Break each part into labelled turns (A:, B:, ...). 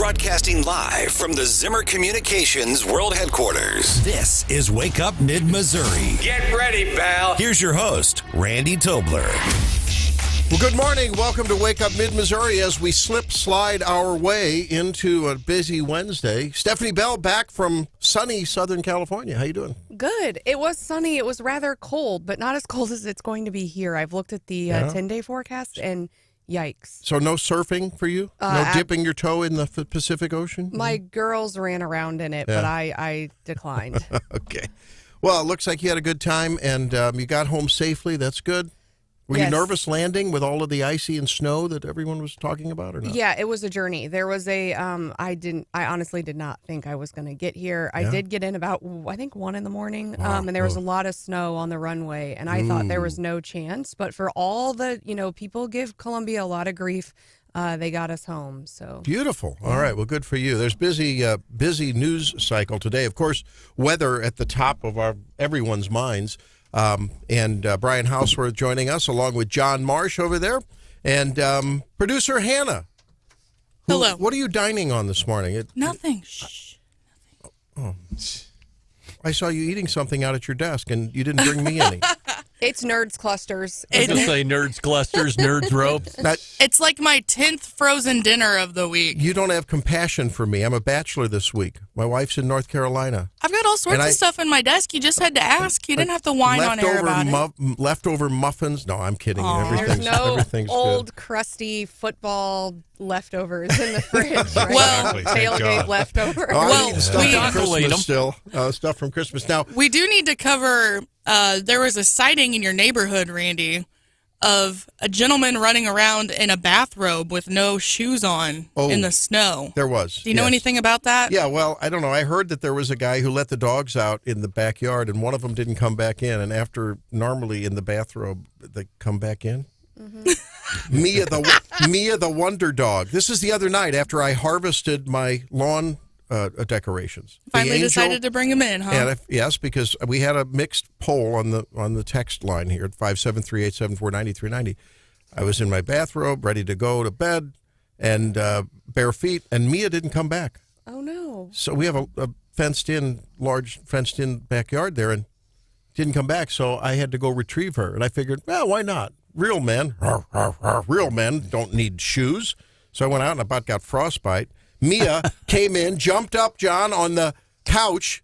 A: Broadcasting live from the Zimmer Communications World Headquarters. This is Wake Up Mid-Missouri.
B: Get ready, pal.
A: Here's your host, Randy Tobler.
C: Well, good morning. Welcome to Wake Up Mid-Missouri as we slide our way into a busy Wednesday. Stephanie Bell back from sunny Southern California. How you doing?
D: Good. It was sunny. It was rather cold, but not as cold as it's going to be here. I've looked at the 10-day forecast, and yikes.
C: So no surfing for you? No dipping your toe in the Pacific Ocean?
D: My girls ran around in it, but I declined.
C: Okay. Well, it looks like you had a good time, and you got home safely. That's good. Were you nervous landing with all of the icy and snow that everyone was talking about, or not?
D: Yeah, it was a journey. There was I honestly did not think I was going to get here. I did get in about, I think, 1 in the morning, and there was a lot of snow on the runway, and I thought there was no chance. But for all the, people give Columbia a lot of grief. They got us home. So
C: beautiful. All right. Well, good for you. There's busy news cycle today. Of course, weather at the top of everyone's minds. And Brian Hauswirth joining us, along with John Marsh over there, and producer Hannah.
E: Hello.
C: What are you dining on this morning?
E: Nothing. Shh.
C: Oh, I saw you eating something out at your desk, and you didn't bring me any.
D: It's Nerds Clusters.
F: I was going to say Nerds Clusters, Nerds Ropes.
E: It's like my 10th frozen dinner of the week.
C: You don't have compassion for me. I'm a bachelor this week. My wife's in North Carolina.
E: I've got all sorts of stuff in my desk. You just had to ask. You didn't have to whine on air about it.
C: Leftover muffins. No, I'm kidding.
D: There's no old,
C: good.
D: Crusty football leftovers in the fridge. Right?
E: Well,
D: tailgate leftovers.
C: Stuff from Christmas. Now,
E: we do need to cover, there was a sighting in your neighborhood, Randy, of a gentleman running around in a bathrobe with no shoes on in the snow.
C: There was.
E: Do you know anything about that?
C: Yeah, well, I don't know. I heard that there was a guy who let the dogs out in the backyard, and one of them didn't come back in. And after normally in the bathrobe, they come back in. Mm-hmm. Mia the Wonder Dog. This is the other night after I harvested my lawn decorations.
E: Finally decided to bring him in, huh?
C: And yes, because we had a mixed poll on the text line here at 573-874-9390. I was in my bathrobe, ready to go to bed, and bare feet, and Mia didn't come back.
D: Oh no!
C: So we have a large fenced-in backyard there, and didn't come back. So I had to go retrieve her, and I figured, well, why not? Real men don't need shoes. So I went out and about got frostbite. Mia came in, jumped up, John, on the couch,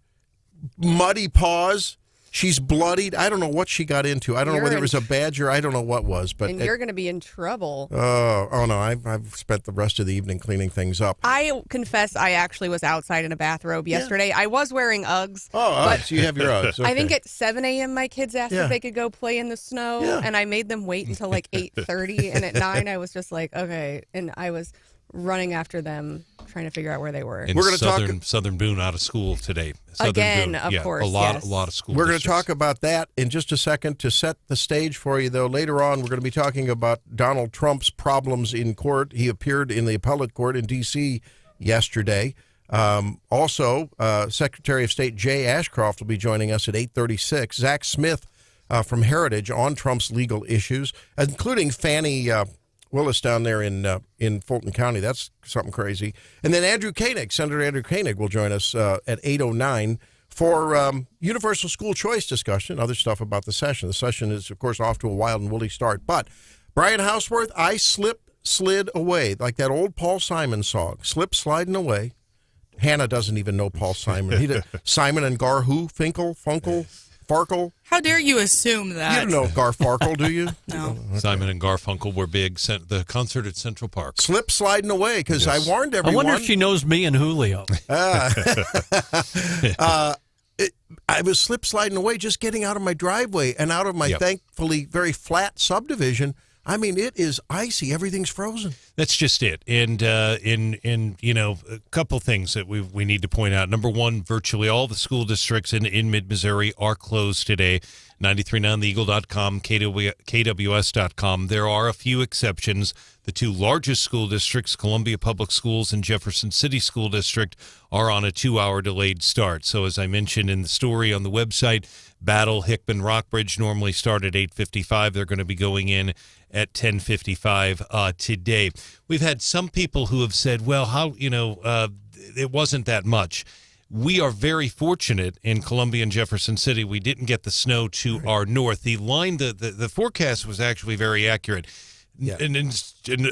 C: muddy paws. She's bloodied. I don't know what she got into. I don't know whether it was a badger. I don't know what was. But
D: you're going to be in trouble.
C: Oh no, I've spent the rest of the evening cleaning things up.
D: I confess I actually was outside in a bathrobe yesterday. Yeah. I was wearing Uggs.
C: So you have your Uggs. Okay.
D: I think at 7 a.m. my kids asked if they could go play in the snow, and I made them wait until like 8:30, and at 9 I was just like, okay, and I was running after them, trying to figure out where they were.
F: And we're going to talk Southern Boone out of school today.
D: Of course.
F: A lot of school.
C: We're going to talk about that in just a second. To set the stage for you, though, later on, we're going to be talking about Donald Trump's problems in court. He appeared in the appellate court in D.C. yesterday. Also, Secretary of State Jay Ashcroft will be joining us at 8:36. Zack Smith from Heritage on Trump's legal issues, including Fannie Willis down there in Fulton County. That's something crazy. And then Senator Andrew Koenig will join us at 8:09 for universal school choice discussion, other stuff about the session. The session is, of course, off to a wild and woolly start. But Brian Hauswirth, I slid away, like that old Paul Simon song, sliding away. Hannah doesn't even know Paul Simon. Simon and Funkel. Farkle.
E: How dare you assume that?
C: You don't know Garfarkle, do you?
E: No.
F: Okay. Simon and Garfunkel were big. The concert at Central Park.
C: Sliding away, because I warned everyone.
F: I wonder if she knows me and Julio.
C: I was sliding away, just getting out of my driveway and out of my thankfully very flat subdivision. I mean, it is icy. Everything's frozen.
F: That's just it. And a couple things that we need to point out. Number one, virtually all the school districts in mid-Missouri are closed today. 939theeagle.com, KWS.com. There are a few exceptions. The two largest school districts, Columbia Public Schools and Jefferson City School District, are on a 2-hour delayed start. So as I mentioned in the story on the website, Battle, Hickman, Rockbridge normally start at 8:55. They're going to be going in at 10:55 today. We've had some people who have said, well, it wasn't that much. We are very fortunate in Columbia and Jefferson City. We didn't get the snow to our north. The line, the forecast was actually very accurate. Yeah. And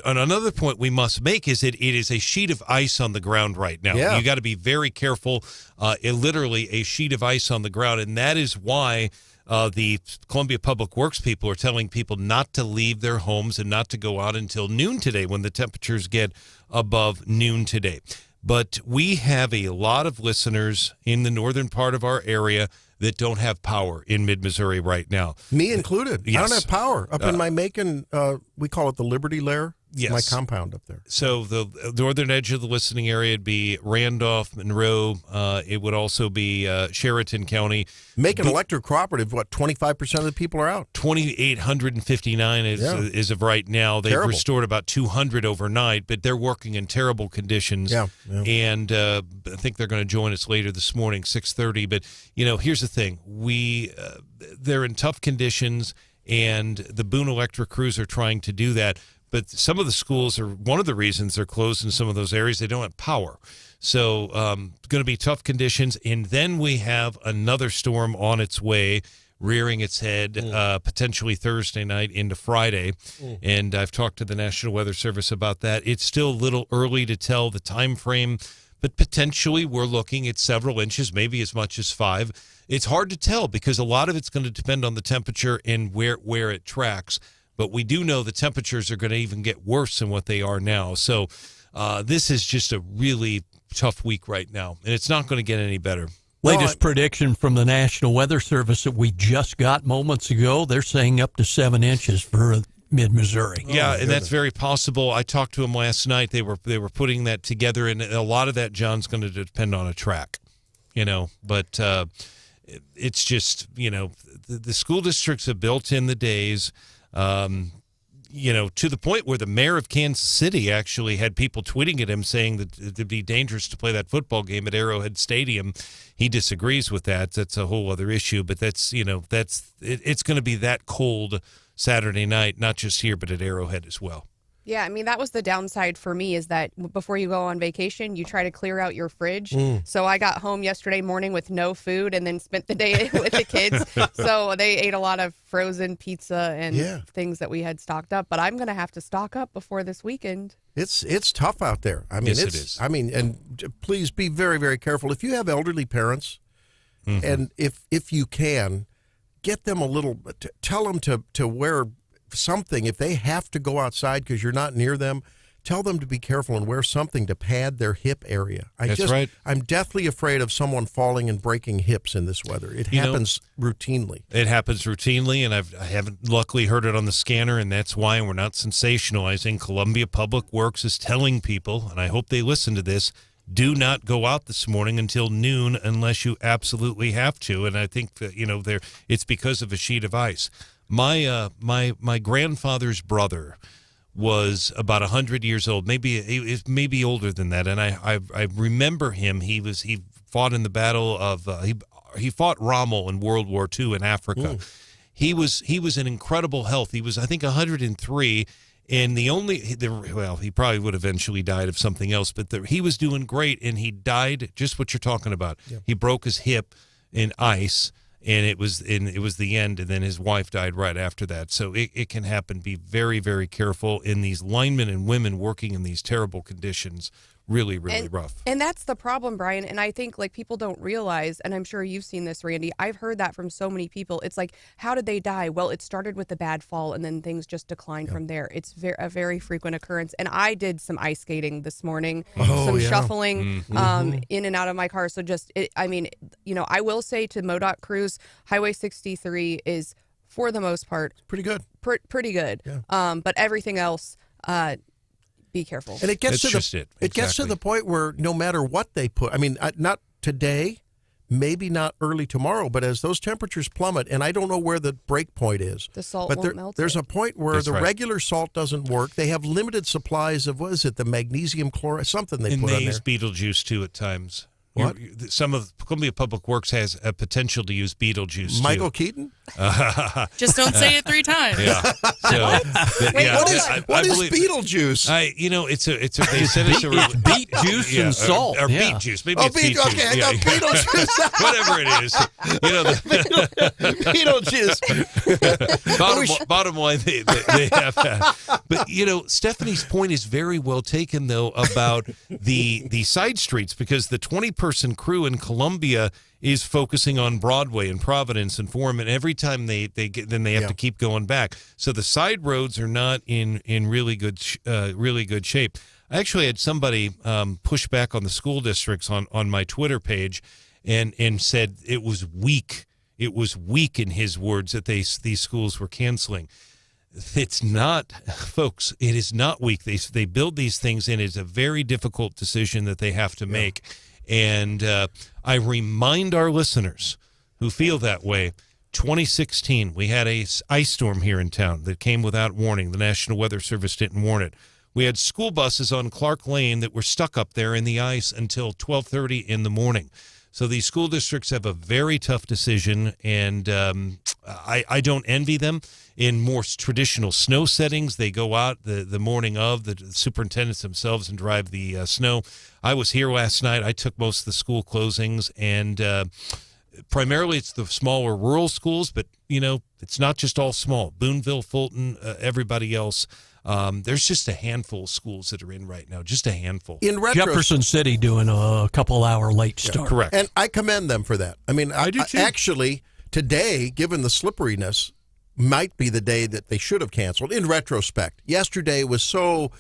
F: another point we must make is that it is a sheet of ice on the ground right now. Yeah. You got to be very careful. Literally a sheet of ice on the ground, and that is why the Columbia Public Works people are telling people not to leave their homes and not to go out until noon today when the temperatures get above noon today. But we have a lot of listeners in the northern part of our area that don't have power in mid-Missouri right now.
C: Me included. Yes. I don't have power. Up in my Macon, we call it the Liberty Lair.
F: Yes.
C: My compound up there.
F: So the northern edge of the listening area would be Randolph, Monroe. It would also be Sheraton County.
C: Macon Electric Cooperative, 25% of the people are out?
F: 2,859 is of right now. They've restored about 200 overnight, but they're working in terrible conditions. Yeah. And I think they're going to join us later this morning, 6:30. But, here's the thing. They're in tough conditions, and the Boone Electric crews are trying to do that. But some of the schools are one of the reasons they're closed in some of those areas. They don't have power. So going to be tough conditions. And then we have another storm on its way, rearing its head potentially Thursday night into Friday. And I've talked to the National Weather Service about that. It's still a little early to tell the time frame, but potentially we're looking at several inches, maybe as much as 5. It's hard to tell because a lot of it's going to depend on the temperature and where it tracks. But we do know the temperatures are going to even get worse than what they are now. So this is just a really tough week right now, and it's not going to get any better.
B: Latest prediction from the National Weather Service that we just got moments ago, they're saying up to 7 inches for mid-Missouri.
F: Yeah, and that's very possible. I talked to them last night. They were putting that together, and a lot of that, John's going to depend on a track, But it's just, the school districts have built in the days. To the point where the mayor of Kansas City actually had people tweeting at him saying that it'd be dangerous to play that football game at Arrowhead Stadium. He disagrees with that. That's a whole other issue, but it's going to be that cold Saturday night, not just here, but at Arrowhead as well.
D: Yeah, I mean, that was the downside for me is that before you go on vacation, you try to clear out your fridge. So I got home yesterday morning with no food and then spent the day with the kids. So they ate a lot of frozen pizza and things that we had stocked up. But I'm going to have to stock up before this weekend.
C: It's tough out there. I mean,
F: yes, it is.
C: I mean, and please be very, very careful. If you have elderly parents, and if you can, get them a little, tell them to wear something. If they have to go outside because you're not near them, tell them to be careful and wear something to pad their hip area.
F: That's right.
C: I'm deathly afraid of someone falling and breaking hips in this weather. It happens routinely.
F: It happens routinely, and I haven't luckily heard it on the scanner, and that's why we're not sensationalizing. Columbia Public Works is telling people, and I hope they listen to this, do not go out this morning until noon unless you absolutely have to. And I think that, it's because of a sheet of ice. My grandfather's brother was about 100 years old, maybe older than that, and I remember him. He fought in the battle of he fought Rommel in World War II in Africa. He was in incredible health. He was, I think, 103. And he probably would eventually died of something else, but he was doing great, and he died just what you're talking about. Yep. He broke his hip in ice, and it was the end, and then his wife died right after that. So it can happen. Be very, very careful. In these linemen and women working in these terrible conditions, really, really rough.
D: And that's the problem, Brian. And I think people don't realize, and I'm sure you've seen this, Randy, I've heard that from so many people. It's like, how did they die? Well, it started with a bad fall, and then things just declined from there. It's a very frequent occurrence. And I did some ice skating this morning, shuffling in and out of my car. So I will say to MoDOT crews, Highway 63 is, for the most part,
C: pretty good.
D: Pretty good. Yeah. But everything else, be careful.
C: And it gets to the point where no matter what they put, I mean, not today, maybe not early tomorrow, but as those temperatures plummet, and I don't know where the break point is.
D: The salt won't melt.
C: There's a point where regular salt doesn't work. They have limited supplies of, the magnesium chloride, something they put on there.
F: And they use Beetlejuice too at times. some of Columbia Public Works has a potential to use Beetlejuice.
C: Michael
F: too.
C: Keaton?
E: Just don't say it 3 times.
F: Yeah. So,
C: what is Beetlejuice?
F: They said it's
B: beet juice and salt.
F: Or beet juice. Maybe it's beet juice.
C: Okay, I thought Beetlejuice.
F: Whatever it is.
C: Beetlejuice.
F: Bottom line, they have that. But, Stephanie's point is very well taken, though, about the side streets, because the 20-person crew in Columbia is focusing on Broadway and Providence and Forum, and every time they get, then they have to keep going back. So the side roads are not in really good shape. I actually had somebody push back on the school districts on my Twitter page, and said it was weak. It was weak, in his words, that these schools were canceling. It's not, folks. It is not weak. They build these things, and it's a very difficult decision that they have to make. And I remind our listeners who feel that way, 2016, we had a ice storm here in town that came without warning. The National Weather Service didn't warn it. We had school buses on Clark Lane that were stuck up there in the ice until 12:30 in the morning. So these school districts have a very tough decision, and I don't envy them. In more traditional snow settings, they go out the morning of, the superintendents themselves, and drive the snow. I was here last night. I took most of the school closings, and primarily it's the smaller rural schools, but, it's not just all small. Boonville, Fulton, everybody else. There's just a handful of schools that are in right now, just a handful.
C: In
B: Jefferson City doing a couple-hour late start.
F: Correct.
C: And I commend them for that. I mean,
F: I do too.
C: Actually, today, given the slipperiness, might be the day that they should have canceled. In retrospect, yesterday was so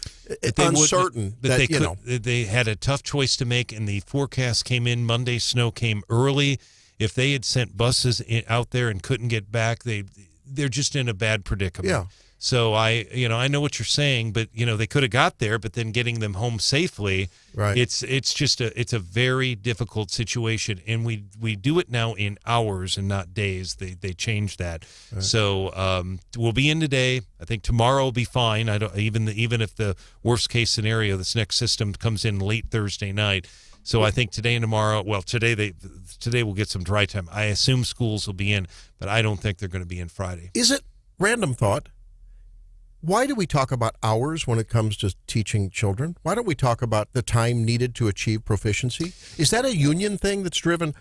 C: uncertain that
F: they had a tough choice to make, and the forecast came in Monday. Snow came early. If they had sent buses out there and couldn't get back, they're just in a bad predicament.
C: Yeah.
F: So I know what you're saying, but they could have got there, but then getting them home safely,
C: right?
F: It's a very difficult situation, and we do it now in hours and not days. They changed that, right. So we'll be in today. I think tomorrow will be fine. Even if the worst case scenario, this next system comes in late Thursday night. So I think today and tomorrow. Well, today we'll get some dry time. I assume schools will be in, but I don't think they're going to be in Friday.
C: Is it random thought? Why do we talk about hours when it comes to teaching children? Why don't we talk about the time needed to achieve proficiency? Is that a union thing that's driven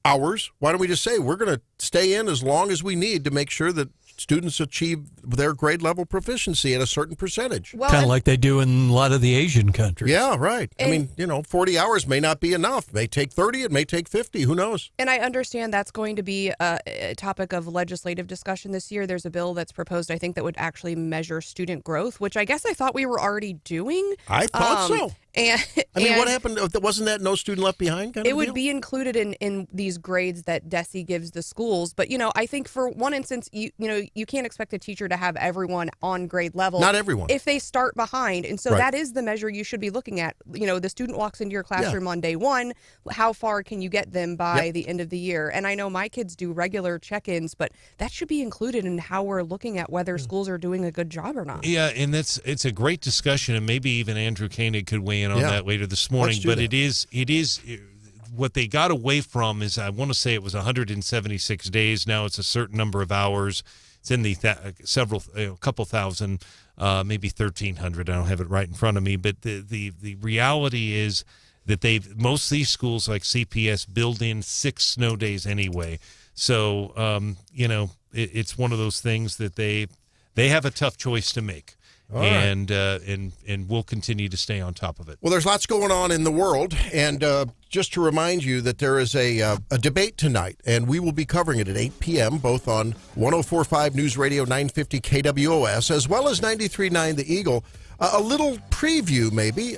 C: hours? Why don't we just say we're going to stay in as long as we need to make sure that students achieve their grade level proficiency at a certain percentage?
B: Well, kind of like they do in a lot of the Asian countries.
C: Yeah, right. I mean, 40 hours may not be enough. It may take 30. It may take 50. Who knows?
D: And I understand that's going to be a topic of legislative discussion this year. There's a bill that's proposed, I think, that would actually measure student growth, which I guess I thought we were already doing.
C: I thought so.
D: And
C: what happened? Wasn't that no student left behind kind of
D: It would
C: deal?
D: be included in these grades that DESE gives the schools. But, I think for one instance, you can't expect a teacher to have everyone on grade level.
C: Not everyone.
D: If they start behind. And so
C: Right.
D: that is the measure you should be looking at. The student walks into your classroom on day one. How far can you get them by the end of the year? And I know my kids do regular check-ins, but that should be included in how we're looking at whether schools are doing a good job or not.
F: Yeah, and it's a great discussion, and maybe even Andrew Koenig could weigh in on that later this morning. But it is what they got away from is, I want to say it was 176 days. Now it's a certain number of hours. It's in the couple thousand, maybe 1,300. I don't have it right in front of me. But the reality is that most of these schools like CPS build in 6 snow days anyway. So it's one of those things that they have a tough choice to make. And we'll continue to stay on top of it.
C: Well, there's lots going on in the world, and just to remind you that there is a debate tonight, and we will be covering it at 8 p.m., both on 104.5 News Radio 950 KWOS, as well as 93.9 The Eagle. A little preview, maybe,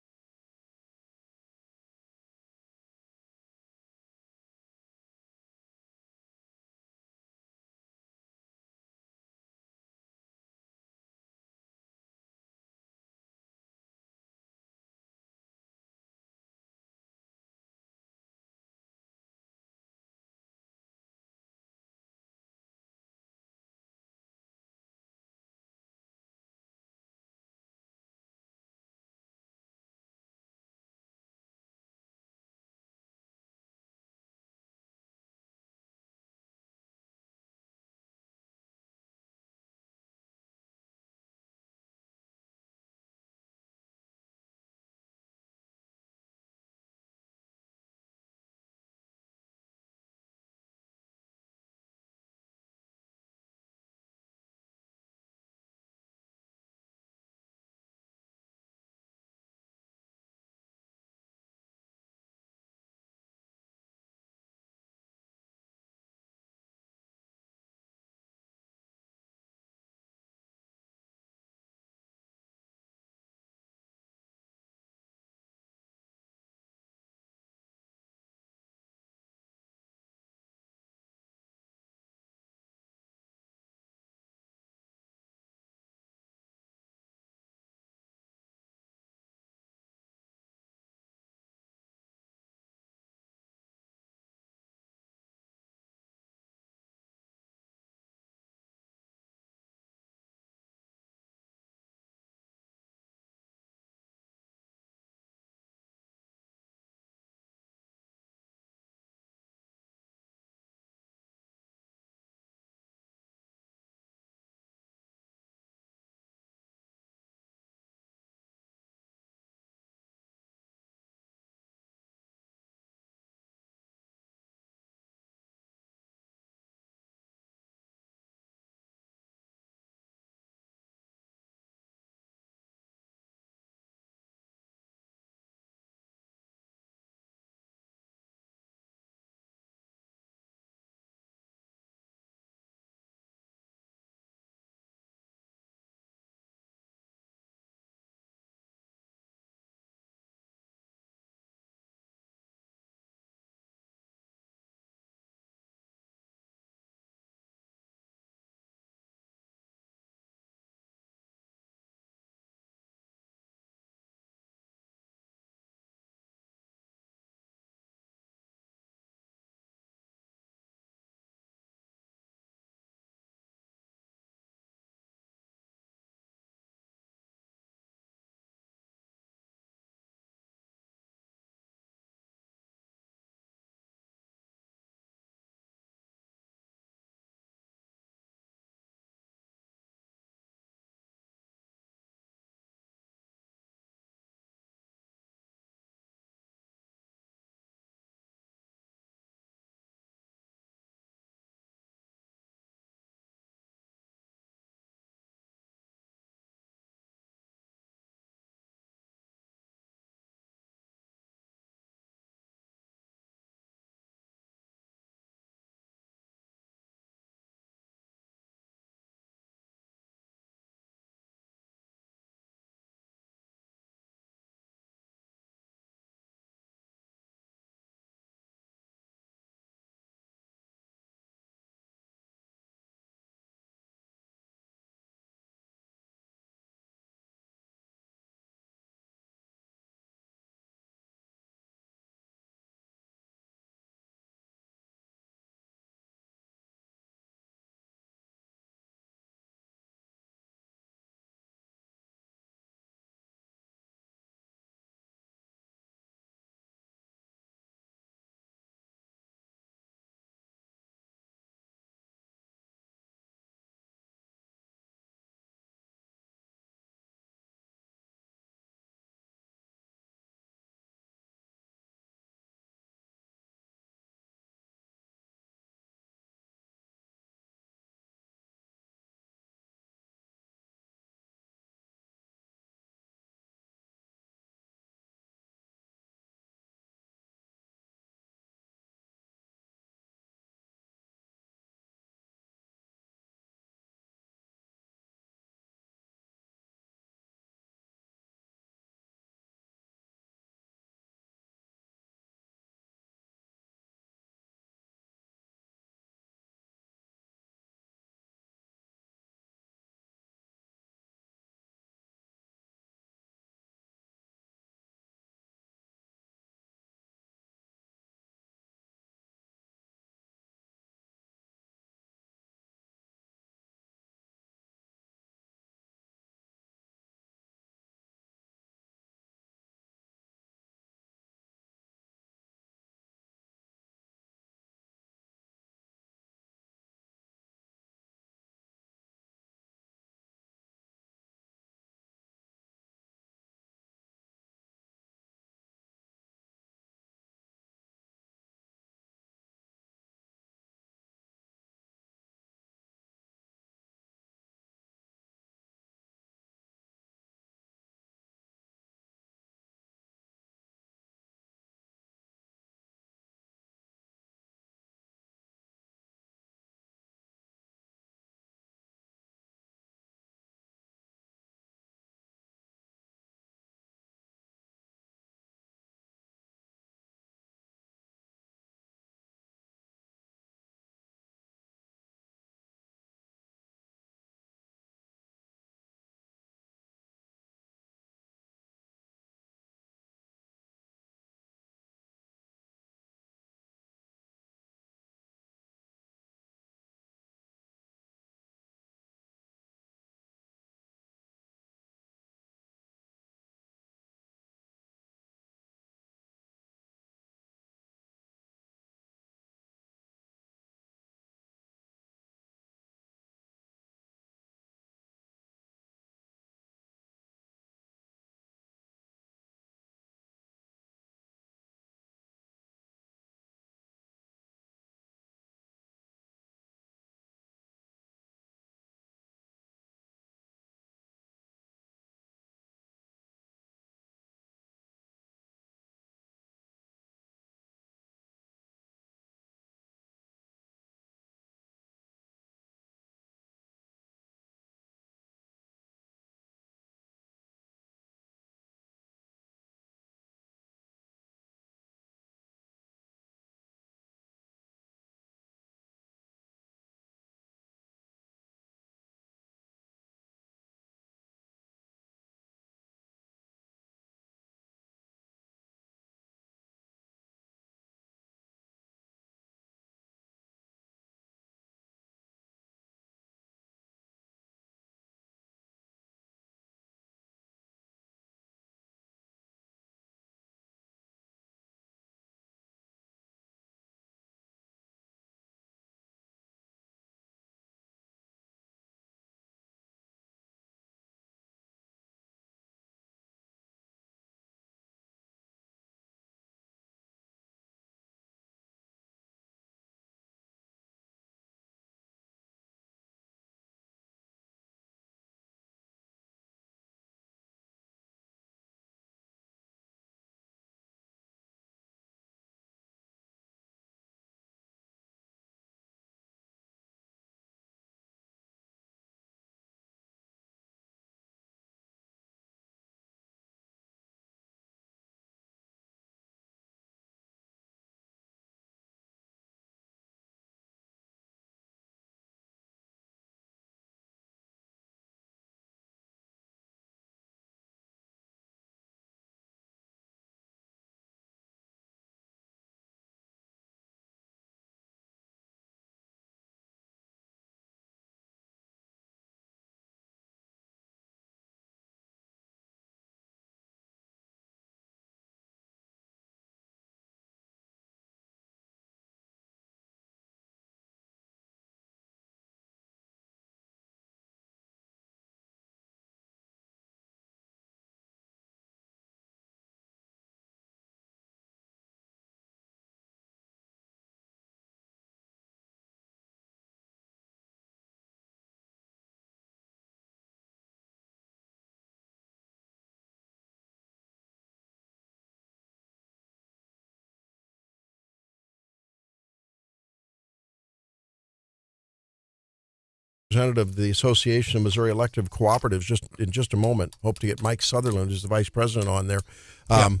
C: representative of the Association of Missouri Electric Cooperatives, in just a moment. Hope to get Mike Sutherland, who's the vice president, on there. And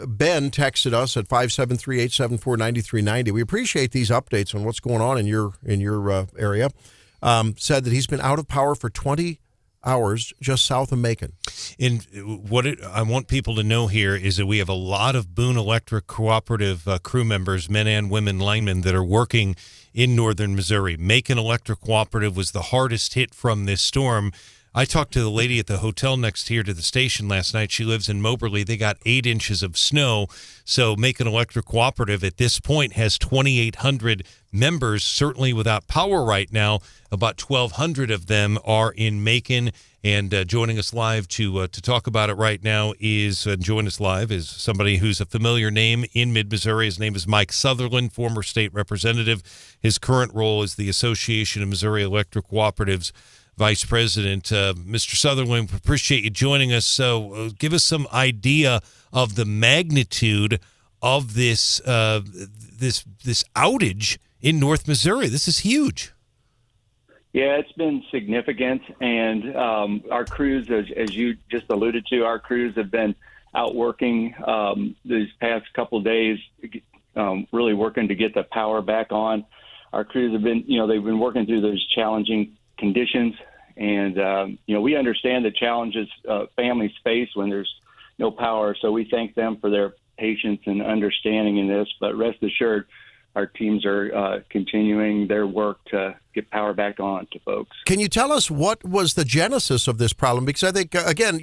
C: Ben texted us at 573-874-9390. We appreciate these updates on what's going on in your area. Said that he's been out of power for 20 hours just south of Macon.
F: And I want people to know here is that we have a lot of Boone Electric Cooperative crew members, men and women linemen, that are working in northern Missouri. Macon Electric Cooperative was the hardest hit from this storm. I talked to the lady at the hotel next here to the station last night. She lives in Moberly. They got 8 inches of snow. So Macon Electric Cooperative at this point has 2,800 members, certainly without power right now. About 1,200 of them are in Macon. And joining us live to talk about it right now is somebody who's a familiar name in mid-Missouri. His name is Mike Sutherland, former state representative. His current role is the Association of Missouri Electric Cooperatives Vice President. Mr. Sutherland, appreciate you joining us. So give us some idea of the magnitude of this outage in North Missouri. This is huge.
G: Yeah, it's been significant, and our crews, as you just alluded to, our crews have been out working these past couple of days, really working to get the power back on. Our crews have been, they've been working through those challenging conditions, and we understand the challenges families face when there's no power, so we thank them for their patience and understanding in this, but rest assured our teams are continuing their work to get power back on to folks.
C: Can you tell us what was the genesis of this problem? Because I think, again,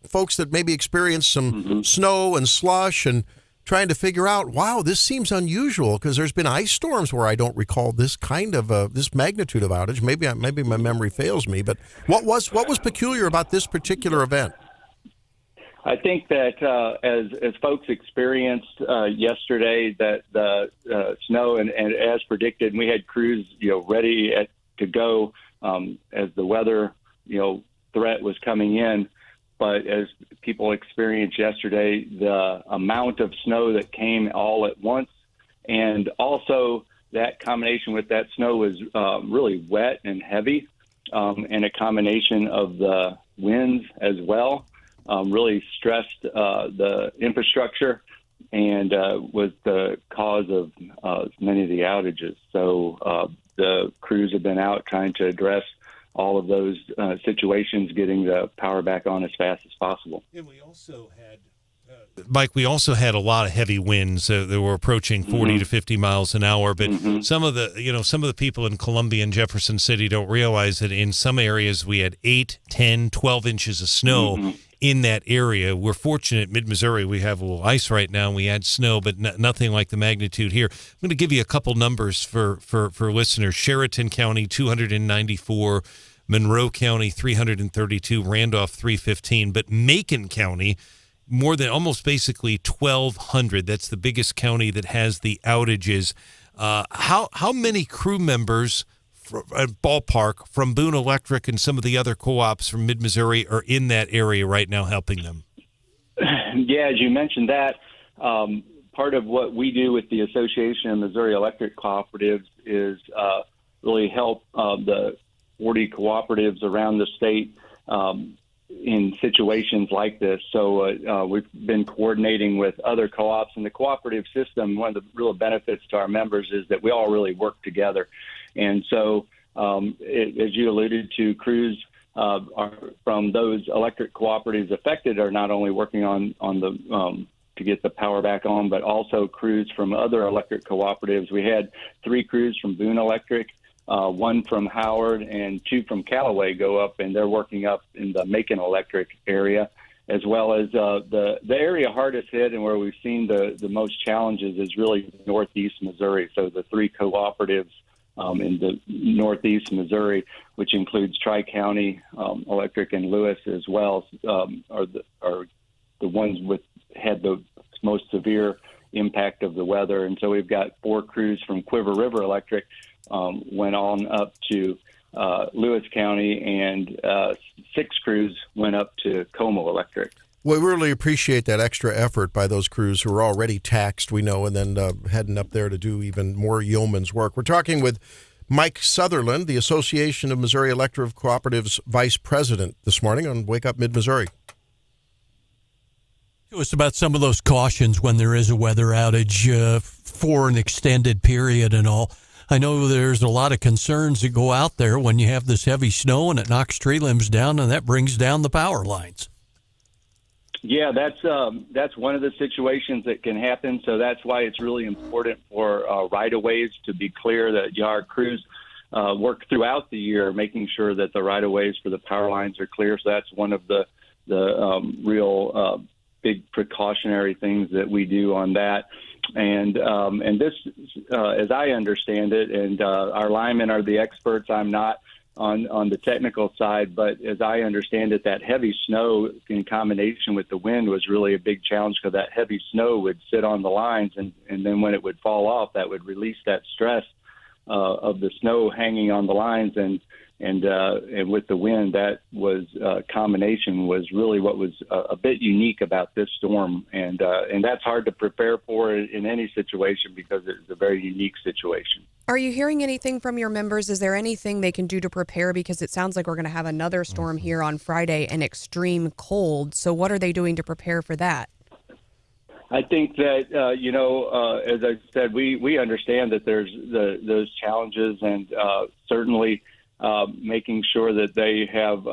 C: folks that maybe experienced some snow and slush and trying to figure out, wow, this seems unusual, because there's been ice storms where I don't recall this kind of this magnitude of outage. Maybe my memory fails me, but what was peculiar about this particular event?
G: I think that as folks experienced yesterday, that the snow and as predicted, and we had crews ready to go as the weather threat was coming in. But as people experienced yesterday, the amount of snow that came all at once, and also that combination with that snow was really wet and heavy, and a combination of the winds as well. Really stressed the infrastructure and was the cause of many of the outages. So the crews have been out trying to address all of those situations, getting the power back on as fast as possible.
F: And we also had, Mike, we also had a lot of heavy winds that were approaching 40 to 50 miles an hour. But some of the people in Columbia and Jefferson City don't realize that in some areas we had 8, 10, 12 inches of snow in that area. We're fortunate, mid-Missouri, we have a little ice right now, and we had snow, but nothing like the magnitude here. I'm going to give you a couple numbers for listeners. Sheraton County, 294, Monroe County, 332, Randolph, 315, but Macon County, more than almost basically 1,200. That's the biggest county that has the outages. How many crew members, ballpark, from Boone Electric and some of the other co-ops from mid-Missouri are in that area right now helping them?
G: Yeah, as you mentioned that, part of what we do with the Association of Missouri Electric Cooperatives is really help the 40 cooperatives around the state in situations like this. So we've been coordinating with other co-ops in the cooperative system. One of the real benefits to our members is that we all really work together. And so, as you alluded to, crews from those electric cooperatives affected are not only working on the to get the power back on, but also crews from other electric cooperatives. We had 3 crews from Boone Electric, 1 from Howard, and 2 from Callaway go up, and they're working up in the Macon Electric area, as well as the area hardest hit and where we've seen the most challenges is really northeast Missouri. So the 3 cooperatives in the northeast Missouri, which includes Tri-County Electric and Lewis as well, are the ones had the most severe impact of the weather. And so we've got 4 crews from Quiver River Electric went on up to Lewis County, and 6 crews went up to Como Electric.
C: We really appreciate that extra effort by those crews who are already taxed, we know, and then heading up there to do even more yeoman's work. We're talking with Mike Sutherland, the Association of Missouri Electric Cooperatives Vice President, this morning on Wake Up Mid-Missouri.
B: To us about some of those cautions when there is a weather outage for an extended period and all. I know there's a lot of concerns that go out there when you have this heavy snow and it knocks tree limbs down and that brings down the power lines.
G: Yeah, that's one of the situations that can happen. So that's why it's really important for right-of-ways to be clear, that our crews work throughout the year making sure that the right-of-ways for the power lines are clear. So that's one of the real big precautionary things that we do on that. And this, as I understand it, and our linemen are the experts. I'm not on the technical side, but as I understand it, that heavy snow in combination with the wind was really a big challenge, because that heavy snow would sit on the lines, and then when it would fall off, that would release that stress of the snow hanging on the lines, and with the wind, that was combination was really what was a bit unique about this storm, and that's hard to prepare for in any situation, because it's a very unique situation.
D: Are you hearing anything from your members? Is there anything they can do to prepare? Because it sounds like we're going to have another storm here on Friday and extreme cold. So what are they doing to prepare for that?
G: I think that, as I said, we understand that there's those challenges, and certainly making sure that they have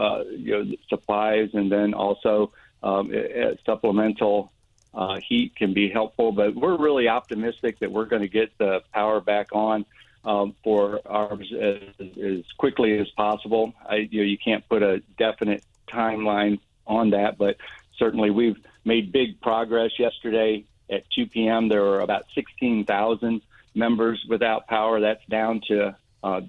G: supplies, and then also supplemental heat can be helpful. But we're really optimistic that we're going to get the power back on for ours as quickly as possible. You can't put a definite timeline on that, but certainly we've made big progress. Yesterday at 2 p.m., there were about 16,000 members without power. That's down to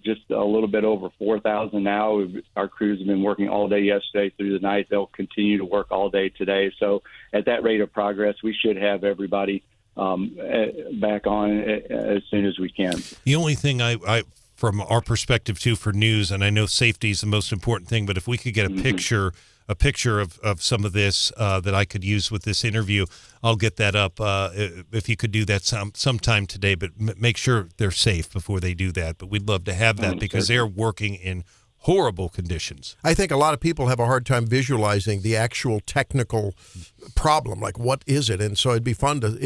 G: just a little bit over 4,000 now. Our crews have been working all day yesterday through the night. They'll continue to work all day today. So at that rate of progress, we should have everybody back on as soon as we can.
F: The only thing I from our perspective too, for news, and I know safety is the most important thing, but if we could get a picture of some of this that I could use with this interview, I'll get that up if you could do that sometime today, but make sure they're safe before they do that. But we'd love to have that, because they're working in horrible conditions.
C: I think a lot of people have a hard time visualizing the actual technical problem, like what is it? And so it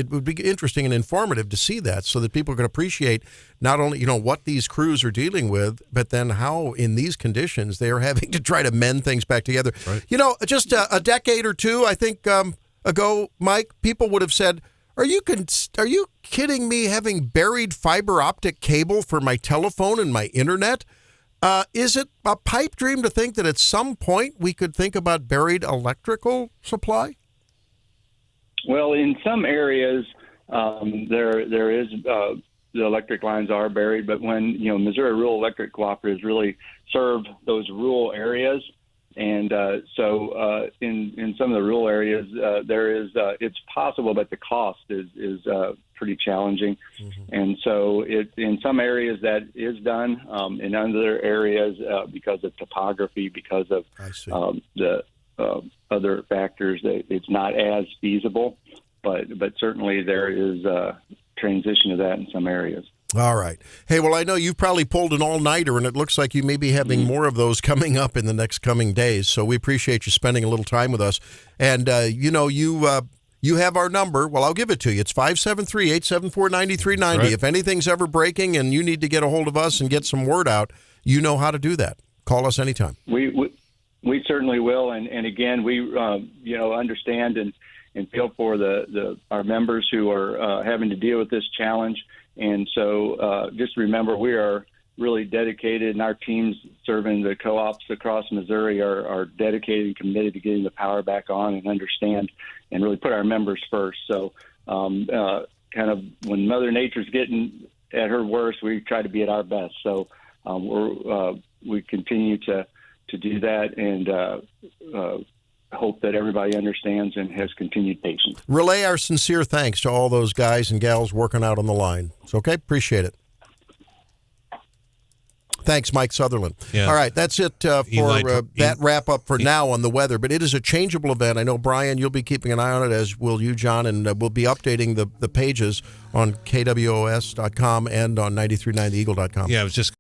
C: would be interesting and informative to see that, so that people can appreciate not only, what these crews are dealing with, but then how in these conditions they are having to try to mend things back together. Right. Just a decade or two, I think, ago, Mike, people would have said, Are you kidding me, having buried fiber optic cable for my telephone and my internet? Is it a pipe dream to think that at some point we could think about buried electrical supply?
G: Well, in some areas, there is the electric lines are buried, but when Missouri Rural Electric Cooperatives really serve those rural areas, and so in some of the rural areas, there is it's possible, but the cost is pretty challenging, and so in some areas that is done. In other areas, because of topography, because of the other factors, that it's not as feasible. But certainly there is a transition to that in some areas.
C: All right. Hey, well, I know you've probably pulled an all-nighter, and it looks like you may be having more of those coming up in the next coming days. So we appreciate you spending a little time with us. And, you have our number. Well, I'll give it to you. It's 573-874-9390. Right. If anything's ever breaking and you need to get a hold of us and get some word out, you know how to do that. Call us anytime.
G: We certainly will. And again, we, understand and feel for our members who are having to deal with this challenge. And so just remember, we are really dedicated, and our teams serving the co-ops across Missouri are dedicated and committed to getting the power back on, and understand and really put our members first. So kind of when Mother Nature's getting at her worst, we try to be at our best. So we continue to do that, and hope that everybody understands and has continued patience.
C: Relay our sincere thanks to all those guys and gals working out on the line. It's okay. Appreciate it. Thanks, Mike Sutherland. Yeah. All right, that's it for that wrap-up for now on the weather. But it is a changeable event. I know, Brian, you'll be keeping an eye on it, as will you, John, and we'll be updating the pages on KWOS.com and on 939theeagle.com.
F: Yeah, I was just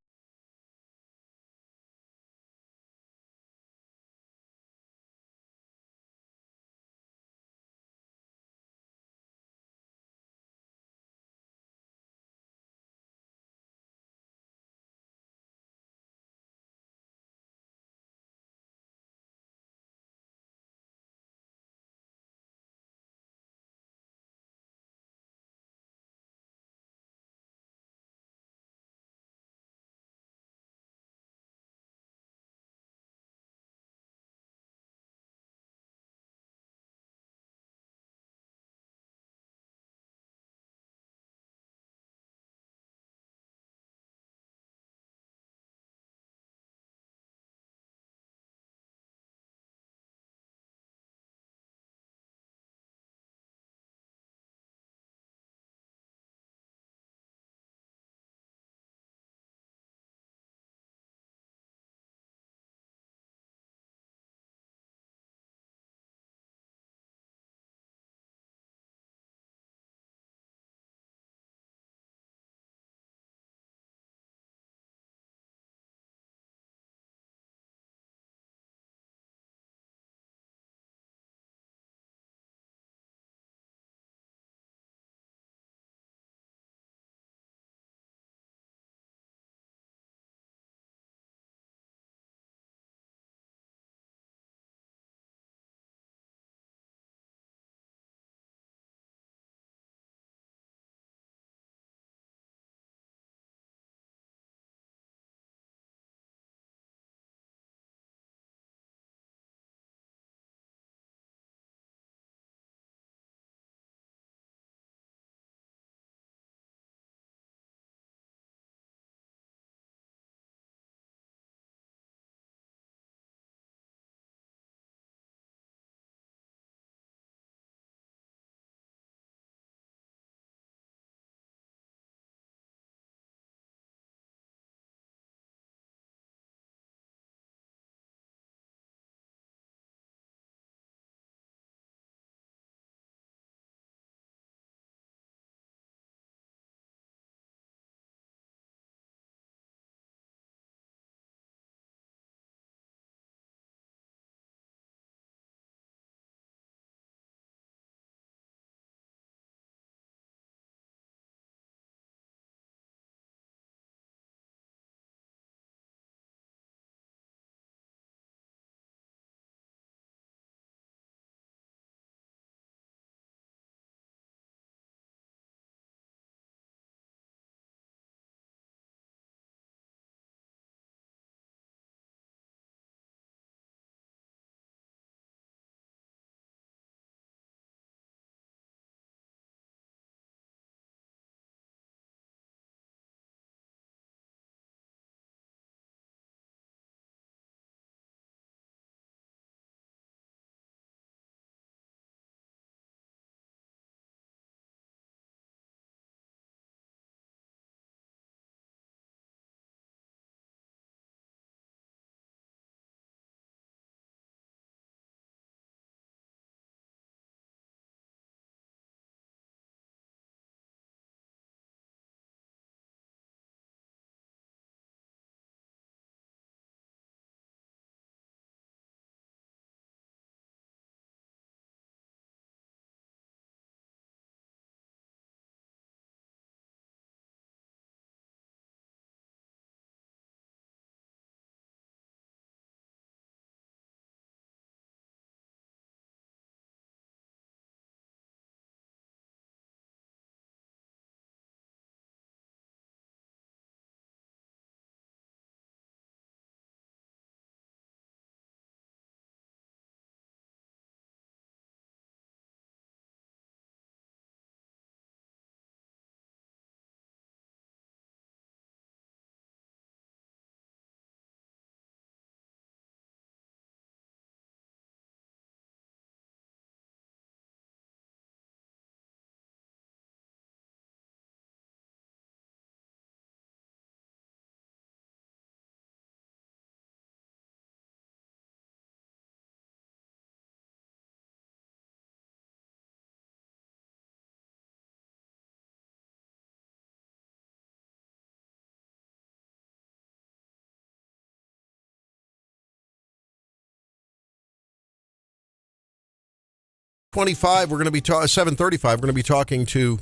C: 25, we're going to be 7:35. We're going to be talking to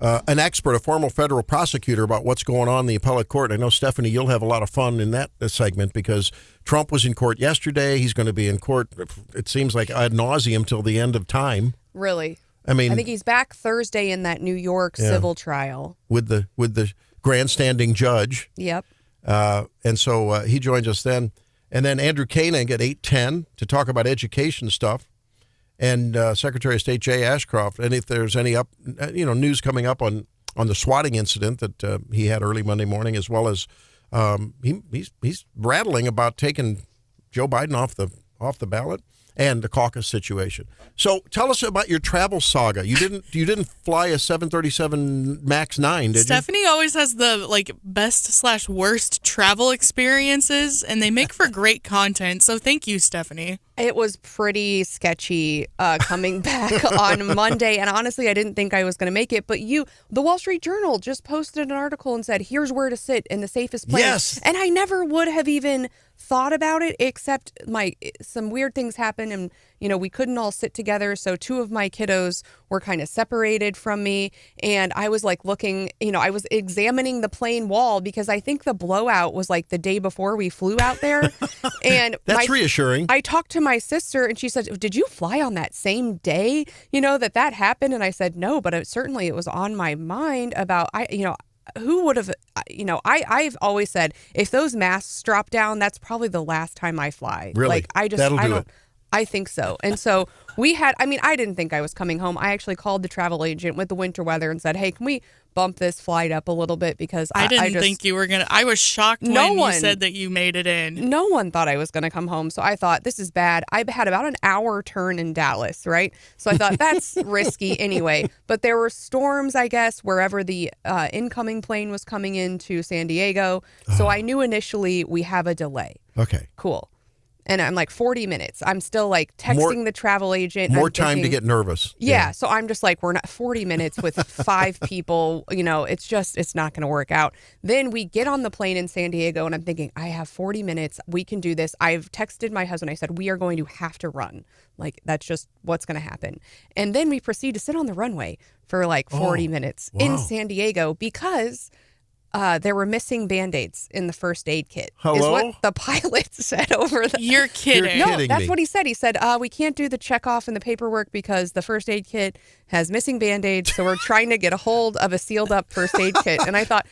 C: an expert, a former federal prosecutor, about what's going on in the appellate court. I know, Stephanie, you'll have a lot of fun in that segment because Trump was in court yesterday. He's going to be in court, it seems like, ad nauseum till the end of time.
D: Really?
C: I mean,
D: I think he's back Thursday in that New York civil trial
C: with the grandstanding judge.
D: Yep.
C: And so he joins us then. And then Andrew Koenig at 8:10 to talk about education stuff. And Secretary of State Jay Ashcroft. And if there's any news coming up on the swatting incident that he had early Monday morning, as well as he's rattling about taking Joe Biden off the ballot and the caucus situation. So tell us about your travel saga. You didn't fly a 737 MAX 9, did you?
E: Stephanie always has the best/worst travel experiences, and they make for great content. So thank you, Stephanie.
D: It was pretty sketchy coming back on Monday, and honestly, I didn't think I was going to make it. But the Wall Street Journal just posted an article and said, "Here's where to sit in the safest place."
C: Yes,
D: and I never would have even thought about it, except some weird things happened, and we couldn't all sit together. So 2 of my kiddos were kind of separated from me, and I was looking. I was examining the plane wall because I think the blowout was the day before we flew out there, and
C: that's reassuring.
D: I talked to my sister, and she said, "Did you fly on that same day? That happened?" And I said, "No, but it was on my mind about who would have, I've always said, if those masks drop down, that's probably the last time I fly."
C: Really? That'll do it.
D: I think so. And so I didn't think I was coming home. I actually called the travel agent with the winter weather and said, "Hey, can we bump this flight up a little bit?" Because
E: I didn't think you were going to. I was shocked when you said that you made it in.
D: No one thought I was going to come home. So I thought, this is bad. I had about an hour turn in Dallas, right? So I thought that's risky anyway. But there were storms, I guess, wherever the incoming plane was coming into San Diego. So I knew initially we have a delay.
C: Okay.
D: Cool. And I'm 40 minutes. I'm still texting the travel agent.
C: More time to get nervous.
D: Yeah. So I'm just we're not 40 minutes with 5 people. It's not going to work out. Then we get on the plane in San Diego, and I'm thinking, I have 40 minutes. We can do this. I've texted my husband. I said, we are going to have to run. That's just what's going to happen. And then we proceed to sit on the runway for 40 minutes in San Diego because there were missing Band-Aids in the first aid kit.
C: Hello?
D: Is what the pilot said over the...
E: You're kidding.
D: No, that's what he said. He said, we can't do the checkoff in the paperwork because the first aid kit has missing Band-Aids, so we're trying to get a hold of a sealed up first aid kit. And I thought,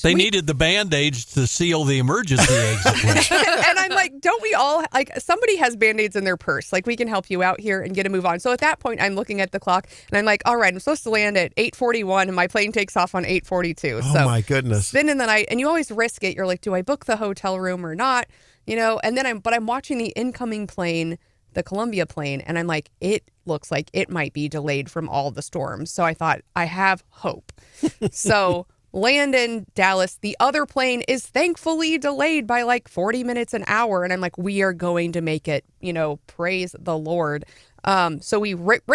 B: they needed the Band-Aids to seal the emergency exit.
D: And I'm don't we all, somebody has Band-Aids in their purse. We can help you out here and get a move on. So at that point, I'm looking at the clock, and I'm all right, I'm supposed to land at 8:41, and my plane takes off on 8:42.
C: Oh, my goodness.
D: Spending the night, and you always risk it. You're do I book the hotel room or not? And then I'm watching the incoming plane, the Columbia plane, and I'm it looks like it might be delayed from all the storms. So I thought, I have hope. So land in Dallas. The other plane is thankfully delayed by 40 minutes an hour. And I'm we are going to make it, praise the Lord. So we race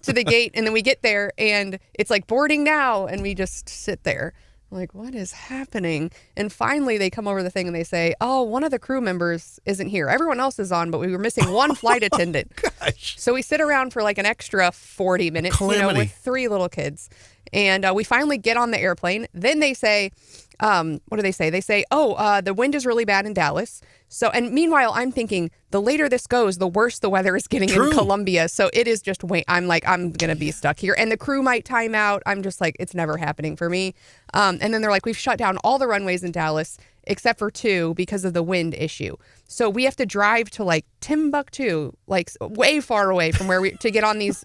D: to the gate, and then we get there, and it's boarding now, and we just sit there. What is happening? And finally, they come over the thing, and they say, "Oh, one of the crew members isn't here. Everyone else is on, but we were missing one flight attendant."
C: Gosh.
D: So we sit around for an extra 40 minutes, with 3 little kids. And we finally get on the airplane. Then they say, what do they say? They say, the wind is really bad in Dallas. So, and meanwhile, I'm thinking, the later this goes, the worse the weather is getting in Columbia. So it is just, I'm going to be stuck here. And the crew might time out. I'm just it's never happening for me. And then they're we've shut down all the runways in Dallas except for 2 because of the wind issue. So we have to drive to Timbuktu, way far away from where to get on these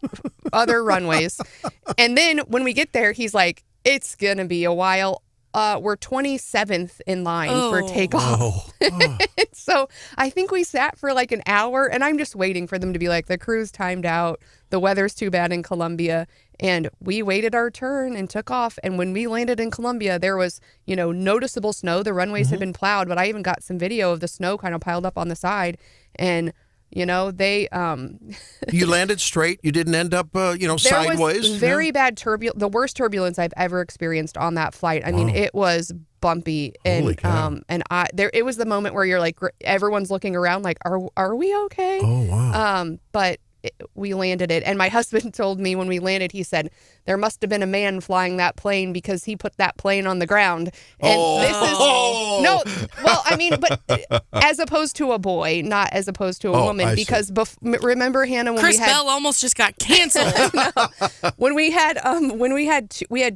D: other runways. And then when we get there, he's it's going to be a while. We're 27th in line for takeoff. So I think we sat for an hour, and I'm just waiting for them to be the crew's timed out. The weather's too bad in Columbia. And we waited our turn and took off. And when we landed in Columbia, there was, noticeable snow. The runways had been plowed, but I even got some video of the snow kind of piled up on the side. And they
C: You landed straight. You didn't end up sideways.
D: Was very bad turbulence, the worst turbulence I've ever experienced on that flight. I mean, it was bumpy,
C: Holy cow.
D: and it was the moment where you're like, everyone's looking around like, are we okay?
C: Oh, wow.
D: But we landed it, and my husband told me when we landed, he said there must have been a man flying that plane because he put that plane on the ground. And this is no, well, I mean, but as opposed to a boy, not as opposed to a woman, because remember, Hannah, when
E: Chris Bell almost just got canceled.
D: when we had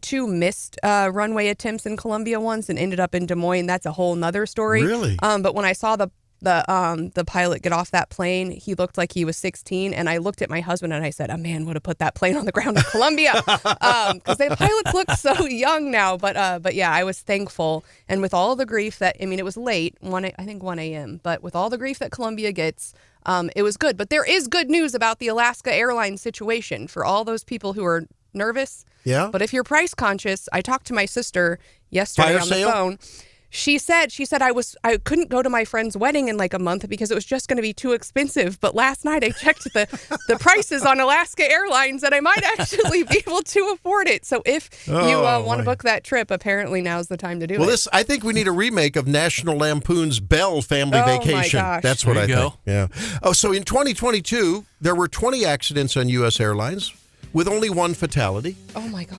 D: two missed runway attempts in Columbia once and ended up in Des Moines. That's a whole nother story.
C: Really?
D: But when I saw the pilot get off that plane, he looked like he was 16, and I looked at my husband and I said, a man would have put that plane on the ground in Columbia, because the pilots look so young now. But yeah, I was thankful, and with all the grief that, I mean, it was late, I think 1 a.m., but with all the grief that Columbia gets, it was good. But there is good news about the Alaska Airlines situation for all those people who are nervous.
C: Yeah.
D: But if you're price conscious, I talked to my sister yesterday on the phone. She said I couldn't go to my friend's wedding in like a month because it was just going to be too expensive. But last night I checked the prices on Alaska Airlines, and I might actually be able to afford it. So if you want to book that trip, apparently now's the time to do it.
C: I think we need a remake of National Lampoon's Belle Family Vacation.
D: My gosh.
C: That's what I
B: go.
C: think. Yeah. Oh, so in 2022 there were 20 accidents on U.S. airlines with only one fatality.
D: Oh my God.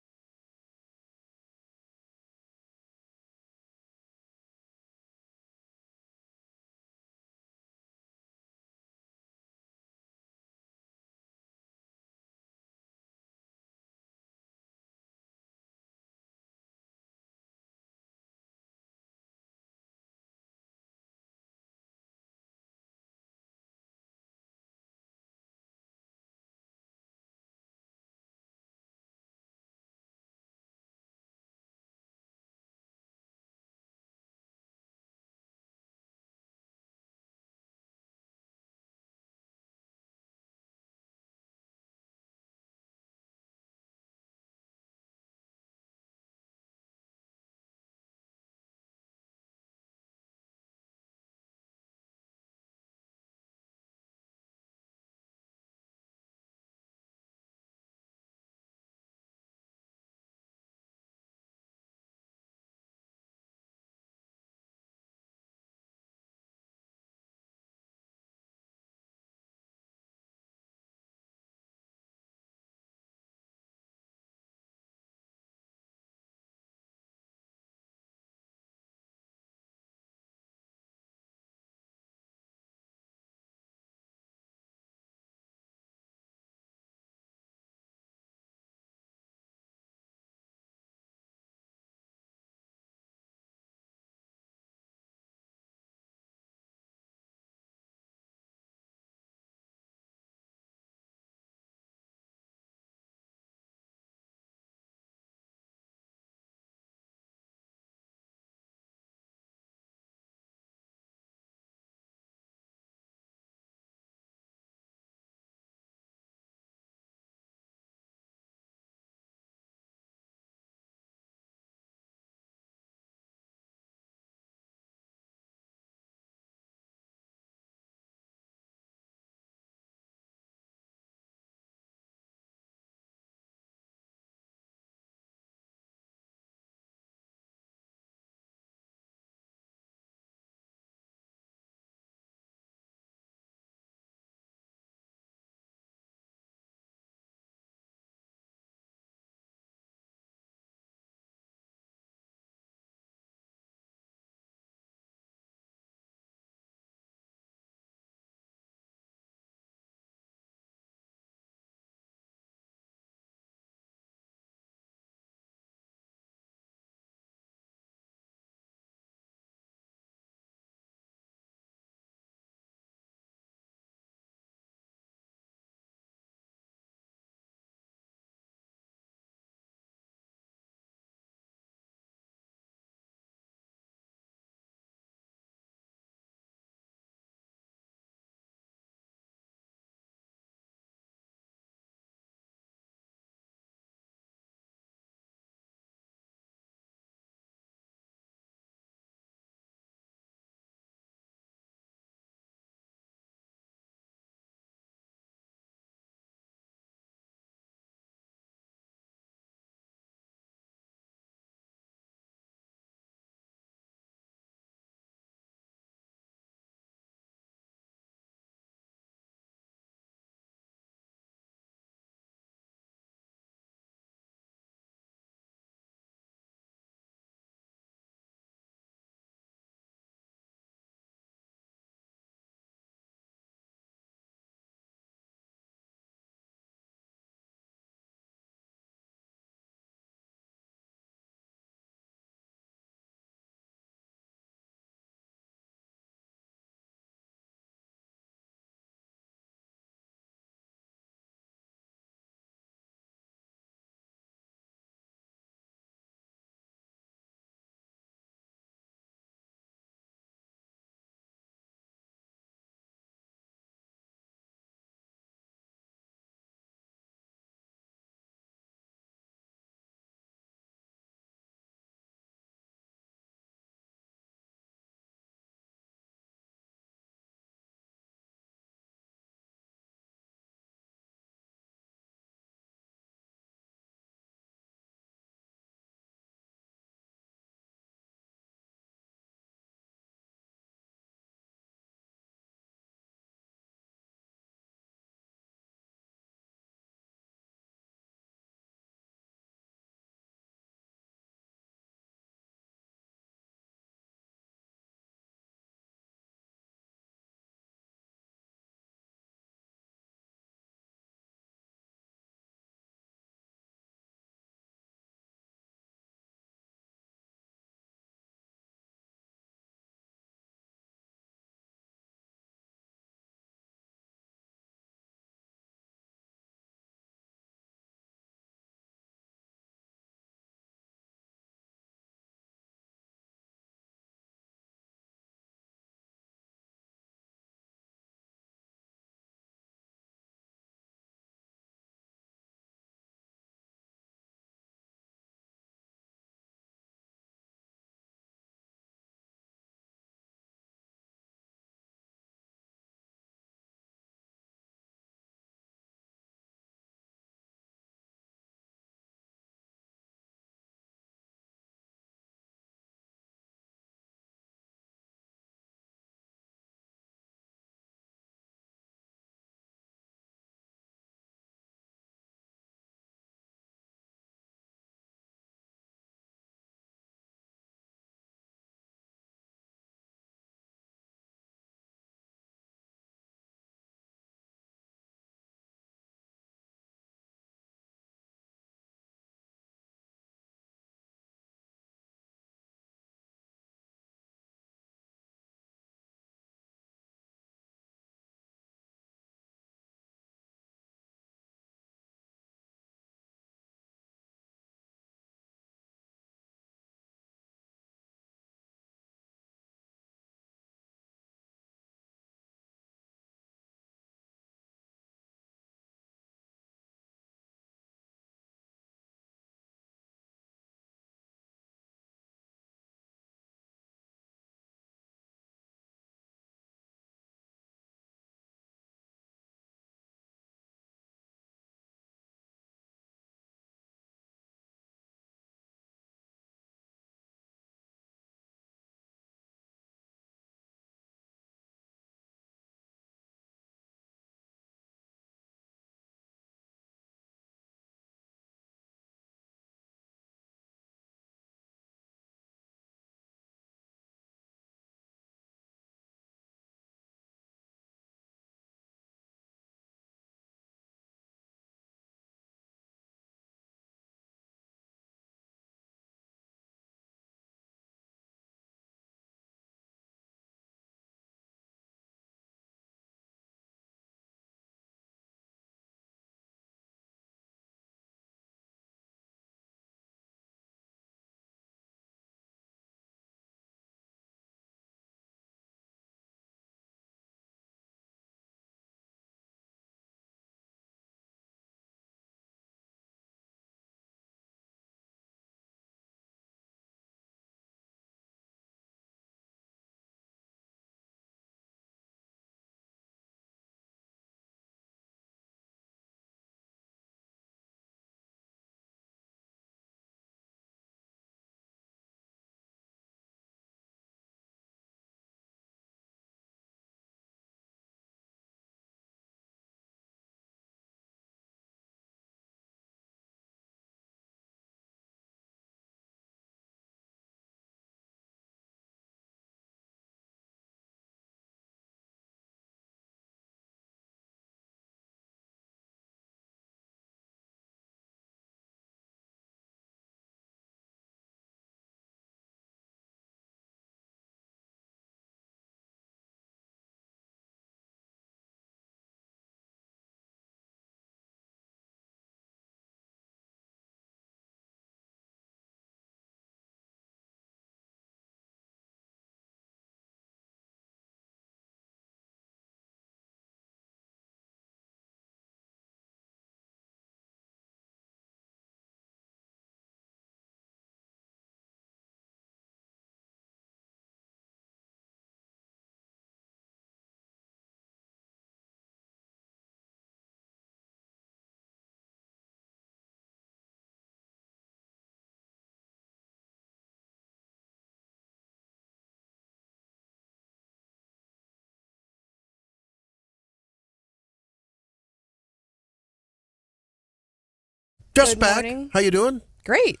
C: Just
D: Good
C: back.
D: morning.
C: How you doing?
D: Great.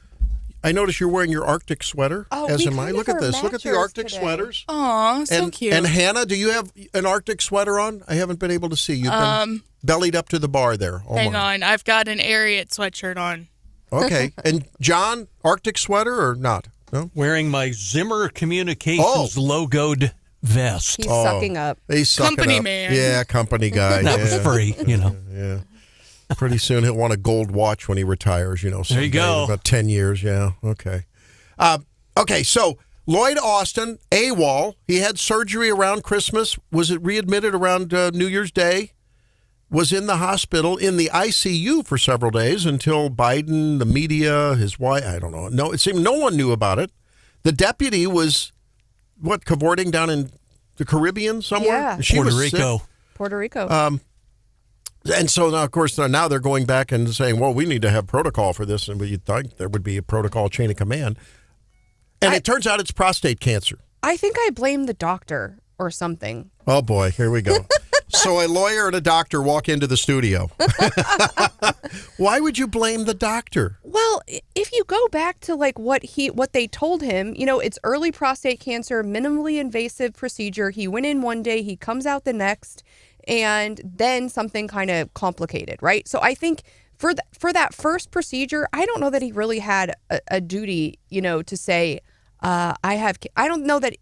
C: I notice you're wearing your Arctic sweater, as
D: we
C: am I.
D: kind
C: Look
D: of
C: at
D: are
C: this. Look at the
D: matchers
C: Arctic
D: today.
C: sweaters.
E: Aw, so cute.
C: And Hannah, do you have an Arctic sweater on? I haven't been able to see. You've been bellied up to the bar there. Oh,
E: Hang
C: my.
E: on, I've got an Ariat sweatshirt on.
C: Okay. And John, Arctic sweater or not? No?
B: Wearing my Zimmer Communications logoed vest.
D: He's sucking up.
C: He's sucking
E: Company
C: up.
E: man.
C: Yeah, company guy.
B: That
C: yeah.
B: was free,
C: Yeah. Pretty soon he'll want a gold watch when he retires,
B: There you
C: someday,
B: go.
C: About 10 years, yeah. Okay. Okay, so Lloyd Austin, AWOL, he had surgery around Christmas. Was it readmitted around New Year's Day? Was in the hospital, in the ICU for several days until Biden, the media, his wife, I don't know. No, it seemed no one knew about it. The deputy was, cavorting down in the Caribbean somewhere?
D: Yeah.
C: She
B: Puerto
C: was
B: Rico.
C: sick.
D: Puerto Rico.
C: And so now, of course, now they're going back and saying, well, we need to have protocol for this. And you'd think there would be a protocol chain of command. And it turns out it's prostate cancer.
D: I think I blame the doctor or something.
C: Oh, boy. Here we go. So a lawyer and a doctor walk into the studio. Why would you blame the doctor?
D: Well, if you go back to like what they told him, it's early prostate cancer, minimally invasive procedure. He went in one day, he comes out the next, and then something kind of complicated, right? So I think for that first procedure, I don't know that he really had a duty, to say, I don't know that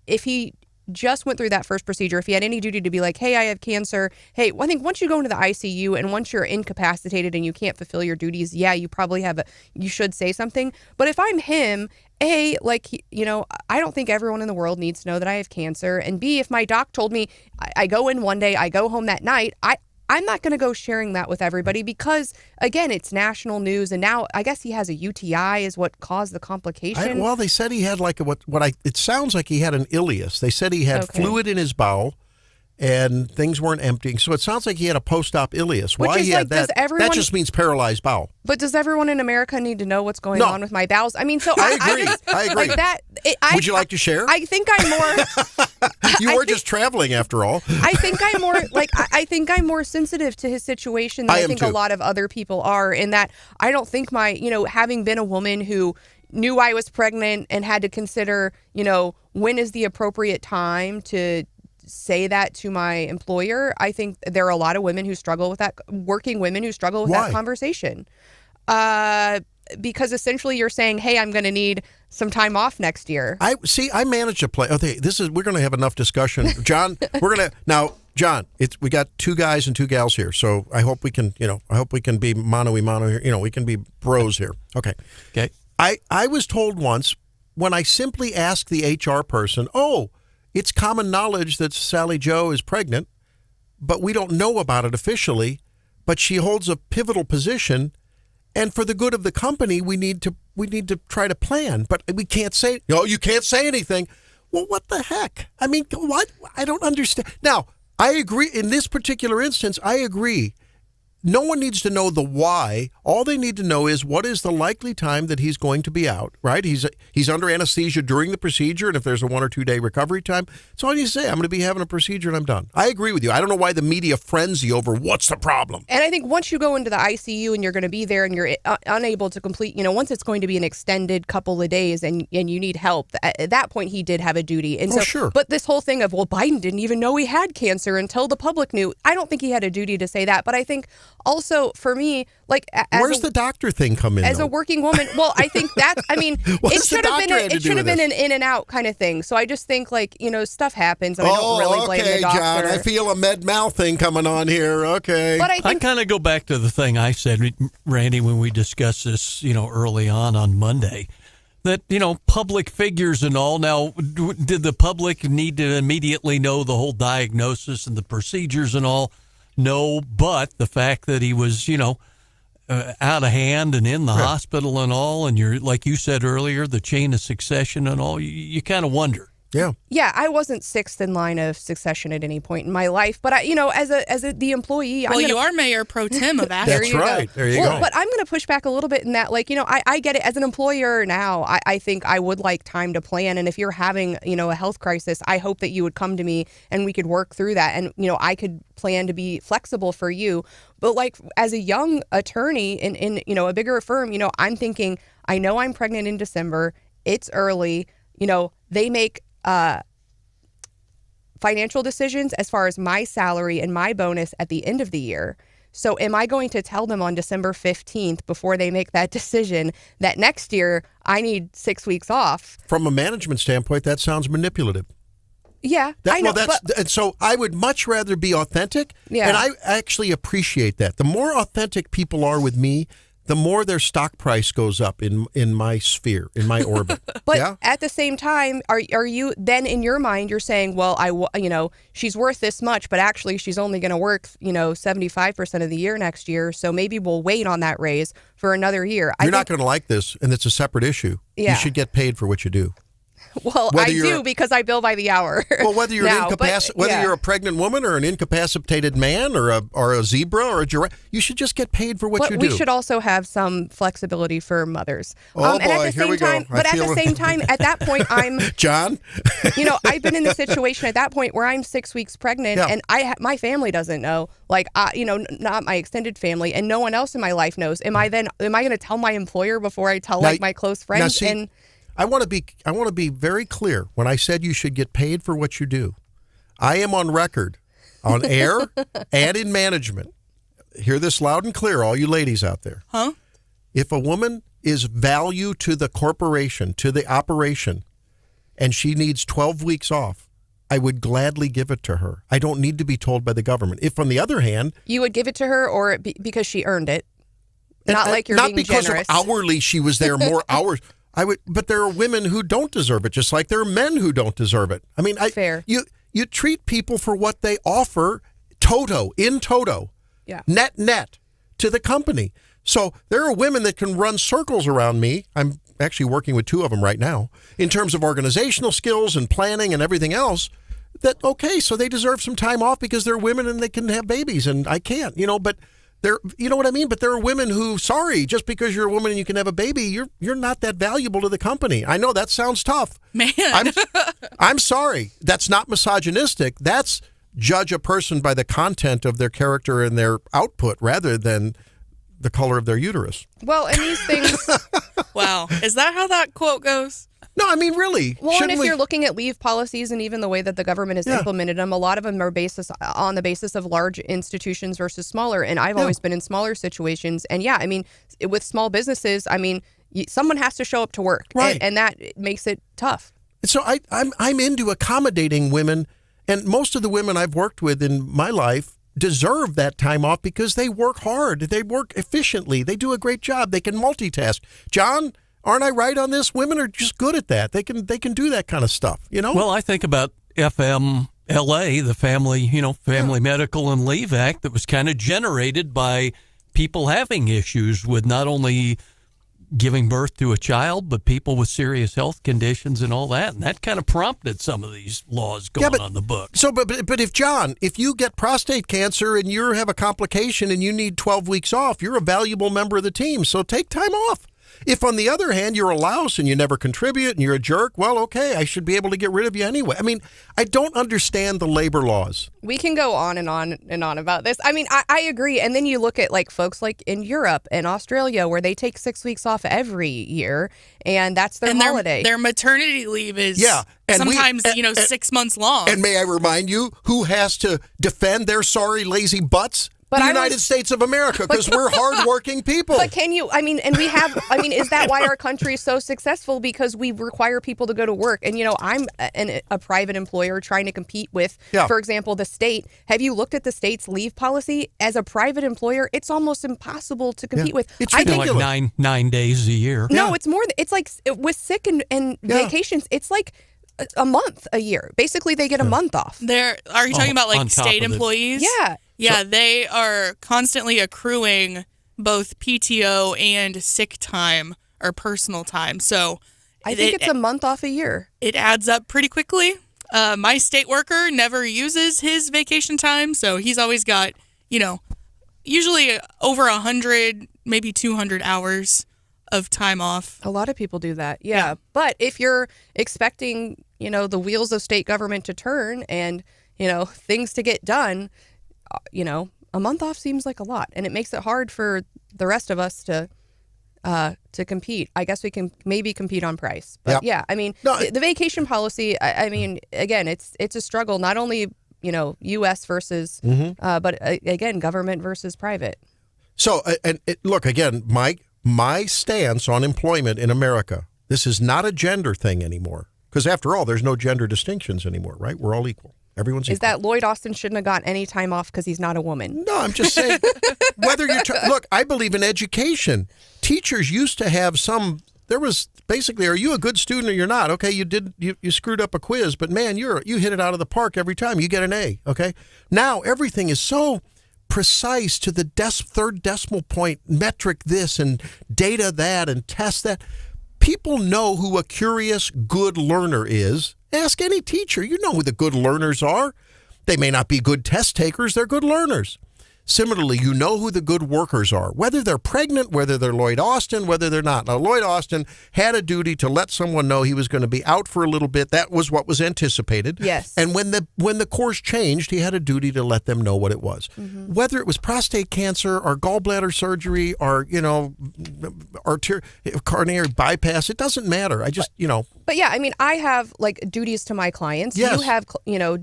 D: if he just went through that first procedure, if he had any duty to be like, hey, I have cancer. Hey, I think once you go into the ICU and once you're incapacitated and you can't fulfill your duties, yeah, you probably you should say something. But if I'm him, A, I don't think everyone in the world needs to know that I have cancer. And B, if my doc told me I go in one day, I go home that night, I'm not going to go sharing that with everybody because, again, it's national news. And now I guess he has a UTI is what caused the complication.
C: Well, they said he had it sounds like he had an ileus. They said he had fluid in his bowel and things weren't emptying. So it sounds like he had a post-op ileus.
D: Which
C: Why
D: is
C: he had that? That just means paralyzed bowel.
D: But does everyone in America need to know what's going on with my bowels? I mean, so
C: I agree. I agree.
D: Like that.
C: Would you like to share?
D: I think I'm more.
C: You were just traveling after all.
D: I think I'm more I think I'm more sensitive to his situation than I think a lot of other people are. In that, I don't think having been a woman who knew I was pregnant and had to consider, when is the appropriate time to say that to my employer. I think there are a lot of women who struggle with that, working women who struggle with that conversation. Because essentially you're saying, hey, I'm going to need some time off next year. I managed to play. Okay, we're going to have enough discussion. John, John, we got two guys and two gals here. So I hope we can, be mano-y-mano here. We can be bros here. Okay.
B: Okay.
C: I was told once when I simply asked the HR person, it's common knowledge that Sally Joe is pregnant, but we don't know about it officially, but she holds a pivotal position, and for the good of the company, we need to try to plan, but we can't say, you can't say anything. Well, what the heck? I mean, what? I don't understand. Now, I agree. In this particular instance, I agree. No one needs to know the why. All they need to know is what is the likely time that he's going to be out, right? He's under anesthesia during the procedure, and if there's a 1 or 2 day recovery time, that's all you say. I'm going to be having a procedure and I'm done. I agree with you. I don't know why the media frenzy over what's the problem.
D: And I think once you go into the ICU and you're going to be there and you're unable to complete, once it's going to be an extended couple of days and you need help, at that point he did have a duty. And
C: sure.
D: But this whole thing of, Biden didn't even know he had cancer until the public knew. I don't think he had a duty to say that, but I think also, for me,
C: where's the doctor thing come in?
D: As a working woman, well, I think that. I mean, it should have been an in and out kind of thing. So I just think, stuff happens, and I don't really blame the doctor.
C: John, I feel a med mal thing coming on here. Okay,
D: but
B: I kind of go back to the thing I said, Randy, when we discussed this, early on Monday. That, public figures and all. Now, did the public need to immediately know the whole diagnosis and the procedures and all? No, but the fact that he was, out of hand and in the hospital and all, and you're, like you said earlier, the chain of succession and all, you kind of wonder.
D: Yeah, I wasn't sixth in line of succession at any point in my life, but as the employee,
E: you are mayor pro tem of Ashland.
C: That's right. There you go.
D: But I'm going to push back a little bit in that, I get it as an employer now. I think I would like time to plan, and if you're having a health crisis, I hope that you would come to me and we could work through that, and I could plan to be flexible for you. But as a young attorney in a bigger firm, I'm thinking, I know I'm pregnant in December. It's early. They make financial decisions as far as my salary and my bonus at the end of the year. So am I going to tell them on December 15th before they make that decision that next year I need 6 weeks off?
C: From a management standpoint, that sounds manipulative.
D: Yeah, I know.
C: And so I would much rather be authentic.
D: Yeah.
C: And I actually appreciate that. The more authentic people are with me, the more their stock price goes up in my sphere, in my orbit.
D: But at the same time, are you then in your mind you're saying, well, she's worth this much, but actually she's only going to work 75% of the year next year, so maybe we'll wait on that raise for another year.
C: You're not going to like this, and it's a separate issue.
D: Yeah.
C: You should get paid for what you do.
D: Well, I do because I bill by the hour.
C: Well, whether you're
D: now,
C: you're a pregnant woman or an incapacitated man or a zebra or a giraffe, you should just get paid for what you do.
D: We should also have some flexibility for mothers.
C: Oh
D: and
C: boy,
D: at the
C: here
D: same
C: we
D: time,
C: go.
D: But at the same time, at that point, I'm
C: John.
D: I've been in the situation at that point where I'm 6 weeks pregnant, and my family doesn't know. Not my extended family, and no one else in my life knows. Am I going to tell my employer before I tell my close friends?
C: I want to be very clear when I said you should get paid for what you do. I am on record, on air and in management. Hear this loud and clear, all you ladies out there.
E: Huh?
C: If a woman is value to the corporation, to the operation, and she needs 12 weeks off, I would gladly give it to her. I don't need to be told by the government. If, on the other hand...
D: You would give it to her or because she earned it? Not being generous.
C: Not because of hourly she was there more hours. But there are women who don't deserve it, just like there are men who don't deserve it. I mean,
D: fair.
C: You treat people for what they offer, in toto, net to the company. So there are women that can run circles around me. I'm actually working with 2 of them right now in terms of organizational skills and planning and everything else. So they deserve some time off because they're women and they can have babies and I can't, but. You know what I mean? But there are women who, just because you're a woman and you can have a baby, you're not that valuable to the company. I know that sounds tough.
E: Man.
C: I'm sorry. That's not misogynistic. That's judge a person by the content of their character and their output rather than the color of their uterus.
D: Well, and these things...
E: Wow. Is that how that quote goes?
C: No, I mean, really.
D: Well, and if you're looking at leave policies and even the way that the government has implemented them, a lot of them are on the basis of large institutions versus smaller. And I've always been in smaller situations. And with small businesses, someone has to show up to work.
C: Right.
D: And that makes it tough.
C: So I'm into accommodating women. And most of the women I've worked with in my life deserve that time off because they work hard. They work efficiently. They do a great job. They can multitask. John... Aren't I right on this? Women are just good at that. They can do that kind of stuff, Well,
B: I think about FMLA, the Family Medical and Leave Act, that was kind of generated by people having issues with not only giving birth to a child, but people with serious health conditions and all that. And that kind of prompted some of these laws going on the books.
C: So, but if you get prostate cancer and you have a complication and you need 12 weeks off, you're a valuable member of the team. So take time off. If, on the other hand, you're a louse and you never contribute and you're a jerk, well, okay, I should be able to get rid of you anyway. I mean, I don't understand the labor laws.
D: We can go on and on and on about this. I mean, I agree. And then you look at folks in Europe and Australia where they take 6 weeks off every year and that's their holiday.
E: Their maternity leave is sometimes 6 months long.
C: And may I remind you who has to defend their sorry, lazy butts? The United States of America, because we're hardworking people.
D: But can you, is that why our country is so successful? Because we require people to go to work. And, I'm a private employer trying to compete with, for example, the state. Have you looked at the state's leave policy? As a private employer, it's almost impossible to compete with.
C: It's ridiculous.
B: Like nine days a year.
D: No, it's more. It's like with sick and vacations, it's like a month a year. Basically, they get a month off.
E: Are you talking about state employees?
D: Yeah.
E: Yeah, they are constantly accruing both PTO and sick time or personal time. So
D: I think it's a month off a year.
E: It adds up pretty quickly. My state worker never uses his vacation time, so he's always got, usually over 100, maybe 200 hours of time off.
D: A lot of people do that, yeah. But if you're expecting, the wheels of state government to turn and, things to get done, a month off seems like a lot. And it makes it hard for the rest of us to compete. I guess we can maybe compete on price. But the vacation policy, again, it's a struggle, not only, U.S. versus, but again, government versus private.
C: So, look, again, Mike, my stance on employment in America, this is not a gender thing anymore. Because after all, there's no gender distinctions anymore, right? We're all equal. Everyone's equal.
D: Is that Lloyd Austin shouldn't have gotten any time off because he's not a woman?
C: No, I'm just saying, whether you're, look, I believe in education. Teachers used to have there was basically, are you a good student or you're not? Okay, you screwed up a quiz, but man, you hit it out of the park every time. You get an A, okay? Now everything is so precise to the third decimal point, metric this and data that and test that. People know who a curious, good learner is. Ask any teacher. You know who the good learners are. They may not be good test takers. They're good learners. Similarly, you know who the good workers are, whether they're pregnant, whether they're Lloyd Austin, whether they're not. Now, Lloyd Austin had a duty to let someone know he was going to be out for a little bit. That was what was anticipated.
D: Yes.
C: And when the course changed, he had a duty to let them know what it was. Mm-hmm. Whether it was prostate cancer or gallbladder surgery or, coronary bypass, it doesn't matter.
D: But yeah, I have duties to my clients.
C: Yes.
D: You have,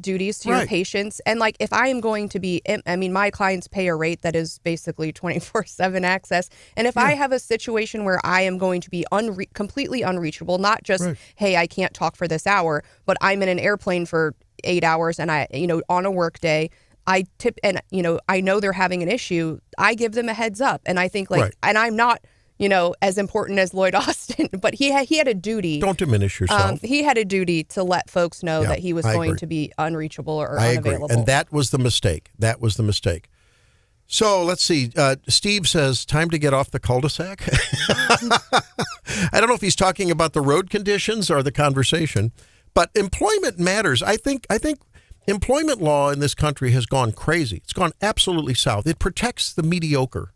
D: duties to your patients. And if I am going to be, my clients pay a rate that is basically 24/7 access. And if I have a situation where I am going to be completely unreachable, not just, hey, I can't talk for this hour, but I'm in an airplane for 8 hours and on a work day, I tip and, I know they're having an issue. I give them a heads up. And I think and I'm not, as important as Lloyd Austin, but he had a duty.
C: Don't diminish yourself.
D: He had a duty to let folks know that he was going to be unreachable or unavailable.
C: Agree. And that was the mistake. So let's see. Steve says, time to get off the cul-de-sac. I don't know if he's talking about the road conditions or the conversation, but employment matters. I think employment law in this country has gone crazy. It's gone absolutely south. It protects the mediocre.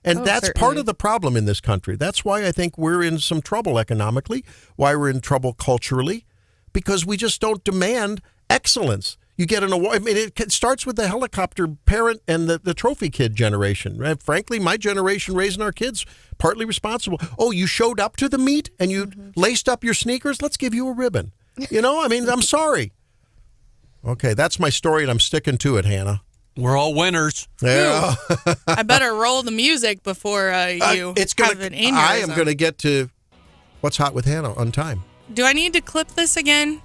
C: And that's
D: certainly
C: part of the problem in this country. That's why I think we're in some trouble economically, why we're in trouble culturally, because we just don't demand excellence. You get an award. It starts with the helicopter parent and the trophy kid generation. Right? Frankly, my generation raising our kids, partly responsible. Oh, you showed up to the meet and you laced up your sneakers? Let's give you a ribbon. I'm sorry. Okay, that's my story, and I'm sticking to it, Hannah.
B: We're all winners.
C: Yeah.
E: I better roll the music before you have an aneurysm.
C: I am going to get to What's Hot with Hannah on time.
E: Do I need to clip this again?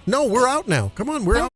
C: No, we're out now. Come on, we're out.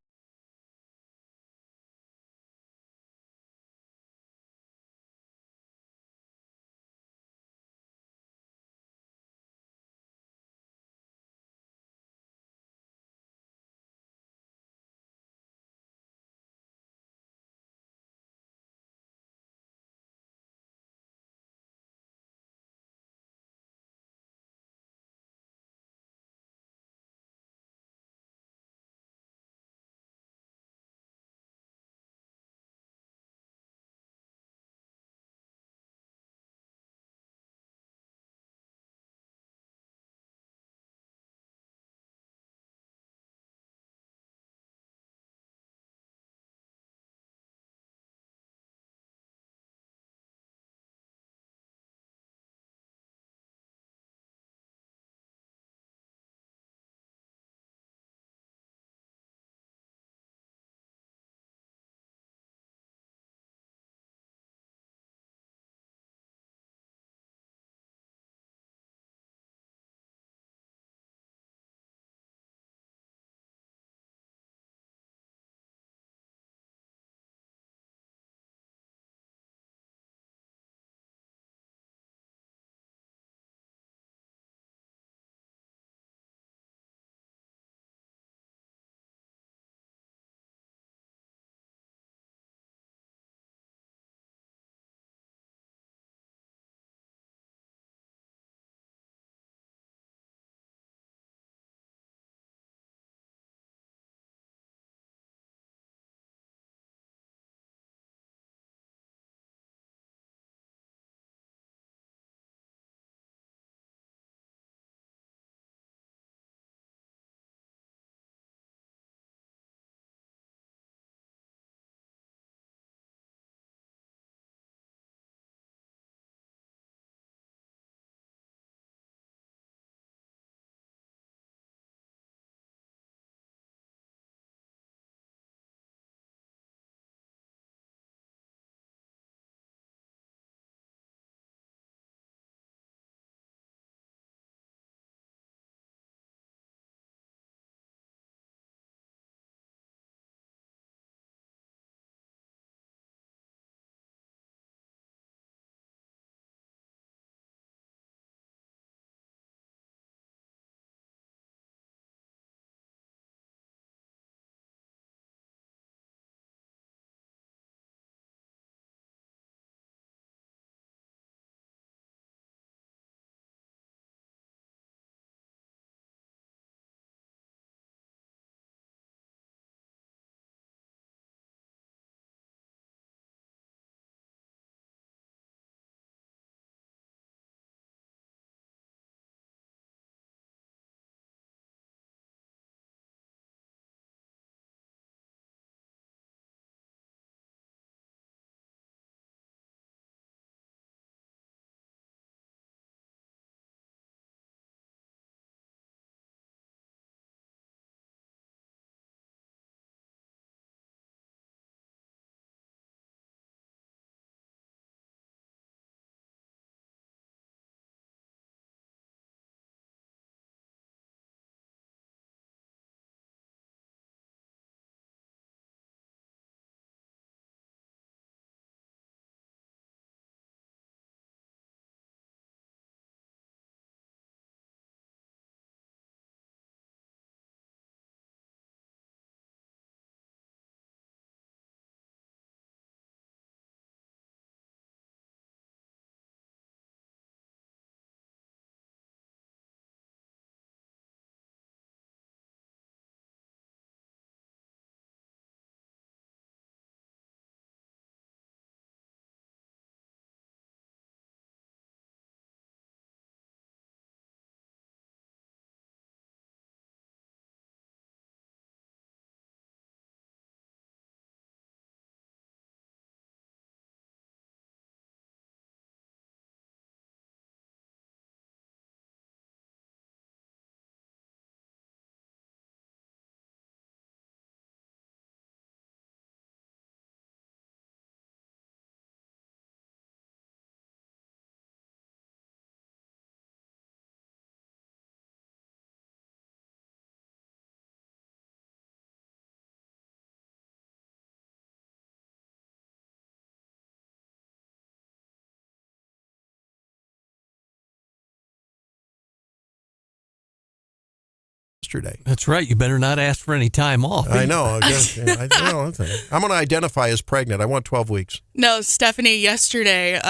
C: yesterday.
B: That's right. You better not ask for any time off.
C: I know. I'm going to identify as pregnant. I want 12 weeks.
E: No, Stephanie, yesterday,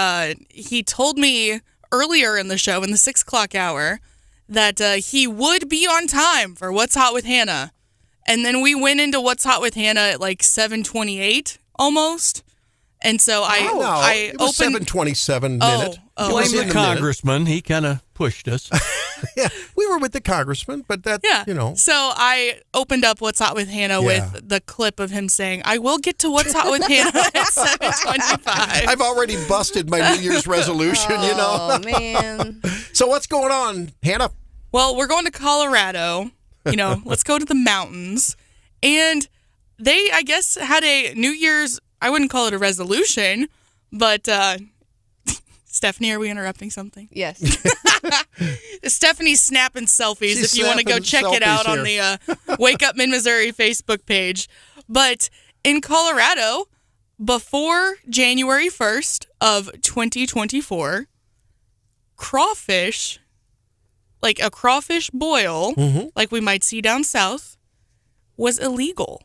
E: he told me earlier in the show, in the 6 o'clock hour, that he would be on time for What's Hot with Hannah. And then we went into What's Hot with Hannah at like 7:28 almost. And so I
C: it was
E: opened
C: 7:27 minute.
B: Blame the congressman. He kind of pushed us.
C: Yeah, we were with the congressman, but that,
E: So I opened up What's Hot with Hannah with the clip of him saying, I will get to What's Hot with Hannah at 7:25.
C: I've already busted my New Year's resolution,
D: Oh, man.
C: So what's going on, Hannah?
E: Well, we're going to Colorado. Let's go to the mountains. And they, I guess, had a New Year's, I wouldn't call it a resolution, but Stephanie, are we interrupting something?
D: Yes.
E: Stephanie's snapping selfies.
C: She's
E: if you want to go
C: snapping
E: check it out
C: selfies
E: on the Wake Up Mid-Missouri Facebook page. But in Colorado, before January 1st of 2024, crawfish, like a crawfish boil, like we might see down south, was illegal.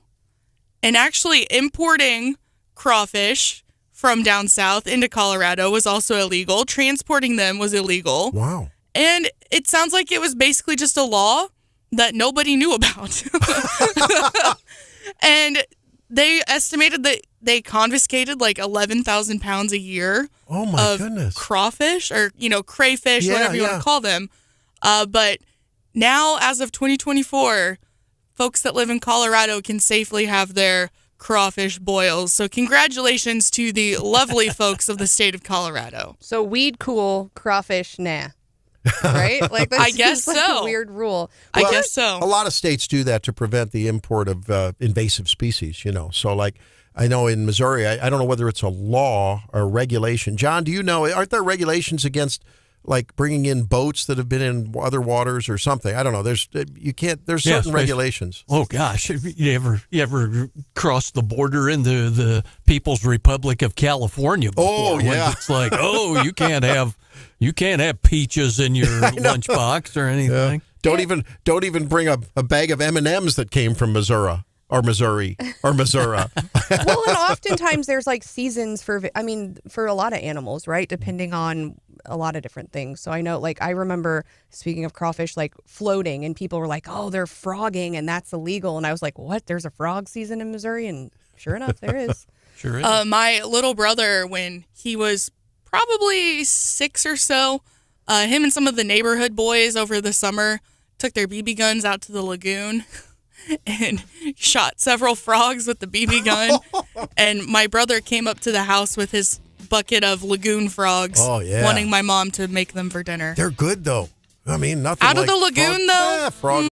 E: And actually importing crawfish from down south into Colorado was also illegal. Transporting them was illegal.
C: Wow.
E: And it sounds like it was basically just a law that nobody knew about. And they estimated that they confiscated like 11,000 pounds a year of crawfish or, crayfish, whatever you want to call them. But now, as of 2024, folks that live in Colorado can safely have their crawfish boils. So congratulations to the lovely folks of the state of Colorado.
D: So weed cool, crawfish nah. Right? Like that's
E: I guess
D: just, like,
E: so.
D: a weird rule.
E: I guess so.
C: A lot of states do that to prevent the import of invasive species, So like I know in Missouri, I don't know whether it's a law or regulation. John, do you know, aren't there regulations against like bringing in boats that have been in other waters or something? I don't know. There's certain regulations.
B: Oh gosh, you ever crossed the border into the People's Republic of California before?
C: Oh yeah,
B: it's like you can't have peaches in your lunchbox or anything.
C: Yeah. Don't even bring a bag of M&Ms that came from Missouri. Or Missouri.
D: Well, and oftentimes there's like seasons for a lot of animals, right? Depending on a lot of different things. So I know, like, I remember, speaking of crawfish, like floating, and people were like, oh, they're frogging and that's illegal. And I was like, what? There's a frog season in Missouri? And sure enough, there is.
B: Sure is.
E: My little brother, when he was probably 6 or so, him and some of the neighborhood boys over the summer took their BB guns out to the lagoon and shot several frogs with the BB gun. And my brother came up to the house with his bucket of lagoon frogs, wanting my mom to make them for dinner.
C: They're good, though. I mean, nothing
E: out of the lagoon, though?
C: Frog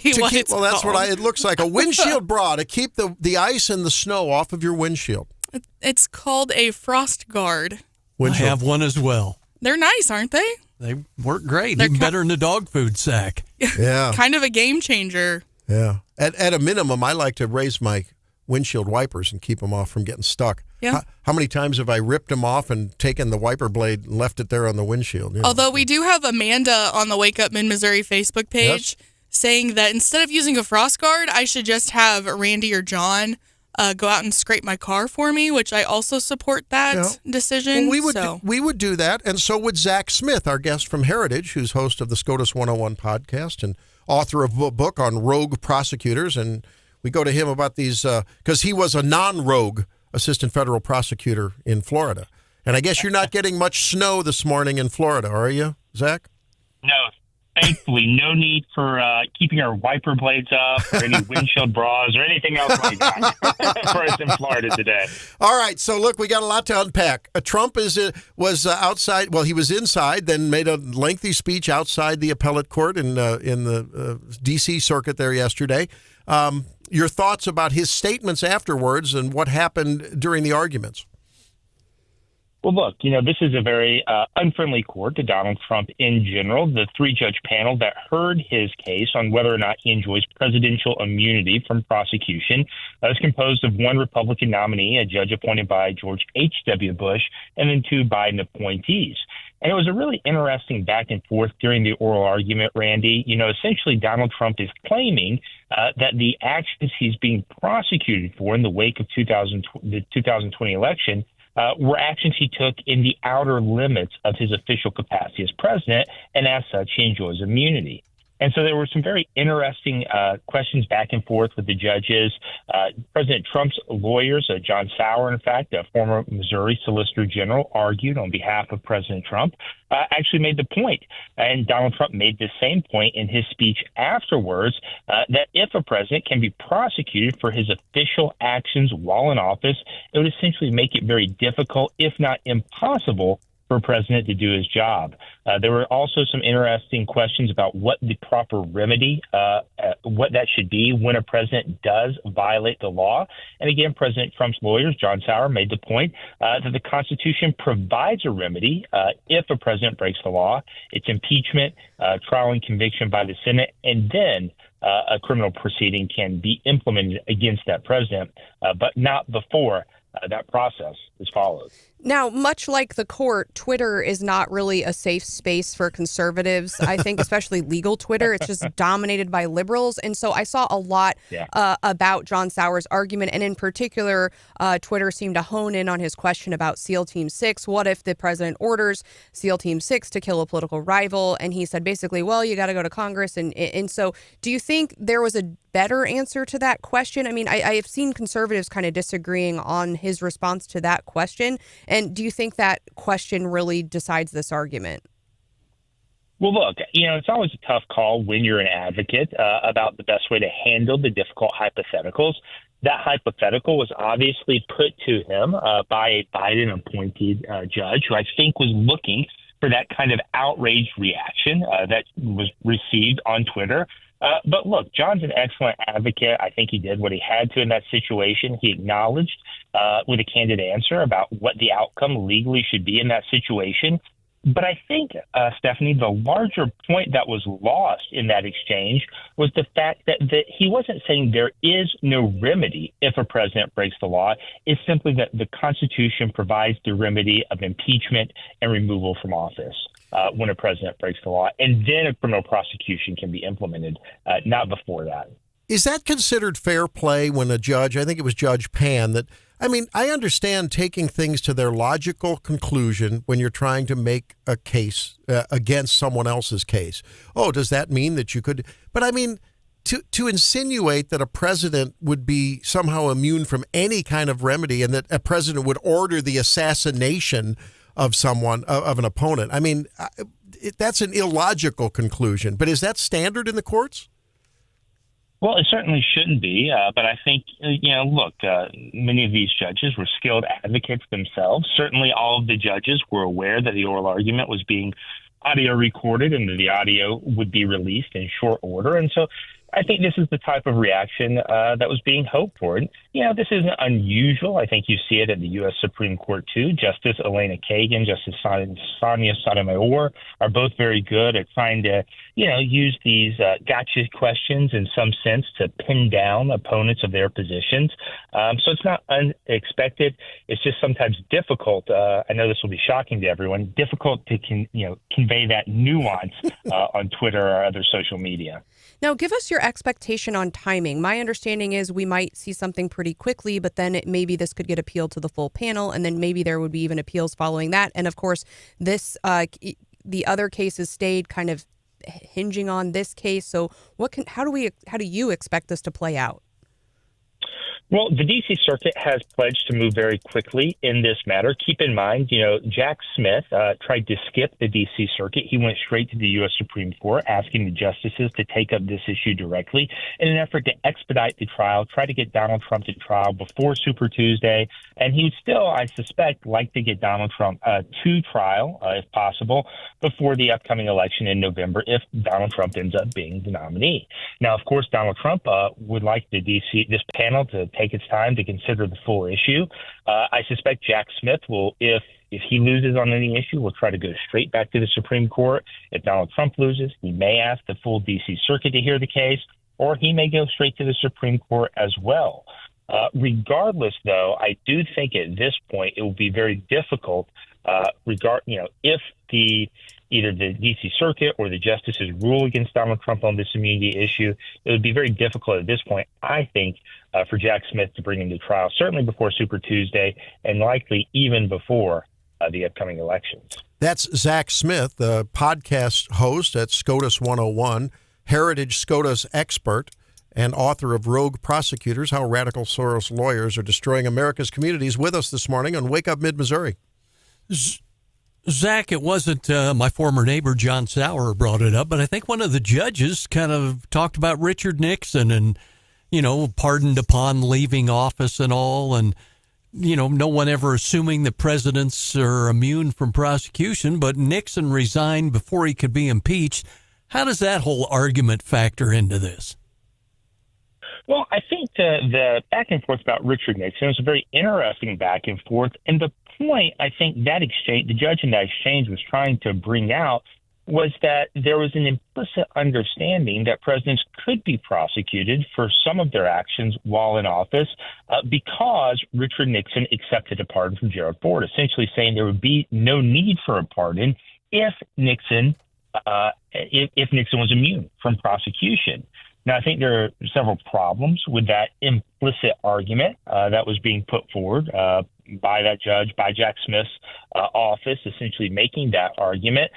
C: Well, that's what it looks like, a windshield bra to keep the ice and the snow off of your windshield.
E: It's called a frost guard.
B: I have one as well.
E: They're nice, aren't they?
B: They work great.
E: They're
B: even better than the dog food sack.
C: Yeah.
E: Kind of a game changer.
C: Yeah. At a minimum, I like to raise my windshield wipers and keep them off from getting stuck.
E: Yeah.
C: How many times have I ripped them off and taken the wiper blade and left it there on the windshield?
E: Although we do have Amanda on the Wake Up Mid-Missouri Facebook page saying that instead of using a frost guard, I should just have Randy or John go out and scrape my car for me, which I also support that decision.
C: Well, we would do that, and so would Zack Smith, our guest from Heritage, who's host of the SCOTUS 101 podcast and author of a book on rogue prosecutors. And we go to him about these because he was a non-rogue assistant federal prosecutor in Florida. And I guess you're not getting much snow this morning in Florida, are you, Zach?
H: No. Thankfully, no need for keeping our wiper blades up or any windshield bras or anything else like that for us in Florida today.
C: All right, so look, we got a lot to unpack. Trump was outside. Well, he was inside, then made a lengthy speech outside the appellate court in the D.C. circuit there yesterday. Your thoughts about his statements afterwards and what happened during the arguments?
H: Well, look, this is a very unfriendly court to Donald Trump in general. The three-judge panel that heard his case on whether or not he enjoys presidential immunity from prosecution is composed of one Republican nominee, a judge appointed by George H.W. Bush, and then two Biden appointees. And it was a really interesting back and forth during the oral argument, Randy. Essentially, Donald Trump is claiming that the actions he's being prosecuted for in the wake of the 2020 election were actions he took in the outer limits of his official capacity as president, and as such, he enjoys immunity. And so there were some very interesting questions back and forth with the judges. President Trump's lawyers, John Sauer, in fact, a former Missouri Solicitor General, argued on behalf of President Trump, actually made the point, and Donald Trump made the same point in his speech afterwards, that if a president can be prosecuted for his official actions while in office, it would essentially make it very difficult, if not impossible, for a president to do his job. There were also some interesting questions about what the proper remedy, what that should be when a president does violate the law. And again, President Trump's lawyers, John Sauer, made the point that the Constitution provides a remedy if a president breaks the law. It's impeachment, trial and conviction by the Senate, and then a criminal proceeding can be implemented against that president, but not before that process is followed.
D: Now, much like the court, Twitter is not really a safe space for conservatives. I think especially legal Twitter, it's just dominated by liberals. And so I saw a lot about John Sauer's argument. And in particular, Twitter seemed to hone in on his question about SEAL Team 6. What if the president orders SEAL Team 6 to kill a political rival? And he said basically, well, you got to go to Congress. And so do you think there was a better answer to that question? I mean, I have seen conservatives kind of disagreeing on his response to that question. And do you think that question really decides this argument?
H: Well, look, it's always a tough call when you're an advocate about the best way to handle the difficult hypotheticals. That hypothetical was obviously put to him by a Biden-appointed judge who I think was looking for that kind of outraged reaction that was received on Twitter. But look, John's an excellent advocate. I think he did what he had to in that situation. He acknowledged with a candid answer about what the outcome legally should be in that situation. But I think, Stephanie, the larger point that was lost in that exchange was the fact that he wasn't saying there is no remedy if a president breaks the law. It's simply that the Constitution provides the remedy of impeachment and removal from office when a president breaks the law. And then a criminal prosecution can be implemented, not before that.
C: Is that considered fair play when a judge, I think it was Judge Pan, that, I mean, I understand taking things to their logical conclusion when you're trying to make a case against someone else's case. Oh, does that mean that you could? But I mean, to insinuate that a president would be somehow immune from any kind of remedy and that a president would order the assassination of someone, of an opponent. I mean, that's an illogical conclusion. But is that standard in the courts?
H: Well, it certainly shouldn't be, but I think, look, many of these judges were skilled advocates themselves. Certainly all of the judges were aware that the oral argument was being audio recorded and that the audio would be released in short order. And so I think this is the type of reaction that was being hoped for. And, this isn't unusual. I think you see it at the U.S. Supreme Court, too. Justice Elena Kagan, Justice Sonia Sotomayor are both very good at trying to, use these gotcha questions in some sense to pin down opponents of their positions. So it's not unexpected. It's just sometimes difficult. I know this will be shocking to everyone, difficult to convey that nuance on Twitter or other social media.
D: Now, give us your expectation on timing. My understanding is we might see something pretty quickly, but then maybe this could get appealed to the full panel, and then maybe there would be even appeals following that. And of course, this the other cases stayed kind of hinging on this case. So, how do you expect this to play out?
H: Well, the D.C. Circuit has pledged to move very quickly in this matter. Keep in mind, Jack Smith tried to skip the D.C. Circuit. He went straight to the U.S. Supreme Court, asking the justices to take up this issue directly in an effort to expedite the trial, try to get Donald Trump to trial before Super Tuesday. And he would still, I suspect, like to get Donald Trump to trial, if possible, before the upcoming election in November, if Donald Trump ends up being the nominee. Now, of course, Donald Trump would like this panel to take its time to consider the full issue. I suspect Jack Smith will, if he loses on any issue, will try to go straight back to the Supreme Court. If Donald Trump loses, he may ask the full D.C. Circuit to hear the case, or he may go straight to the Supreme Court as well. Regardless, though, I do think at this point it will be very difficult, if either the D.C. Circuit or the justices rule against Donald Trump on this immunity issue, it would be very difficult at this point, I think, for Jack Smith to bring him to trial, certainly before Super Tuesday and likely even before the upcoming elections.
C: That's Zack Smith, the podcast host at SCOTUS 101, Heritage SCOTUS expert, and author of Rogue Prosecutors, How Radical Soros Lawyers Are Destroying America's Communities, with us this morning on Wake Up Mid-Missouri.
B: Zach, it wasn't my former neighbor, John Sauer, brought it up, but I think one of the judges kind of talked about Richard Nixon and, pardoned upon leaving office and all, and, no one ever assuming that presidents are immune from prosecution, but Nixon resigned before he could be impeached. How does that whole argument factor into this?
H: Well, I think the back and forth about Richard Nixon was a very interesting back and forth. And the point I think that exchange, the judge in that exchange was trying to bring out was that there was an implicit understanding that presidents could be prosecuted for some of their actions while in office because Richard Nixon accepted a pardon from Gerald Ford, essentially saying there would be no need for a pardon if Nixon was immune from prosecution. Now, I think there are several problems with that implicit argument that was being put forward by that judge, by Jack Smith's office, essentially making that argument.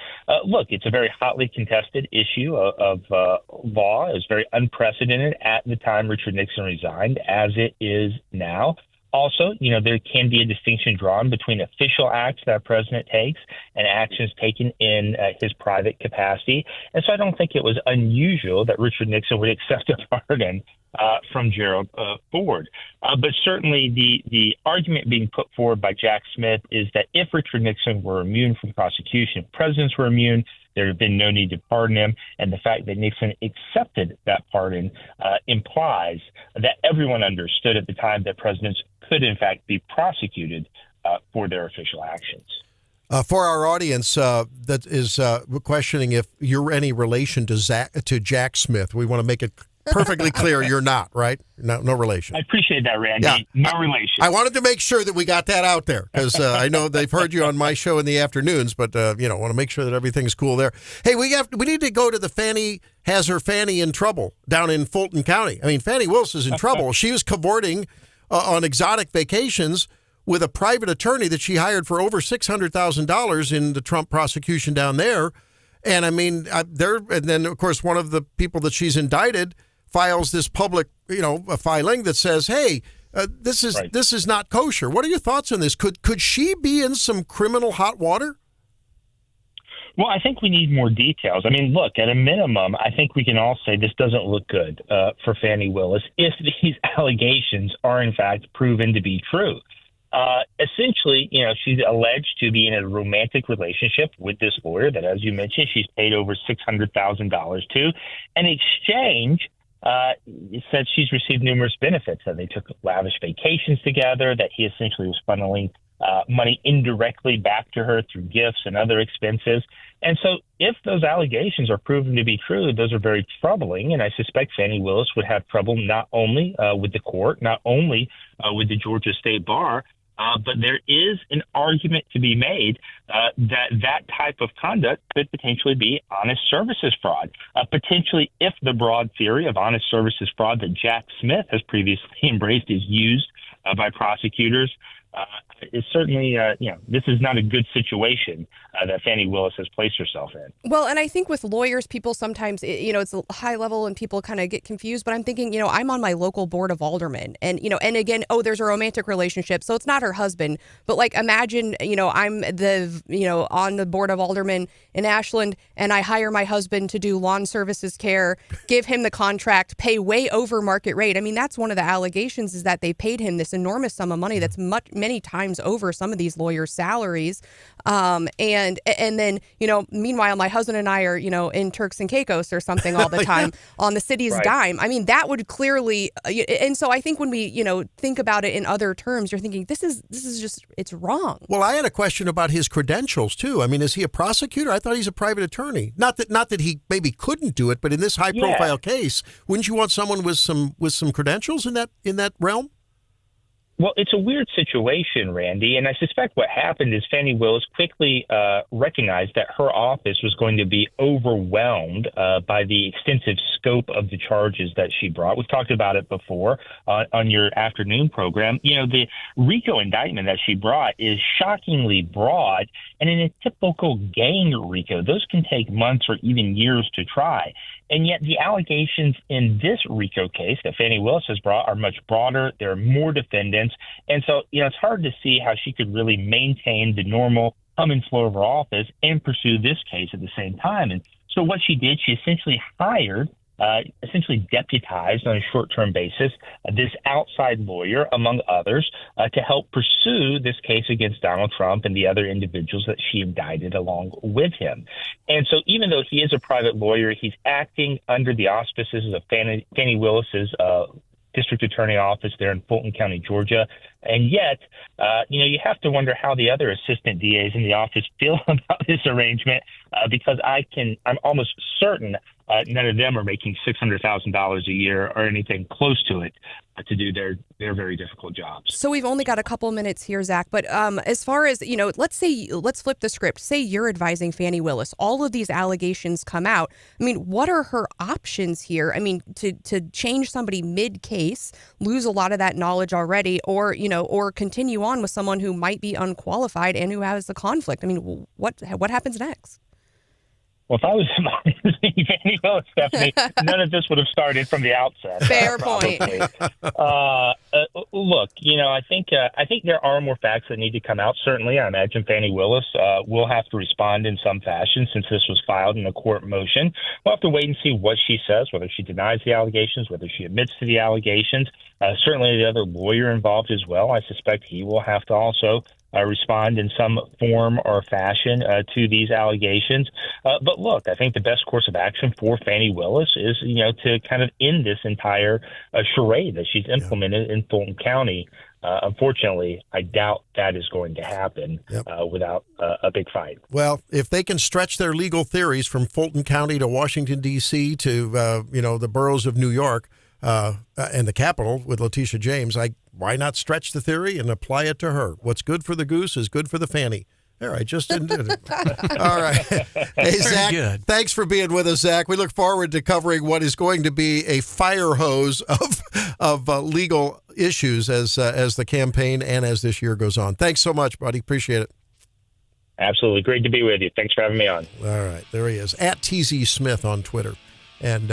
H: Look, it's a very hotly contested issue of law. It was very unprecedented at the time Richard Nixon resigned, as it is now. Also, there can be a distinction drawn between official acts that a president takes and actions taken in his private capacity. And so I don't think it was unusual that Richard Nixon would accept a pardon from Gerald Ford. But certainly the argument being put forward by Jack Smith is that if Richard Nixon were immune from prosecution, if presidents were immune, there would have been no need to pardon him. And the fact that Nixon accepted that pardon implies that everyone understood at the time that presidents could, in fact, be prosecuted for their official actions.
C: For our audience that is questioning if you're any relation to Jack Smith, we want to make it perfectly clear you're not, right? No relation.
H: I appreciate that, Randy. Yeah. No relation.
C: I wanted to make sure that we got that out there because I know they've heard you on my show in the afternoons, but want to make sure that everything's cool there. Hey, we need to go to the Fannie has her Fannie in trouble down in Fulton County. I mean, Fannie Willis is in trouble. She was cavorting on exotic vacations with a private attorney that she hired for over $600,000 in the Trump prosecution down there. And I mean, and then of course one of the people that she's indicted files this public, a filing that says, "Hey, this is not kosher." What are your thoughts on this? Could she be in some criminal hot water?
H: Well, I think we need more details. I mean, look, at a minimum, I think we can all say this doesn't look good for Fannie Willis if these allegations are in fact proven to be true. Essentially, she's alleged to be in a romantic relationship with this lawyer that, as you mentioned, she's paid over $600,000 to. In exchange, said she's received numerous benefits, that they took lavish vacations together, that he essentially was funneling money indirectly back to her through gifts and other expenses. And so if those allegations are proven to be true, those are very troubling. And I suspect Fani Willis would have trouble not only with the court, not only with the Georgia State Bar, but there is an argument to be made that type of conduct could potentially be honest services fraud. Potentially, if the broad theory of honest services fraud that Jack Smith has previously embraced is used by prosecutors, it's certainly, this is not a good situation that Fani Willis has placed herself in.
D: Well, and I think with lawyers, people sometimes, it's a high level and people kind of get confused. But I'm thinking, I'm on my local board of aldermen and, and again, there's a romantic relationship. So it's not her husband. But like, imagine, I'm on the board of aldermen in Ashland and I hire my husband to do lawn services care, give him the contract, pay way over market rate. I mean, that's one of the allegations, is that they paid him this enormous sum of money that's many times over some of these lawyers' salaries. And then, meanwhile, my husband and I are, in Turks and Caicos or something all the time on the city's dime. I mean, that would clearly, and so I think when we, think about it in other terms, you're thinking this is just, it's wrong.
C: Well, I had a question about his credentials too. I mean, is he a prosecutor? I thought he's a private attorney. Not that he maybe couldn't do it, but in this high profile case, wouldn't you want someone with some credentials in that realm?
H: Well, it's a weird situation, Randy, and I suspect what happened is Fani Willis quickly recognized that her office was going to be overwhelmed by the extensive scope of the charges that she brought. We've talked about it before on your afternoon program. The RICO indictment that she brought is shockingly broad, and in a typical gang RICO, those can take months or even years to try. And yet the allegations in this RICO case that Fani Willis has brought are much broader. There are more defendants. And so, it's hard to see how she could really maintain the normal come and flow of her office and pursue this case at the same time. And so what she did, she essentially hired, deputized on a short-term basis, this outside lawyer, among others, to help pursue this case against Donald Trump and the other individuals that she indicted along with him. And so even though he is a private lawyer, he's acting under the auspices of Fani Willis's district attorney office there in Fulton County, Georgia. And yet, you have to wonder how the other assistant DAs in the office feel about this arrangement, because I'm almost certain none of them are making $600,000 a year or anything close to it to do their very difficult jobs.
D: So we've only got a couple minutes here, Zach, but as far as, let's flip the script. Say you're advising Fani Willis. All of these allegations come out. I mean, what are her options here? I mean, to change somebody mid-case, lose a lot of that knowledge already, or continue on with someone who might be unqualified and who has the conflict. I mean, what happens next?
H: Well, if I was Fani Willis, Stephanie, none of this would have started from the outset.
D: Fair point.
H: Look, I think there are more facts that need to come out. Certainly, I imagine Fani Willis will have to respond in some fashion since this was filed in a court motion. We'll have to wait and see what she says, whether she denies the allegations, whether she admits to the allegations. Certainly, the other lawyer involved as well, I suspect he will have to also respond in some form or fashion to these allegations. But look, I think the best course of action for Fani Willis is, to kind of end this entire charade that she's implemented in Fulton County. Unfortunately, I doubt that is going to happen without a big fight.
C: Well, if they can stretch their legal theories from Fulton County to Washington, D.C. to, the boroughs of New York, and the Capitol with Letitia James, why not stretch the theory and apply it to her? What's good for the goose is good for the fanny. There, I just did it. All right. Hey, Zach,
B: good.
C: Thanks for being with us, Zach. We look forward to covering what is going to be a fire hose of legal issues as the campaign and as this year goes on. Thanks so much, buddy. Appreciate it.
H: Absolutely. Great to be with you. Thanks for having me on.
C: All right. There he is, at TZ Smith on Twitter. And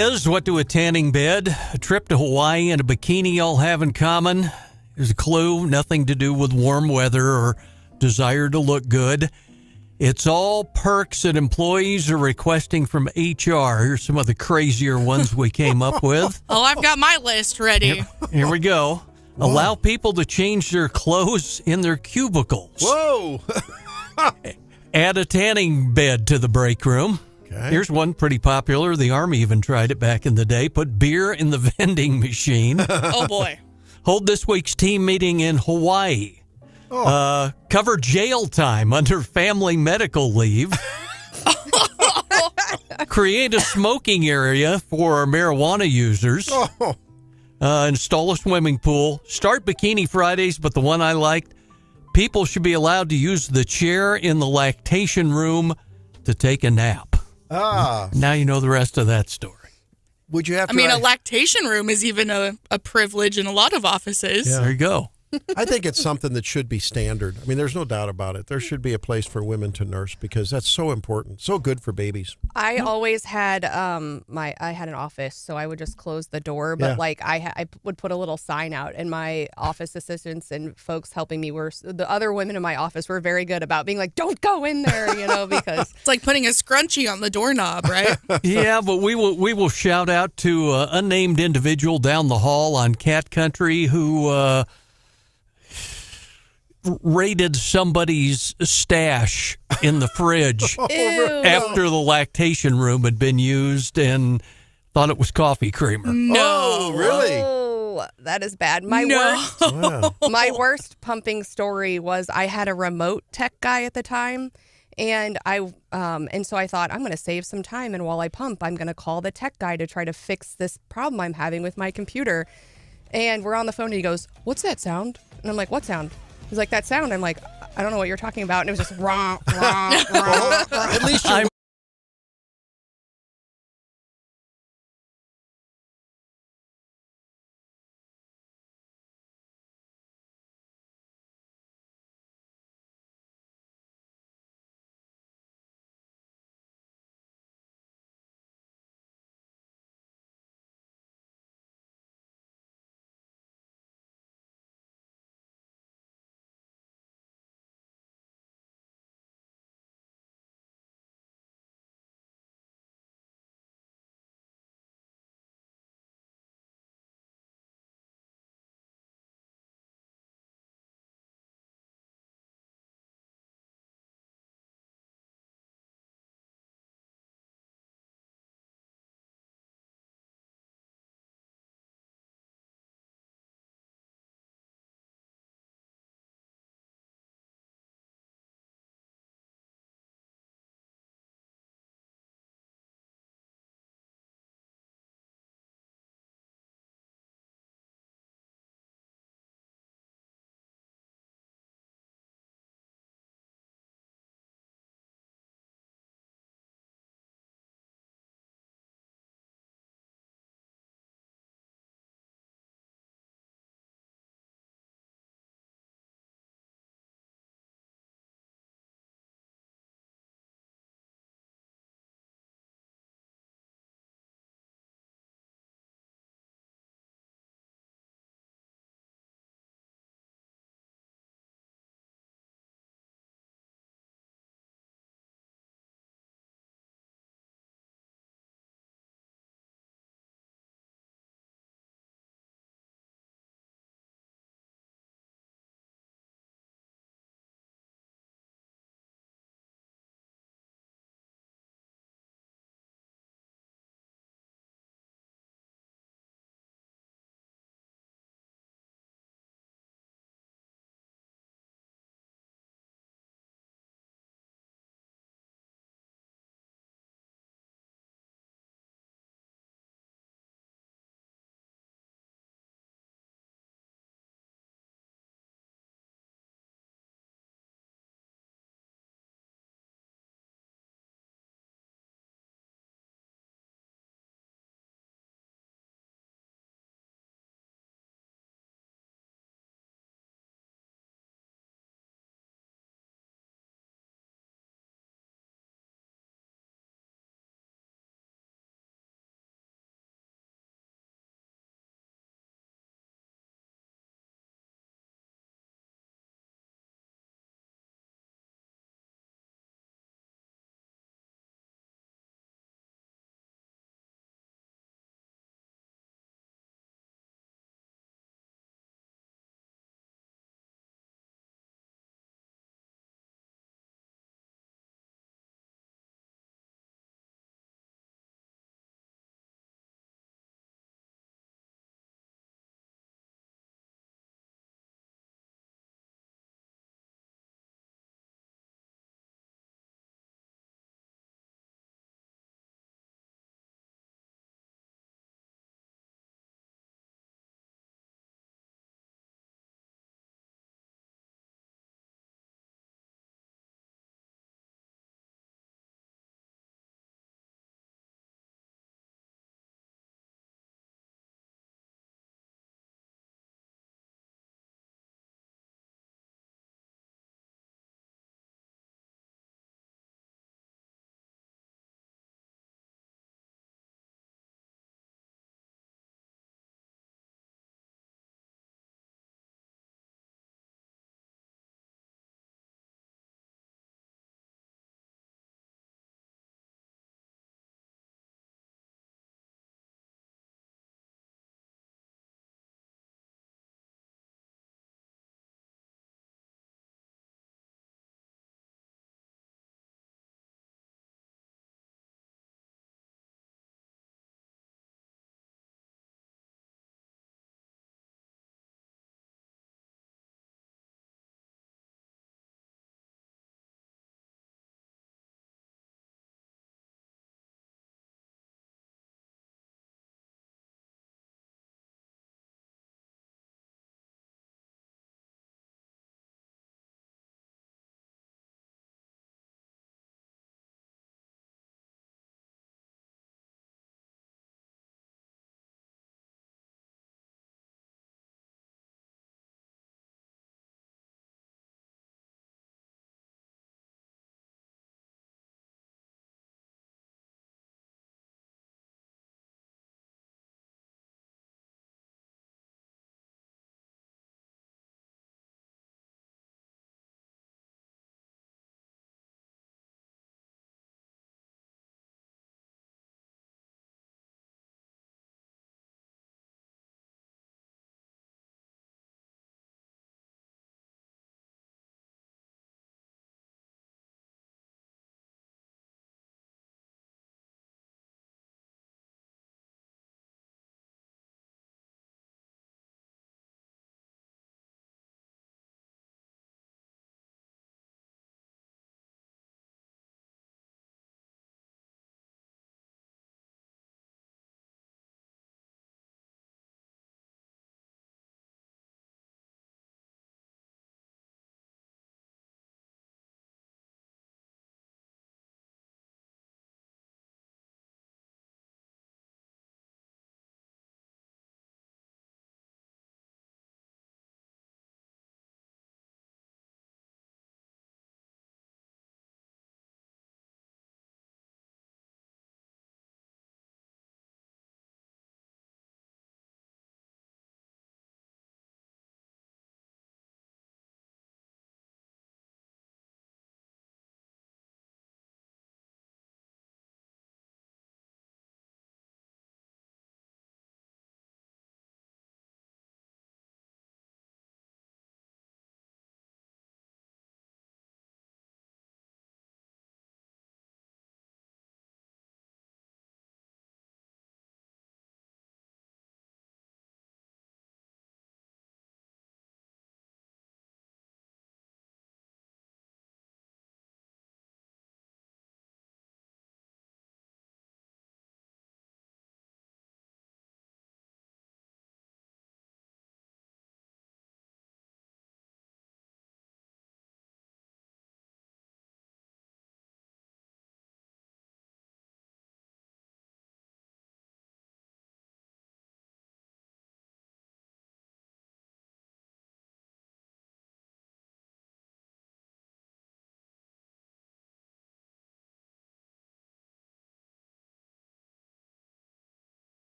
B: What do a tanning bed, a trip to Hawaii, and a bikini all have in common? There's a clue. Nothing to do with warm weather or desire to look good. It's all perks that employees are requesting from HR. Here's some of the crazier ones we came up with.
E: Oh, I've got my list ready.
B: Here we go. Whoa. Allow people to change their clothes in their cubicles.
C: Whoa!
B: Add a tanning bed to the break room. Okay. Here's one pretty popular. The Army even tried it back in the day. Put beer in the vending machine.
E: Oh, boy.
B: Hold this week's team meeting in Hawaii. Oh. Cover jail time under family medical leave. Create a smoking area for marijuana users. Oh. Install a swimming pool. Start Bikini Fridays, but the one I liked, people should be allowed to use the chair in the lactation room to take a nap. Now you know the rest of that story.
C: Would you have to?
E: I mean, a lactation room is even a privilege in a lot of offices.
B: Yeah. There you go.
C: I think it's something that should be standard. I mean, there's no doubt about it. There should be a place for women to nurse because that's so important, so good for babies.
D: I always had I had an office, so I would just close the door. But like I would put a little sign out, and my office assistants and folks helping me the other women in my office were very good about being like, "Don't go in there," because
E: it's like putting a scrunchie on the doorknob, right?
B: Yeah, but we will shout out to an unnamed individual down the hall on Cat Country who raided somebody's stash in the fridge after the lactation room had been used and thought it was coffee creamer.
E: No.
C: Oh, really?
D: Oh, that is bad. My worst pumping story was I had a remote tech guy at the time, and so I thought I'm going to save some time, and while I pump, I'm going to call the tech guy to try to fix this problem I'm having with my computer. And we're on the phone, and he goes, "What's that sound?" And I'm like, "What sound?" He's like, "That sound." I'm like, "I don't know what you're talking about." And it was just wrong.
C: At least you're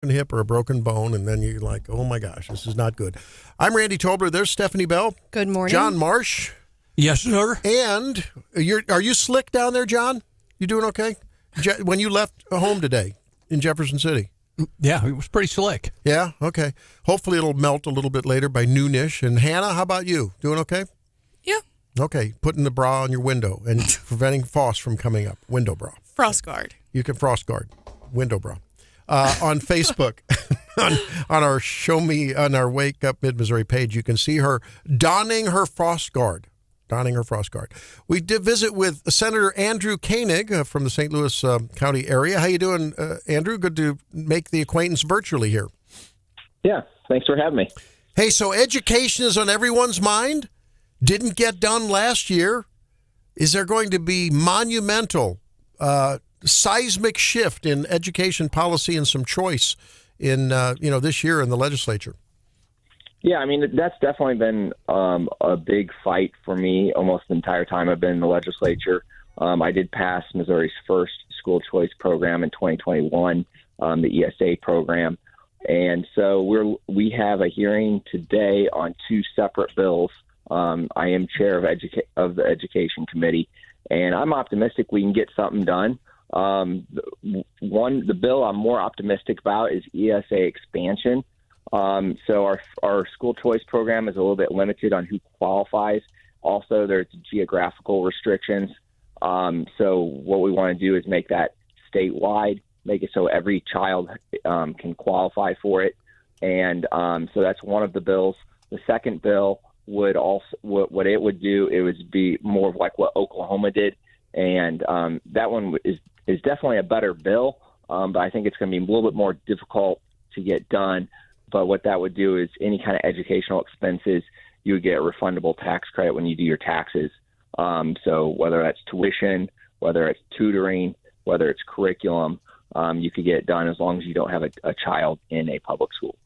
C: broken hip or a broken bone, and then you're like, oh my gosh, this is not good. I'm Randy Tobler. There's Stephanie Bell.
D: Good morning.
C: John Marsh.
B: Yes, sir.
C: And are you slick down there, John? You doing okay? When you left home today in Jefferson City?
B: Yeah, it was pretty slick.
C: Yeah, okay. Hopefully it'll melt a little bit later by noonish. And Hannah, how about you? Doing okay?
E: Yeah.
C: Okay, putting the bra on your window and preventing frost from coming up. Window bra.
E: Frost guard.
C: You can frost guard. Window bra. On Facebook, on our Show Me, on our Wake Up Mid-Missouri page, you can see her donning her frost guard. We did visit with Senator Andrew Koenig from the St. Louis County area. How you doing, Andrew? Good to make the acquaintance virtually here.
I: Yeah, thanks for having me.
C: Hey, so education is on everyone's mind? Didn't get done last year. Is there going to be monumental, seismic shift in education policy and some choice in this year in the legislature?
I: Yeah, I mean, that's definitely been a big fight for me almost the entire time I've been in the legislature. I did pass Missouri's first school choice program in 2021, the ESA program. And so we have a hearing today on two separate bills. I am chair of the Education Committee, and I'm optimistic we can get something done. The bill I'm more optimistic about is ESA expansion. So our school choice program is a little bit limited on who qualifies. Also, there's geographical restrictions. So what we want to do is make that statewide, make it so every child can qualify for it. And so that's one of the bills. The second bill would also, what it would do, it would be more of like what Oklahoma did. And that one is definitely a better bill, but I think it's going to be a little bit more difficult to get done. But what that would do is any kind of educational expenses, you would get a refundable tax credit when you do your taxes. So whether that's tuition, whether it's tutoring, whether it's curriculum, you could get it done as long as you don't have a child in a public school.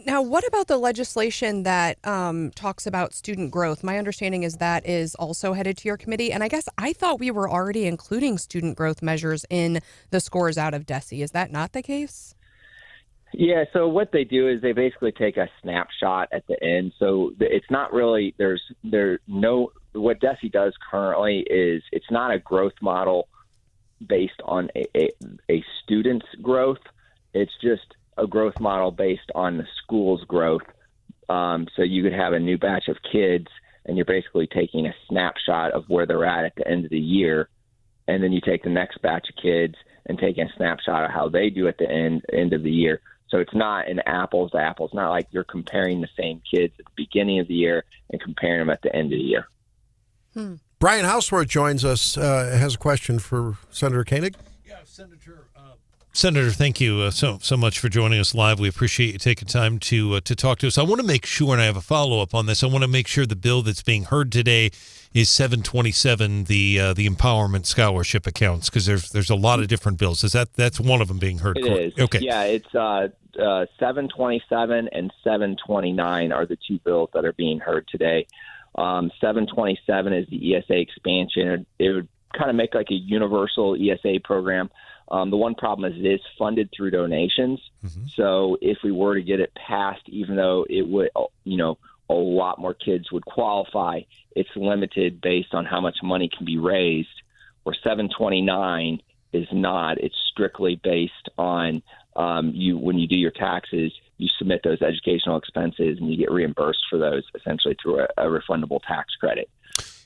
D: Now, what about the legislation that talks about student growth? My understanding is that is also headed to your committee. And I guess I thought we were already including student growth measures in the scores out of DESE. Is that not the case?
I: Yeah, so what they do is they basically take a snapshot at the end. So it's not really, what DESE does currently is it's not a growth model based on a student's growth. It's just a growth model based on the school's growth. So you could have a new batch of kids and you're basically taking a snapshot of where they're at the end of the year. And then you take the next batch of kids and take a snapshot of how they do at the end of the year. So it's not an apples to apples. Not like you're comparing the same kids at the beginning of the year and comparing them at the end of the year.
C: Brian Hauswirth joins us, has a question for Senator Koenig.
F: Yeah, Senator, thank you so much for joining us live. We appreciate you taking time to talk to us. I want to make sure, and I have a follow-up on this, I want to make sure the bill that's being heard today is 727, the empowerment scholarship accounts, because there's a lot of different bills. That's one of them being heard?
I: It is.
F: Okay.
I: Yeah, it's 727 and 729 are the two bills that are being heard today. 727 is the ESA expansion. It would kind of make like a universal ESA program. The one problem is it is funded through donations. Mm-hmm. So if we were to get it passed, even though it would, a lot more kids would qualify, it's limited based on how much money can be raised. Where 729 is not. It's strictly based on when you do your taxes, you submit those educational expenses and you get reimbursed for those essentially through a refundable tax credit.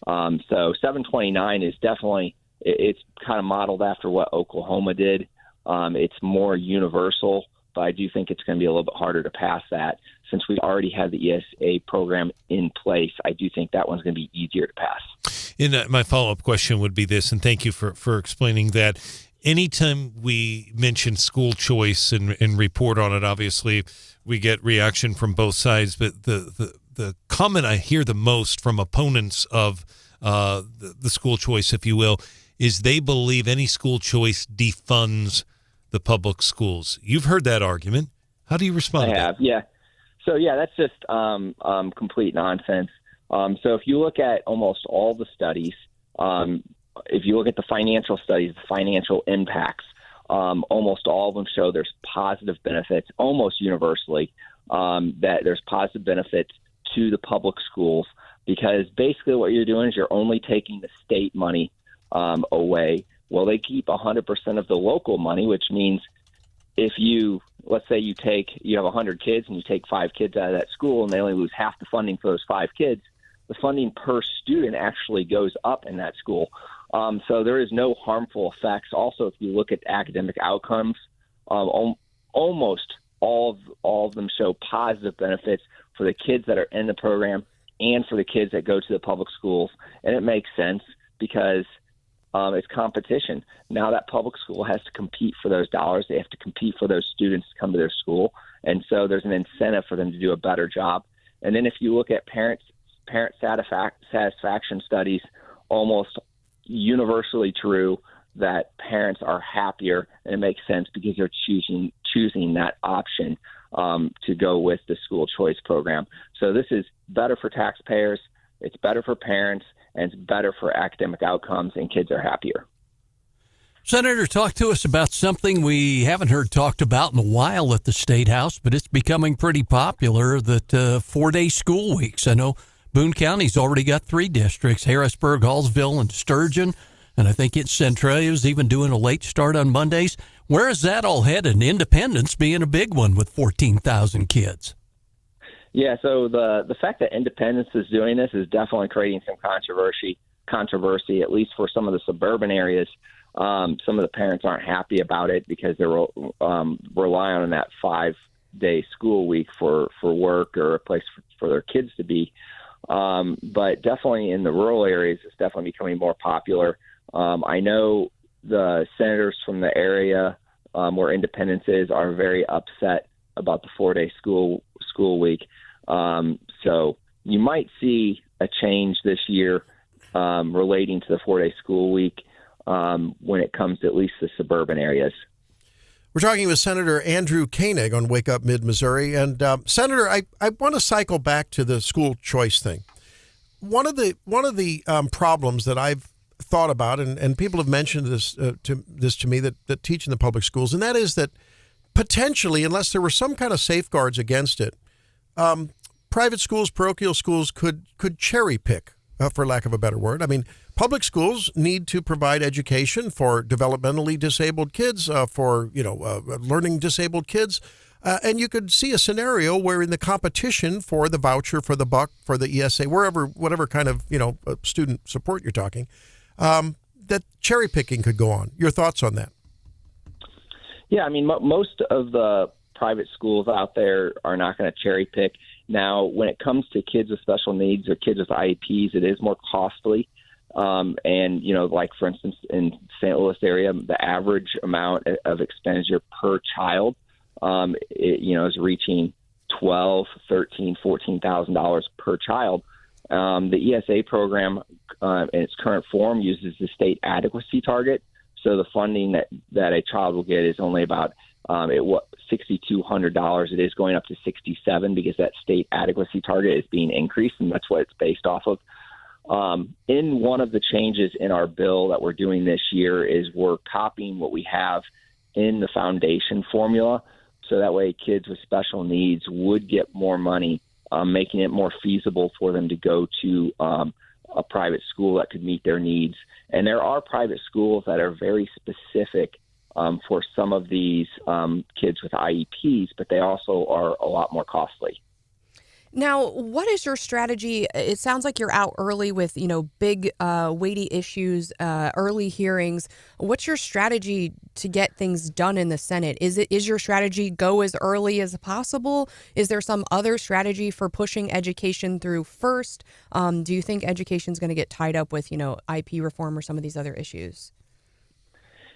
I: So 729 is definitely, it's kind of modeled after what Oklahoma did. It's more universal, but I do think it's going to be a little bit harder to pass that. Since we already have the ESA program in place, I do think that one's going to be easier to pass.
F: And my follow-up question would be this, and thank you for explaining that. Anytime we mention school choice and report on it, obviously we get reaction from both sides, but the comment I hear the most from opponents of the school choice, if you will, is they believe any school choice defunds the public schools. You've heard that argument. How do you respond?
I: I have, yeah. So, yeah, that's just complete nonsense. So if you look at almost all the studies, if you look at the financial studies, the financial impacts, almost all of them show there's positive benefits, almost universally, that there's positive benefits to the public schools, because basically what you're doing is you're only taking the state money away. Well, they keep 100% of the local money, which means if let's say you have 100 kids and you take 5 kids out of that school and they only lose half the funding for those 5 kids, the funding per student actually goes up in that school. So there is no harmful effects. Also, if you look at academic outcomes, almost all of them show positive benefits for the kids that are in the program and for the kids that go to the public schools. And it makes sense because it's competition. Now that public school has to compete for those dollars. They have to compete for those students to come to their school. And so there's an incentive for them to do a better job. And then if you look at parent satisfaction studies, almost universally true that parents are happier, and it makes sense because they're choosing that option to go with the school choice program. So this is better for taxpayers, it's better for parents, and it's better for academic outcomes, and kids are happier.
B: Senator, talk to us about something we haven't heard talked about in a while at the State House, but it's becoming pretty popular, that 4-day school weeks. I know Boone County's already got 3 districts, Harrisburg, Hallsville, and Sturgeon, and I think it's Centralia's even doing a late start on Mondays. Where is that all headed? Independence being a big one with 14,000 kids.
I: Yeah, so the fact that Independence is doing this is definitely creating some controversy, at least for some of the suburban areas. Some of the parents aren't happy about it because they're relying on that 5-day school week for work or a place for their kids to be. But definitely in the rural areas, it's definitely becoming more popular. I know the senators from the area where Independence is are very upset about the 4-day school week. So you might see a change this year relating to the 4-day school week when it comes to at least the suburban areas.
C: We're talking with Senator Andrew Koenig on Wake Up Mid-Missouri. And Senator, I want to cycle back to the school choice thing. One of the problems that I've thought about, and people have mentioned this to me that teach in the public schools, and that is that potentially, unless there were some kind of safeguards against it, private schools, parochial schools could cherry pick, for lack of a better word. I mean, public schools need to provide education for developmentally disabled kids, for learning disabled kids, and you could see a scenario where in the competition for the voucher, for the buck, for the ESA, whatever kind of student support you're talking, that cherry picking could go on. Your thoughts on that?
I: Yeah, I mean, most of the private schools out there are not going to cherry pick. Now, when it comes to kids with special needs or kids with IEPs, it is more costly. And, like, for instance, in St. Louis area, the average amount of expenditure per child, is reaching $12,000, $13,000, $14,000 per child. The ESA program in its current form uses the state adequacy target. So the funding that a child will get is only about $6,200. It is going up to $6,700 because that state adequacy target is being increased, and that's what it's based off of. In one of the changes in our bill that we're doing this year is we're copying what we have in the foundation formula, so that way kids with special needs would get more money, making it more feasible for them to go to a private school that could meet their needs. And there are private schools that are very specific for some of these kids with IEPs, but they also are a lot more costly.
D: Now, what is your strategy? It sounds like you're out early with, big, weighty issues, early hearings. What's your strategy to get things done in the Senate? Is your strategy go as early as possible? Is there some other strategy for pushing education through first? Do you think education is going to get tied up with, IP reform or some of these other issues?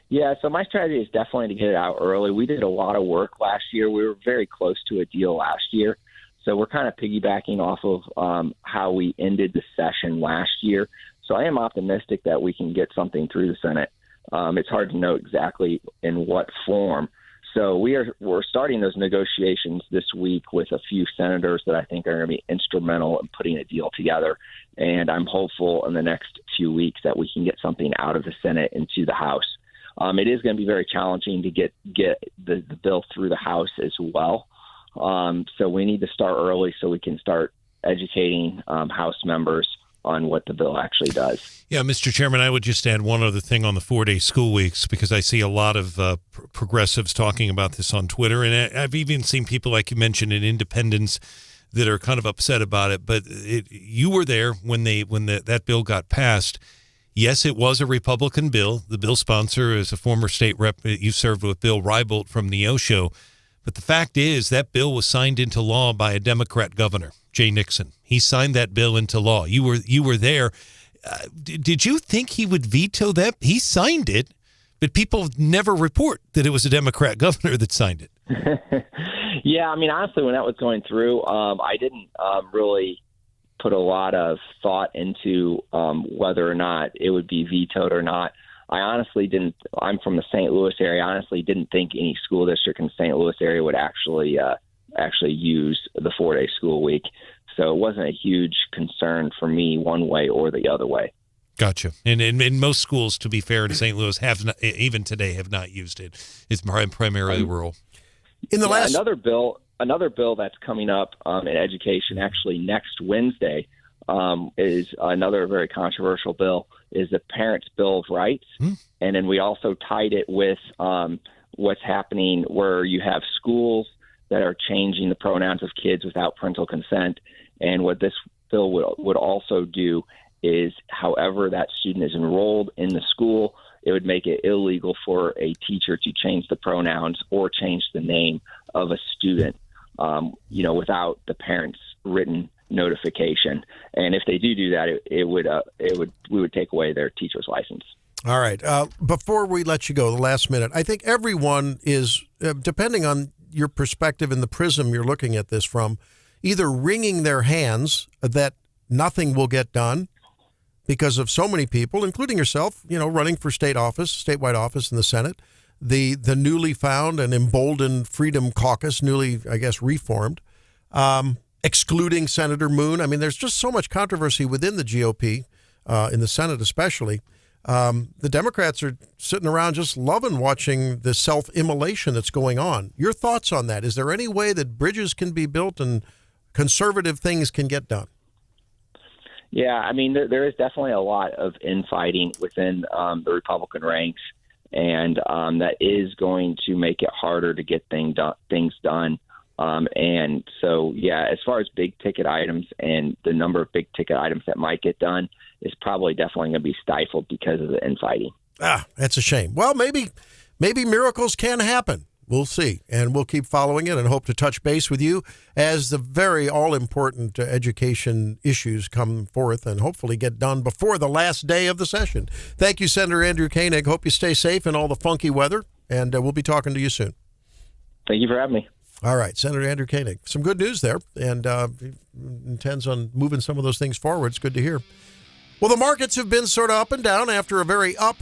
I: Yeah, so my strategy is definitely to get it out early. We did a lot of work last year. We were very close to a deal last year. So we're kind of piggybacking off of how we ended the session last year. So I am optimistic that we can get something through the Senate. It's hard to know exactly in what form. So we're starting those negotiations this week with a few senators that I think are going to be instrumental in putting a deal together. And I'm hopeful in the next few weeks that we can get something out of the Senate into the House. it is going to be very challenging to get the bill through the House as well. So we need to start early so we can start educating House members on what the bill actually does.
F: Yeah, Mr. Chairman, I would just add one other thing on the 4-day school weeks, because I see a lot of progressives talking about this on Twitter, and I've even seen people, like you mentioned, in Independence that are kind of upset about it. But you were there when that bill got passed. Yes, it was a Republican bill. The bill sponsor is a former state rep you served with, Bill Rybolt from Neosho. But the fact is that bill was signed into law by a Democrat governor, Jay Nixon. He signed that bill into law. You were there. Did you think he would veto that? He signed it, but people never report that it was a Democrat governor that signed it.
I: Yeah, I mean, honestly, when that was going through, I didn't really put a lot of thought into whether or not it would be vetoed or not. I honestly didn't. I'm from the St. Louis area. I honestly didn't think any school district in the St. Louis area would actually use the 4-day school week. So it wasn't a huge concern for me one way or the other way.
F: Gotcha. And most schools, to be fair, in St. Louis have not, even today, have not used it. It's primarily rural.
C: In the last
I: another bill that's coming up in education, actually next Wednesday, is another very controversial bill, is the Parents' Bill of Rights. And then we also tied it with what's happening where you have schools that are changing the pronouns of kids without parental consent. And what this bill would also do is, however that student is enrolled in the school, it would make it illegal for a teacher to change the pronouns or change the name of a student, without the parent's written notification. And if they do that, we would take away their teacher's license.
C: All right. Before we let you go, the last minute, I think everyone is, depending on your perspective and the prism you're looking at this from, either wringing their hands that nothing will get done because of so many people, including yourself, running for statewide office in the Senate, the newly found and emboldened Freedom Caucus, newly, I guess, reformed, excluding Senator Moon. I mean, there's just so much controversy within the GOP, in the Senate especially. The Democrats are sitting around just loving watching the self-immolation that's going on. Your thoughts on that? Is there any way that bridges can be built and conservative things can get done?
I: Yeah, I mean, there is definitely a lot of infighting within the Republican ranks, and that is going to make it harder to get things done. And so, yeah, as far as big ticket items and the number of big ticket items that might get done is probably definitely going to be stifled because of the infighting.
C: That's a shame. Well, maybe miracles can happen. We'll see, and we'll keep following it and hope to touch base with you as the very all-important education issues come forth and hopefully get done before the last day of the session. Thank you, Senator Andrew Koenig. Hope you stay safe in all the funky weather, and we'll be talking to you soon.
I: Thank you for having me.
C: All right, Senator Andrew Koenig. Some good news there, and he intends on moving some of those things forward. It's good to hear. Well, the markets have been sort of up and down after a very up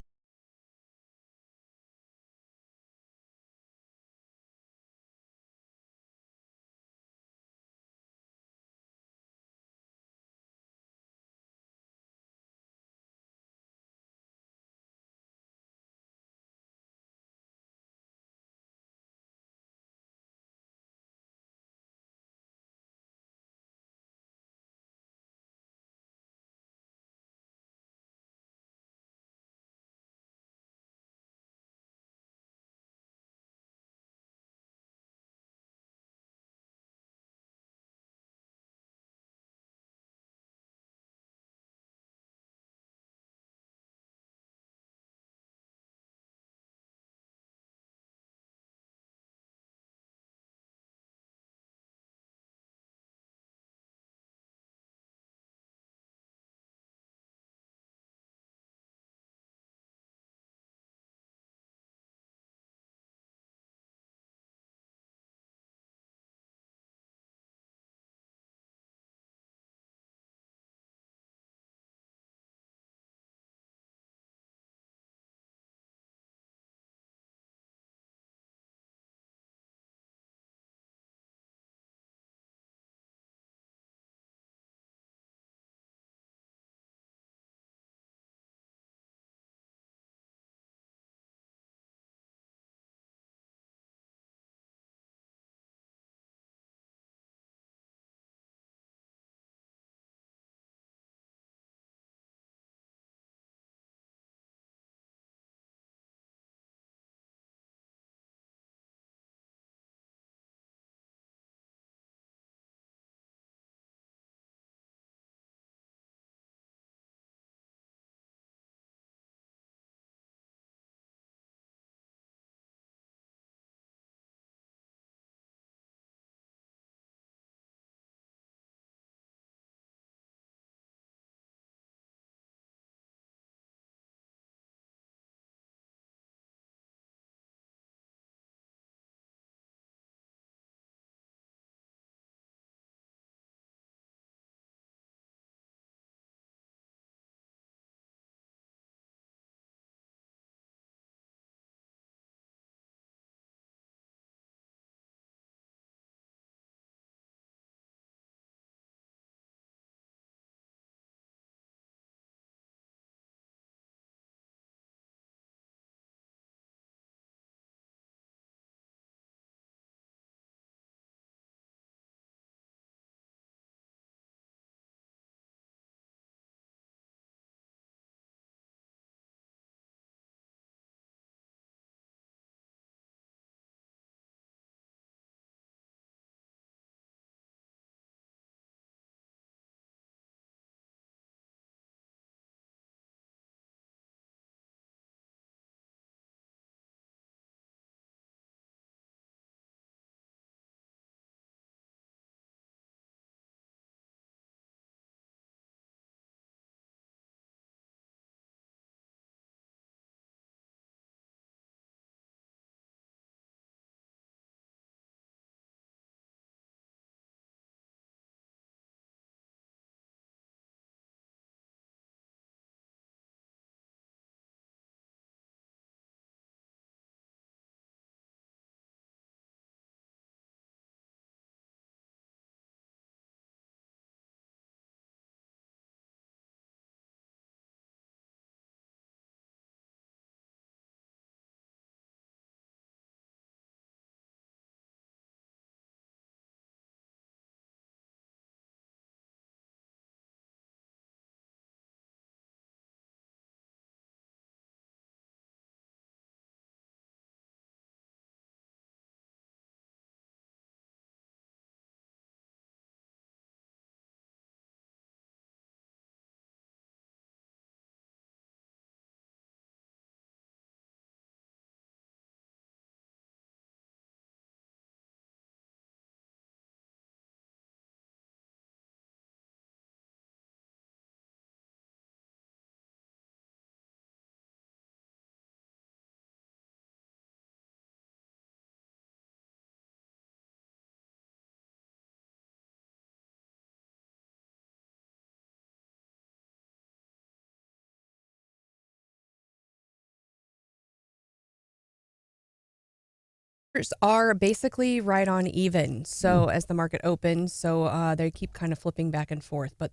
D: are basically right on even. So as the market opens, so they keep kind of flipping back and forth. But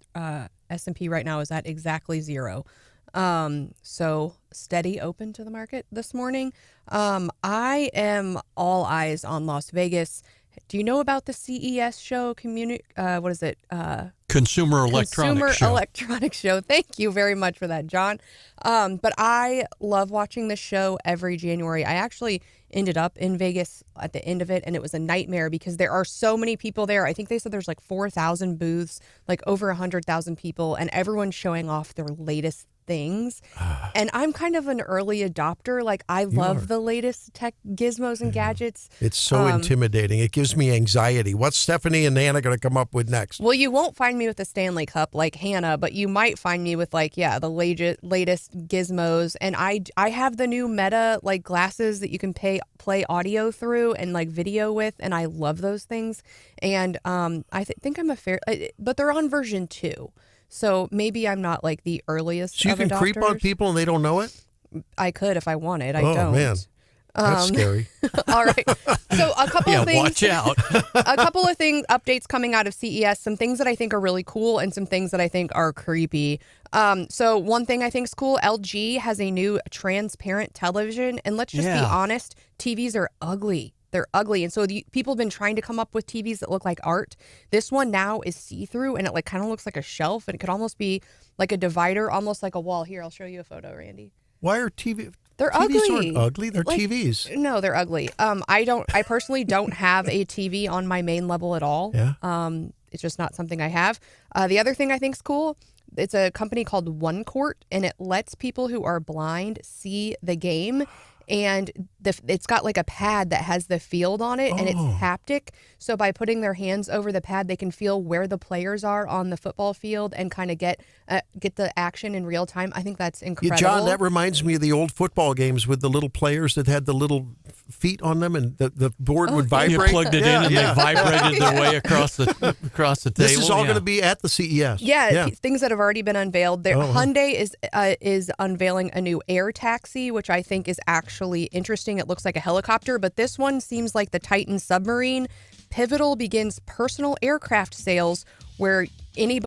D: S&P right now is at exactly 0. So steady open to the market this morning. I am all eyes on Las Vegas. Do you know about the CES show? What is it?
B: Consumer
D: Electronics Show. Thank you very much for that, John. But I love watching the show every January. I actually ended up in Vegas at the end of it, and it was a nightmare because there are so many people there. I think they said there's like 4,000 booths, like over 100,000 people, and everyone's showing off their latest things. And I'm kind of an early adopter. Like, I love the latest tech gizmos and gadgets.
C: It's so intimidating. It gives me anxiety. What's Stephanie and Hannah going to come up with next?
D: Well, you won't find me with the Stanley Cup like Hannah, but you might find me with the latest gizmos. And I have the new Meta like glasses that you can play audio through and like video with, and I love those things. And I think I'm but they're on version 2. So maybe I'm not like the earliest.
C: So you can creep on people and they don't know it?
D: I could if I wanted. I
C: don't.
D: Oh,
C: man. That's scary.
D: All right. So a couple of things.
B: Watch out.
D: A couple of updates coming out of CES, some things that I think are really cool and some things that I think are creepy. So one thing I think is cool, LG has a new transparent television. And let's just be honest, TVs are ugly. They're ugly. And so people have been trying to come up with TVs that look like art. This one now is see-through, and it like kind of looks like a shelf, and it could almost be like a divider, almost like a wall. Here, I'll show you a photo, Randy.
C: Why are TVs
D: ugly?
C: Aren't ugly. They're like, TVs.
D: No, they're ugly. I personally don't have a TV on my main level at all.
C: Yeah.
D: It's just not something I have. The other thing I think is cool, it's a company called One Court, and it lets people who are blind see the game. And it's got like a pad that has the field on it, and it's haptic. So by putting their hands over the pad, they can feel where the players are on the football field and kind of get the action in real time. I think that's incredible.
C: Yeah, John, that reminds me of the old football games with the little players that had the little feet on them, and the board would vibrate.
B: You plugged it in, and they vibrated their way across the table.
C: This is all going to be at the CES.
D: Yeah, things that have already been unveiled. Hyundai is unveiling a new air taxi, which I think is actually interesting. It looks like a helicopter, but this one seems like the Titan submarine. Pivotal begins personal aircraft sales where anybody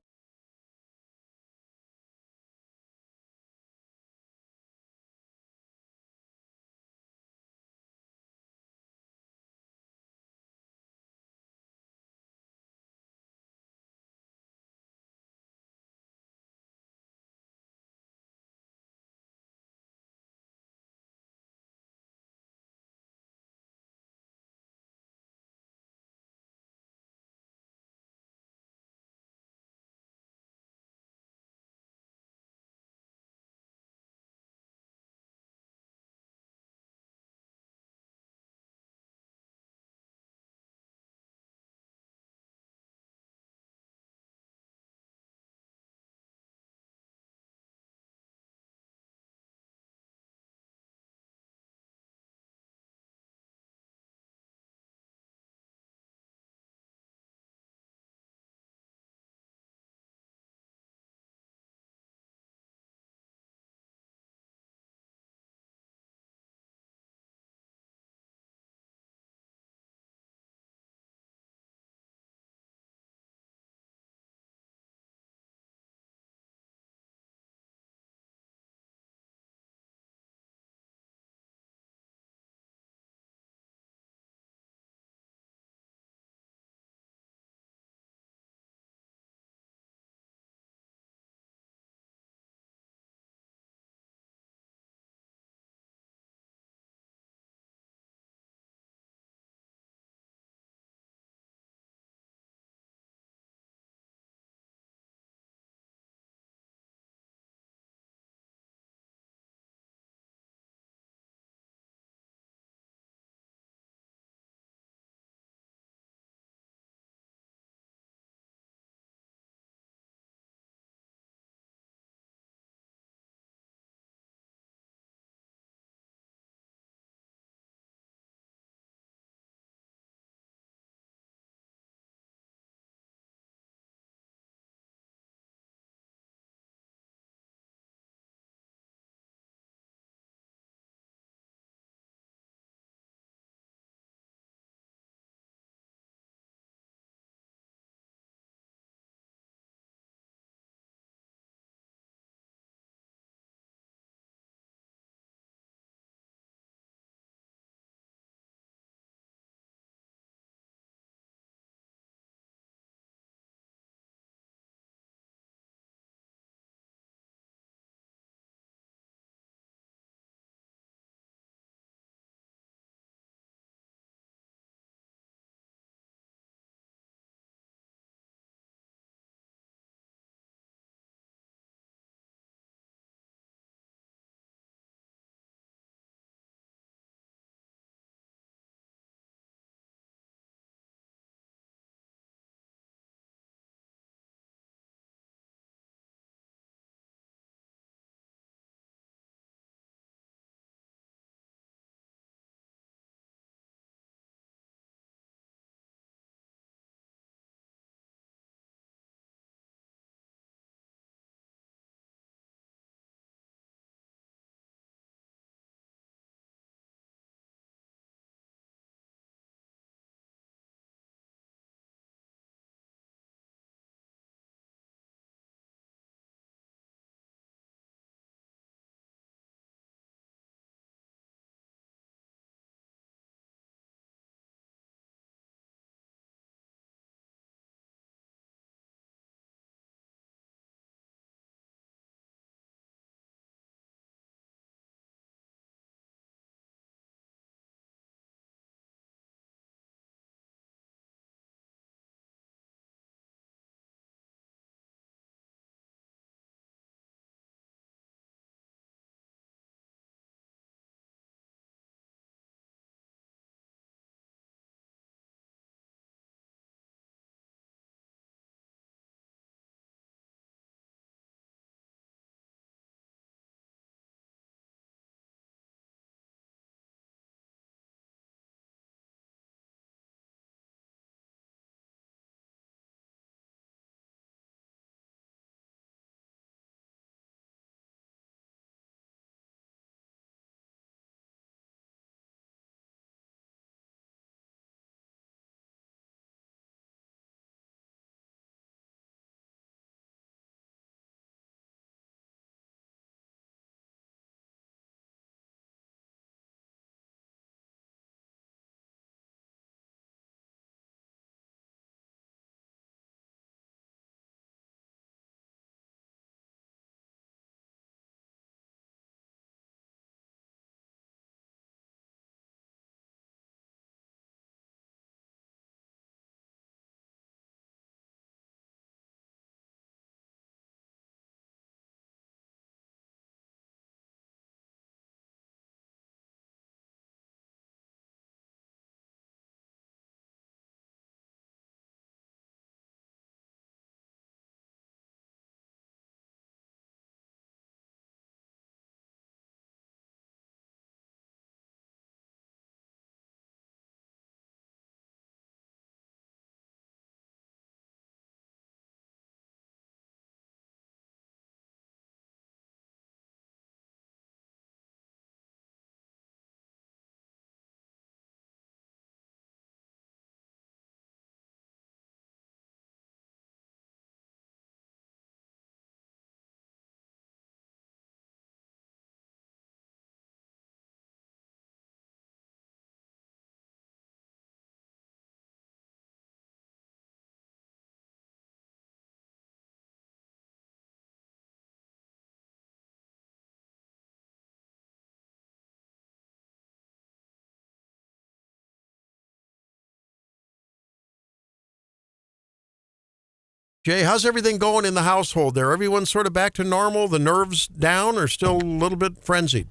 C: Jay, how's everything going in the household there? Everyone sort of back to normal? The nerves down or still a little bit frenzied?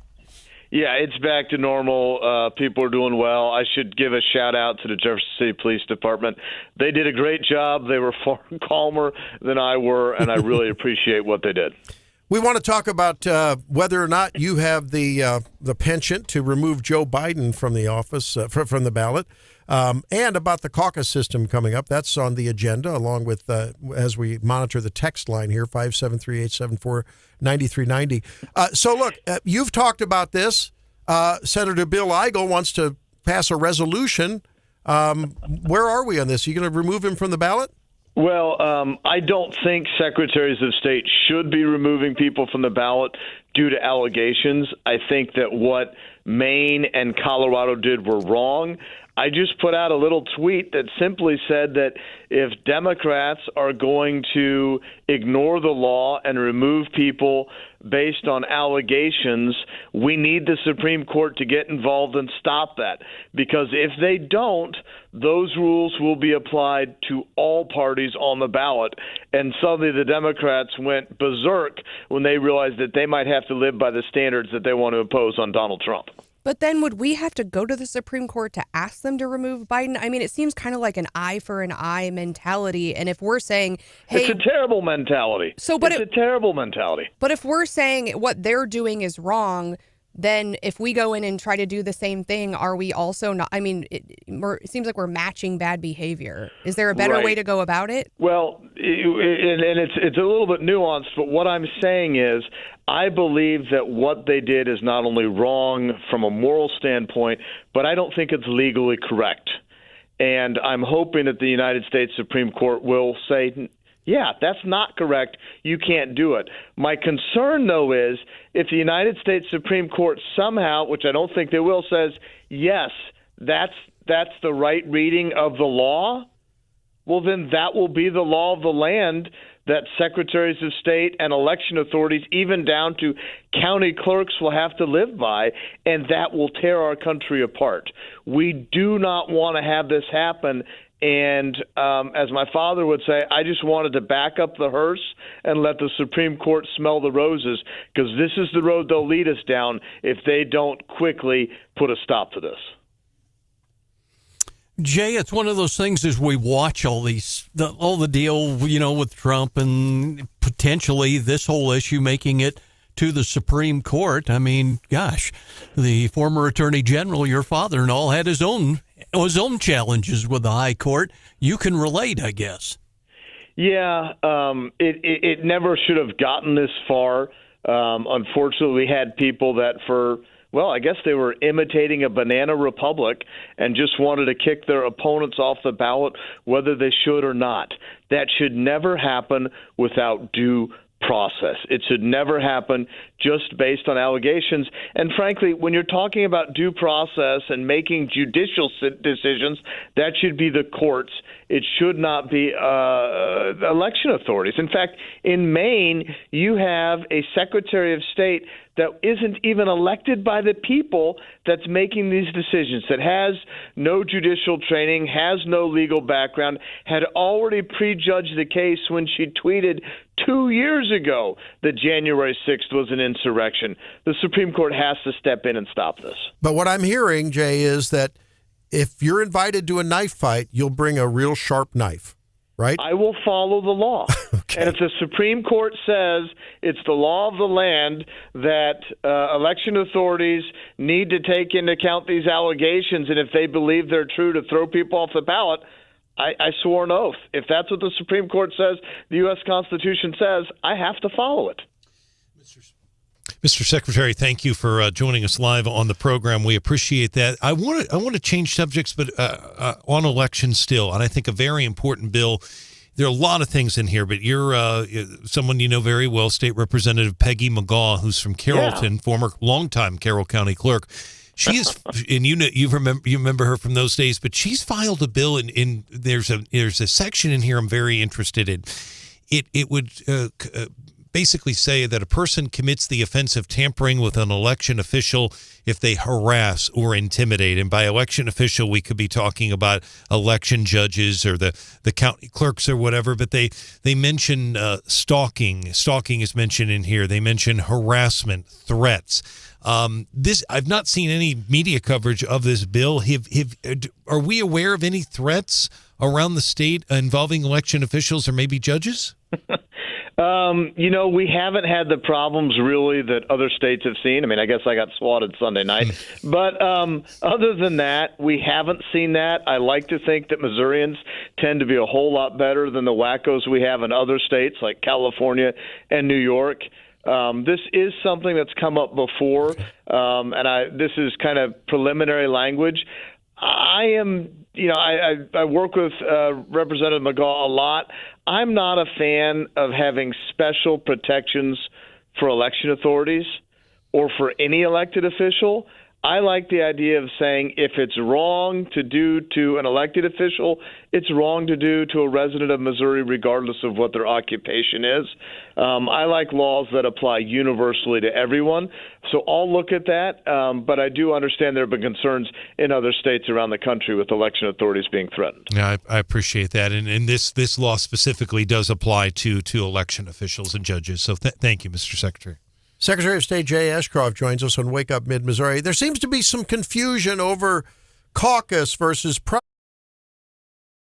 J: Yeah, it's back to normal. People are doing well. I should give a shout out to the Jefferson City Police Department. They did a great job. They were far calmer than I were, and I really appreciate what they did.
C: We want to talk about whether or not you have the penchant to remove Joe Biden from the office, from the ballot, and about the caucus system coming up. That's on the agenda, along with, as we monitor the text line here, 573-874-9390. So, look, you've talked about this. Senator Bill Eigel wants to pass a resolution. Where are we on this? Are you going to remove him from the ballot?
J: Well, I don't think secretaries of state should be removing people from the ballot due to allegations. I think that what Maine and Colorado did were wrong. I just put out a little tweet that simply said that if Democrats are going to ignore the law and remove people based on allegations, we need the Supreme Court to get involved and stop that. Because if they don't, those rules will be applied to all parties on the ballot. And suddenly the Democrats went berserk when they realized that they might have to live by the standards that they want to impose on Donald Trump.
D: But then would we have to go to the Supreme Court to ask them to remove Biden? I mean, it seems kind of like an eye for an eye mentality. And if we're saying, hey,
J: it's a terrible mentality. It's a terrible mentality.
D: But if we're saying what they're doing is wrong, then if we go in and try to do the same thing, are we also not? I mean, it seems like we're matching bad behavior. Is there a better way to go about it?
J: Well, and it's a little bit nuanced, but what I'm saying is I believe that what they did is not only wrong from a moral standpoint, but I don't think it's legally correct. And I'm hoping that the United States Supreme Court will say, yeah, that's not correct. You can't do it. My concern, though, is if the United States Supreme Court somehow, which I don't think they will, says, yes, that's the right reading of the law, well, then that will be the law of the land that secretaries of state and election authorities, even down to county clerks, will have to live by, and that will tear our country apart. We do not want to have this happen. And as my father would say, I just wanted to back up the hearse and let the Supreme Court smell the roses, because this is the road they'll lead us down if they don't quickly put a stop to this.
B: Jay, it's one of those things as we watch all the deal, with Trump and potentially this whole issue making it to the Supreme Court. I mean, gosh, the former Attorney General, your father, and all had his own challenges with the High Court. You can relate, I guess. Yeah,
J: it never should have gotten this far. Unfortunately, we had people that I guess they were imitating a banana republic and just wanted to kick their opponents off the ballot, whether they should or not. That should never happen without due process. It should never happen just based on allegations. And frankly, when you're talking about due process and making judicial decisions, that should be the courts. It should not be election authorities. In fact, in Maine, you have a Secretary of State that isn't even elected by the people that's making these decisions, that has no judicial training, has no legal background, had already prejudged the case when she tweeted 2 years ago that January 6th was an insurrection. The Supreme Court has to step in and stop this.
C: But what I'm hearing, Jay, is that if you're invited to a knife fight, you'll bring a real sharp knife. Right?
J: I will follow the law. Okay. And if the Supreme Court says it's the law of the land that election authorities need to take into account these allegations, and if they believe they're true, to throw people off the ballot, I swore an oath. If that's what the Supreme Court says, the U.S. Constitution says, I have to follow it.
F: Mr. Secretary, thank you for joining us live on the program. We appreciate that. I want to change subjects, but on elections still, and I think a very important bill. There are a lot of things in here, but you're someone you know very well, State Representative Peggy McGaugh, who's from Carrollton, former longtime Carroll County clerk. She is, and you remember her from those days, but she's filed a bill, and there's a section in here I'm very interested in. It would basically say that a person commits the offense of tampering with an election official if they harass or intimidate. And by election official, we could be talking about election judges or the county clerks or whatever, but they mention stalking. Stalking is mentioned in here. They mention harassment, threats. I've not seen any media coverage of this bill. Are we aware of any threats around the state involving election officials or maybe judges?
J: We haven't had the problems really that other states have seen. I mean, I guess I got swatted Sunday night. But other than that, we haven't seen that. I like to think that Missourians tend to be a whole lot better than the wackos we have in other states like California and New York. This is something that's come up before, this is kind of preliminary language. I work with Representative McGaugh a lot. I'm not a fan of having special protections for election authorities or for any elected official. I like the idea of saying if it's wrong to do to an elected official, it's wrong to do to a resident of Missouri regardless of what their occupation is. I like laws that apply universally to everyone. So I'll look at that, but I do understand there have been concerns in other states around the country with election authorities being threatened.
F: Yeah, I appreciate that. And this law specifically does apply to election officials and judges. So thank you, Mr. Secretary.
C: Secretary of State Jay Ashcroft joins us on Wake Up Mid-Missouri. There seems to be some confusion over caucus versus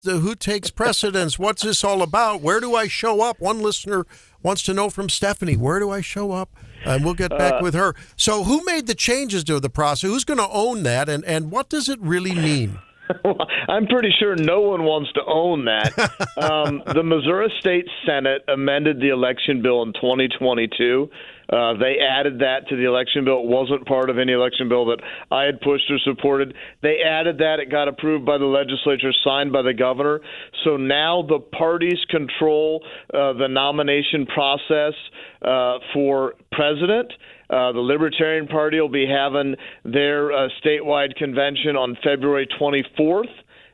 C: who takes precedence. What's this all about? Where do I show up? One listener wants to know from Stephanie, where do I show up? And we'll get back with her. So who made the changes to the process? Who's going to own that? And what does it really mean?
J: Well, I'm pretty sure no one wants to own that. The Missouri State Senate amended the election bill in 2022. They added that to the election bill. It wasn't part of any election bill that I had pushed or supported. They added that. It got approved by the legislature, signed by the governor. So now the parties control the nomination process for president. The Libertarian Party will be having their statewide convention on February 24th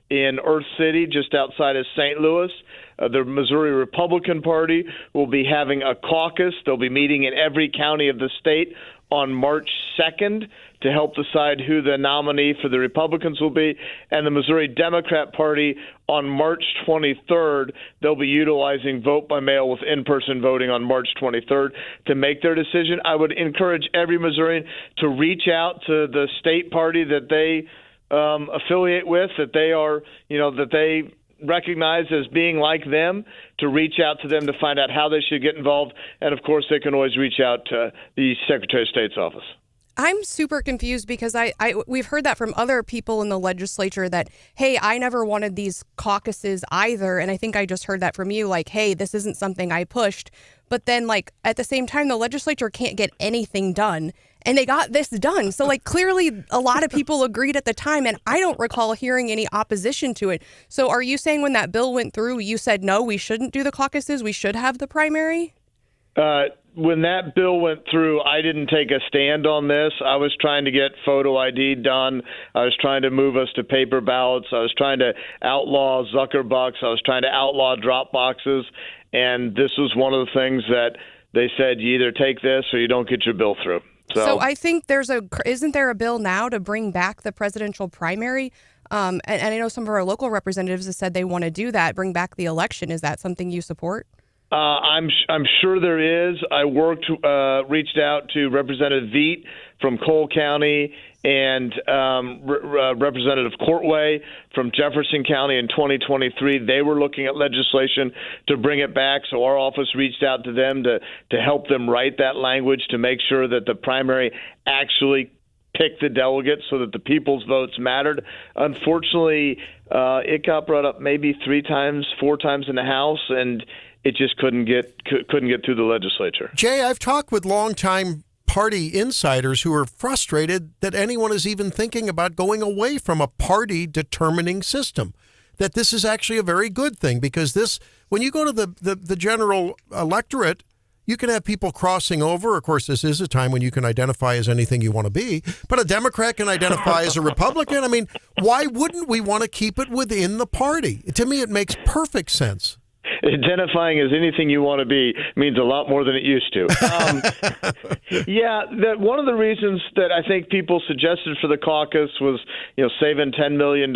J: in Earth City, just outside of St. Louis. The Missouri Republican Party will be having a caucus. They'll be meeting in every county of the state on March 2nd to help decide who the nominee for the Republicans will be. And the Missouri Democrat Party on March 23rd, they'll be utilizing vote by mail with in-person voting on March 23rd to make their decision. I would encourage every Missourian to reach out to the state party that they affiliate with, that they are, that they recognize as being like them, to reach out to them to find out how they should get involved. And, of course, they can always reach out to the Secretary of State's office.
D: I'm super confused because we've heard that from other people in the legislature that, hey, I never wanted these caucuses either. And I think I just heard that from you, like, hey, this isn't something I pushed. But then, like, at the same time, the legislature can't get anything done. And they got this done. So, like, clearly a lot of people agreed at the time, and I don't recall hearing any opposition to it. So are you saying when that bill went through, you said, no, we shouldn't do the caucuses, we should have the primary?
J: When that bill went through, I didn't take a stand on this. I was trying to get photo ID done. I was trying to move us to paper ballots. I was trying to outlaw Zuckerbucks. I was trying to outlaw drop boxes. And this was one of the things that they said, you either take this or you don't get your bill through.
D: So I think isn't there a bill now to bring back the presidential primary? And I know some of our local representatives have said they want to do that, bring back the election. Is that something you support?
J: I'm sure there is. I reached out to Representative Veet from Cole County and Representative Courtway from Jefferson County in 2023. They were looking at legislation to bring it back, so our office reached out to them to help them write that language to make sure that the primary actually picked the delegates so that the people's votes mattered. Unfortunately, it got brought up maybe 4 times in the House, and it just couldn't get through the legislature.
C: Jay, I've talked with longtime party insiders who are frustrated that anyone is even thinking about going away from a party determining system, that this is actually a very good thing, because this, when you go to the general electorate, you can have people crossing over. Of course, this is a time when you can identify as anything you want to be, but a Democrat can identify as a Republican. I mean, why wouldn't we want to keep it within the party? To me, it makes perfect sense.
J: identifying as anything you want to be means a lot more than it used to. One of the reasons that I think people suggested for the caucus was, saving $10 million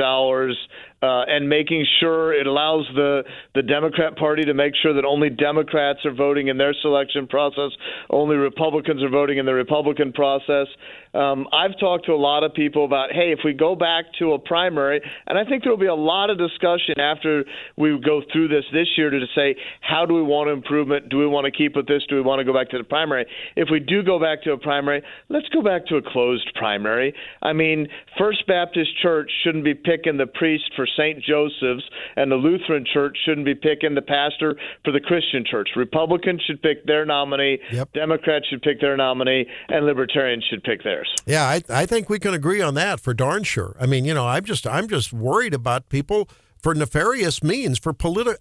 J: and making sure it allows the Democrat Party to make sure that only Democrats are voting in their selection process, only Republicans are voting in the Republican process. I've talked to a lot of people about, hey, if we go back to a primary, and I think there will be a lot of discussion after we go through this year to say, how do we want improvement? Do we want to keep with this? Do we want to go back to the primary? If we do go back to a primary, let's go back to a closed primary. I mean, First Baptist Church shouldn't be picking the priest for St. Joseph's, and the Lutheran Church shouldn't be picking the pastor for the Christian Church. Republicans should pick their nominee, Democrats should pick their nominee, and Libertarians should pick theirs.
C: Yeah, I think we can agree on that for darn sure. I mean, I'm just worried about people for nefarious means, for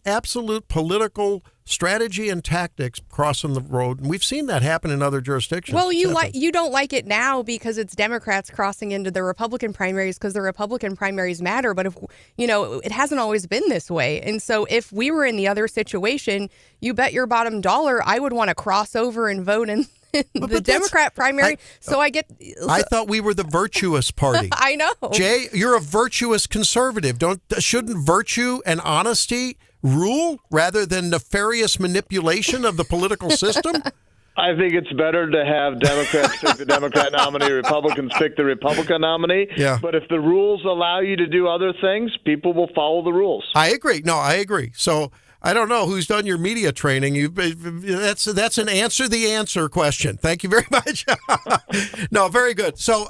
C: absolute political strategy and tactics crossing the road. And we've seen that happen in other jurisdictions.
D: Well, you don't like it now because it's Democrats crossing into the Republican primaries because the Republican primaries matter. But if it hasn't always been this way. And so if we were in the other situation, you bet your bottom dollar I would want to cross over and vote in the Democrat primary. I thought we were the virtuous party.
C: I know. Jay, you're a virtuous conservative. Shouldn't virtue and honesty rule rather than nefarious manipulation of the political system?
J: I think it's better to have Democrats pick the Democrat nominee, Republicans pick the Republican nominee. Yeah. But if the rules allow you to do other things, people will follow the rules.
C: I agree. No, I agree. So I don't know who's done your media training. That's an answer the answer question. Thank you very much. No, very good. So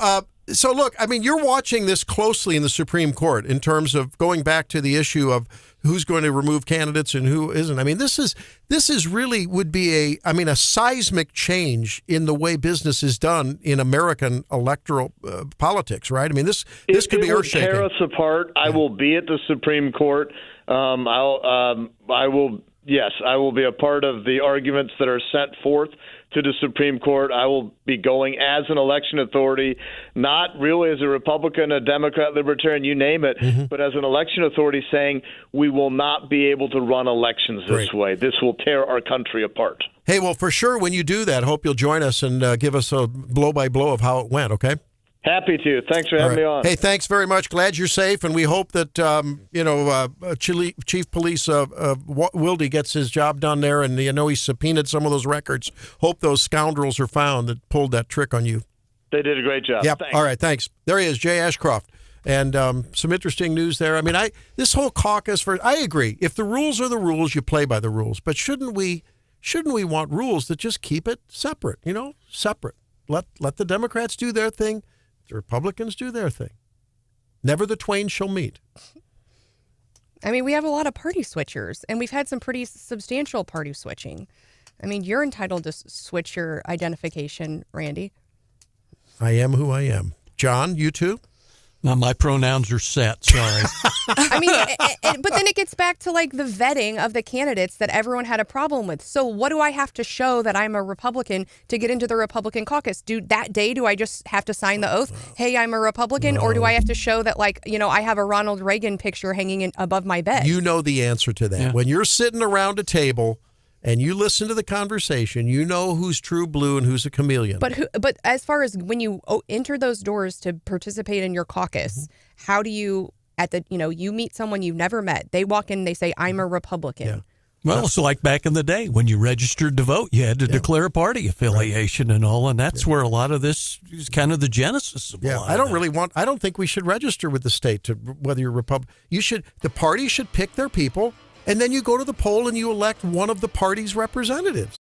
C: look, I mean, you're watching this closely in the Supreme Court in terms of going back to the issue of who's going to remove candidates and who isn't. I mean, this is really would be a seismic change in the way business is done in American electoral politics, right? I mean, this could be earth-shaking.
J: It will tear us apart. I will be at the Supreme Court. I will be a part of the arguments that are sent forth to the Supreme Court. I will be going as an election authority, not really as a Republican, a Democrat, Libertarian, you name it, but as an election authority saying we will not be able to run elections this way. This will tear our country apart.
C: Hey, well, for sure, when you do that, hope you'll join us and give us a blow-by-blow of how it went, okay?
J: Happy to. Thanks for having me on.
C: Hey, thanks very much. Glad you're safe, and we hope that Chief Police Wilde gets his job done there, and he subpoenaed some of those records. Hope those scoundrels are found that pulled that trick on you.
J: They did a great job.
C: Yep.
J: Thanks.
C: All right. Thanks. There he is, Jay Ashcroft, and some interesting news there. I mean, this whole caucus I agree. If the rules are the rules, you play by the rules. But shouldn't we want rules that just keep it separate? Separate. Let the Democrats do their thing. The Republicans do their thing. Never the twain shall meet.
D: I mean, we have a lot of party switchers, and we've had some pretty substantial party switching. I mean, you're entitled to switch your identification, Randy.
C: I am who I am. John, you too?
B: No, my pronouns are set. Sorry.
D: I mean, but then it gets back to like the vetting of the candidates that everyone had a problem with. So what do I have to show that I'm a Republican to get into the Republican caucus? Do I just have to sign the oath? Hey, I'm a Republican. No. Or do I have to show that I have a Ronald Reagan picture hanging above my bed?
C: You know the answer to that. Yeah. When you're sitting around a table and you listen to the conversation, you know who's true blue and who's a chameleon.
D: But as far as when you enter those doors to participate in your caucus, how do you you meet someone you've never met? They walk in, they say, "I'm a Republican."
B: Yeah. Well, it's like back in the day when you registered to vote, you had to declare a party affiliation and all, and that's where a lot of this is kind of the genesis of
C: I don't think we should register with the state to whether you're Republican. The party should pick their people. And then you go to the poll and you elect one of the party's representatives.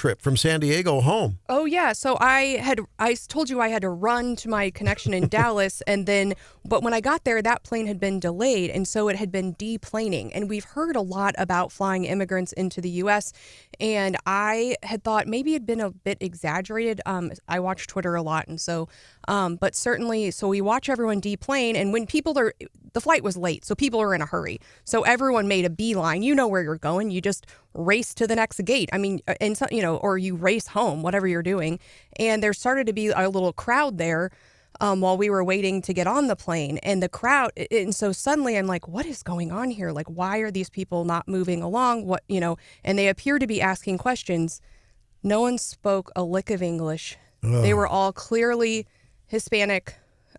C: trip from San Diego home.
D: Oh yeah, so I told you I had to run to my connection in Dallas, but when I got there, that plane had been delayed, and so it had been deplaning. And we've heard a lot about flying immigrants into the U.S., and I had thought maybe it'd been a bit exaggerated. I watch Twitter a lot, and so, but certainly, so we watch everyone deplane, and when the flight was late, so people are in a hurry, so everyone made a beeline. You know where you're going, you just race to the next gate. I mean, and so, or you race home, whatever you're doing. And there started to be a little crowd there while we were waiting to get on the plane. And the crowd, and so suddenly I'm like, what is going on here? Like, why are these people not moving along? And they appear to be asking questions. No one spoke a lick of English. They were all clearly Hispanic.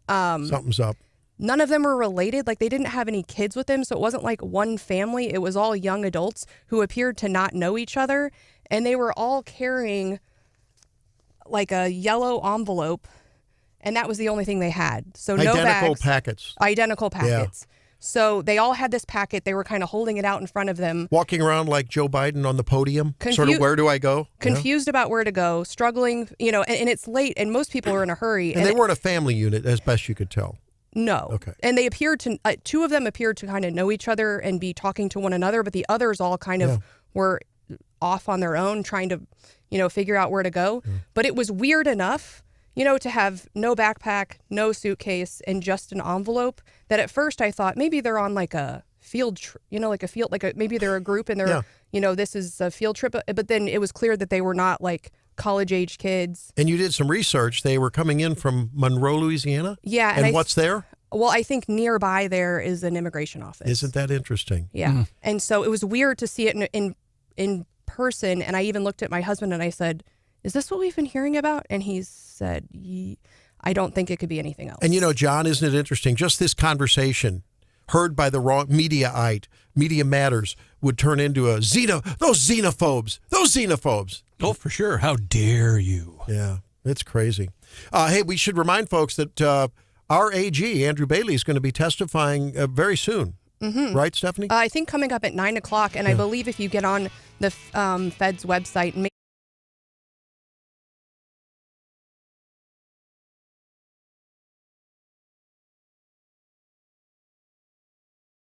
C: Something's up.
D: None of them were related. Like, they didn't have any kids with them, so it wasn't like one family. It was all young adults who appeared to not know each other, and they were all carrying like a yellow envelope, and that was the only thing they had. So no bags. Identical packets.
C: Yeah.
D: So they all had this packet. They were kind of holding it out in front of them.
C: Walking around like Joe Biden on the podium, sort of, where do I go?
D: Confused about where to go, struggling, and it's late, and most people are in a hurry.
C: And they weren't a family unit, as best you could tell.
D: No.
C: Okay.
D: And they appeared to, two of them appeared to kind of know each other and be talking to one another, but the others all kind of were off on their own, trying to, figure out where to go. But it was weird enough, to have no backpack, no suitcase, and just an envelope, that at first I thought maybe they're on like a field, maybe they're a group and they're, this is a field trip. But then it was clear that they were not like college-age kids.
C: And you did some research. They were coming in from Monroe, Louisiana?
D: Yeah.
C: And what's there?
D: Well, I think nearby there is an immigration office.
C: Isn't that interesting?
D: Yeah. And so it was weird to see it in person. And I even looked at my husband and I said, is this what we've been hearing about? And he said, I don't think it could be anything else.
C: And John, isn't it interesting? Just this conversation heard by the wrong Media Matters would turn into those xenophobes.
B: Oh, for sure. How dare you?
C: Yeah, it's crazy. Hey, we should remind folks that our AG, Andrew Bailey, is going to be testifying very soon. Mm-hmm. Right, Stephanie?
D: I think coming up at 9 o'clock. And I believe if you get on the Fed's website,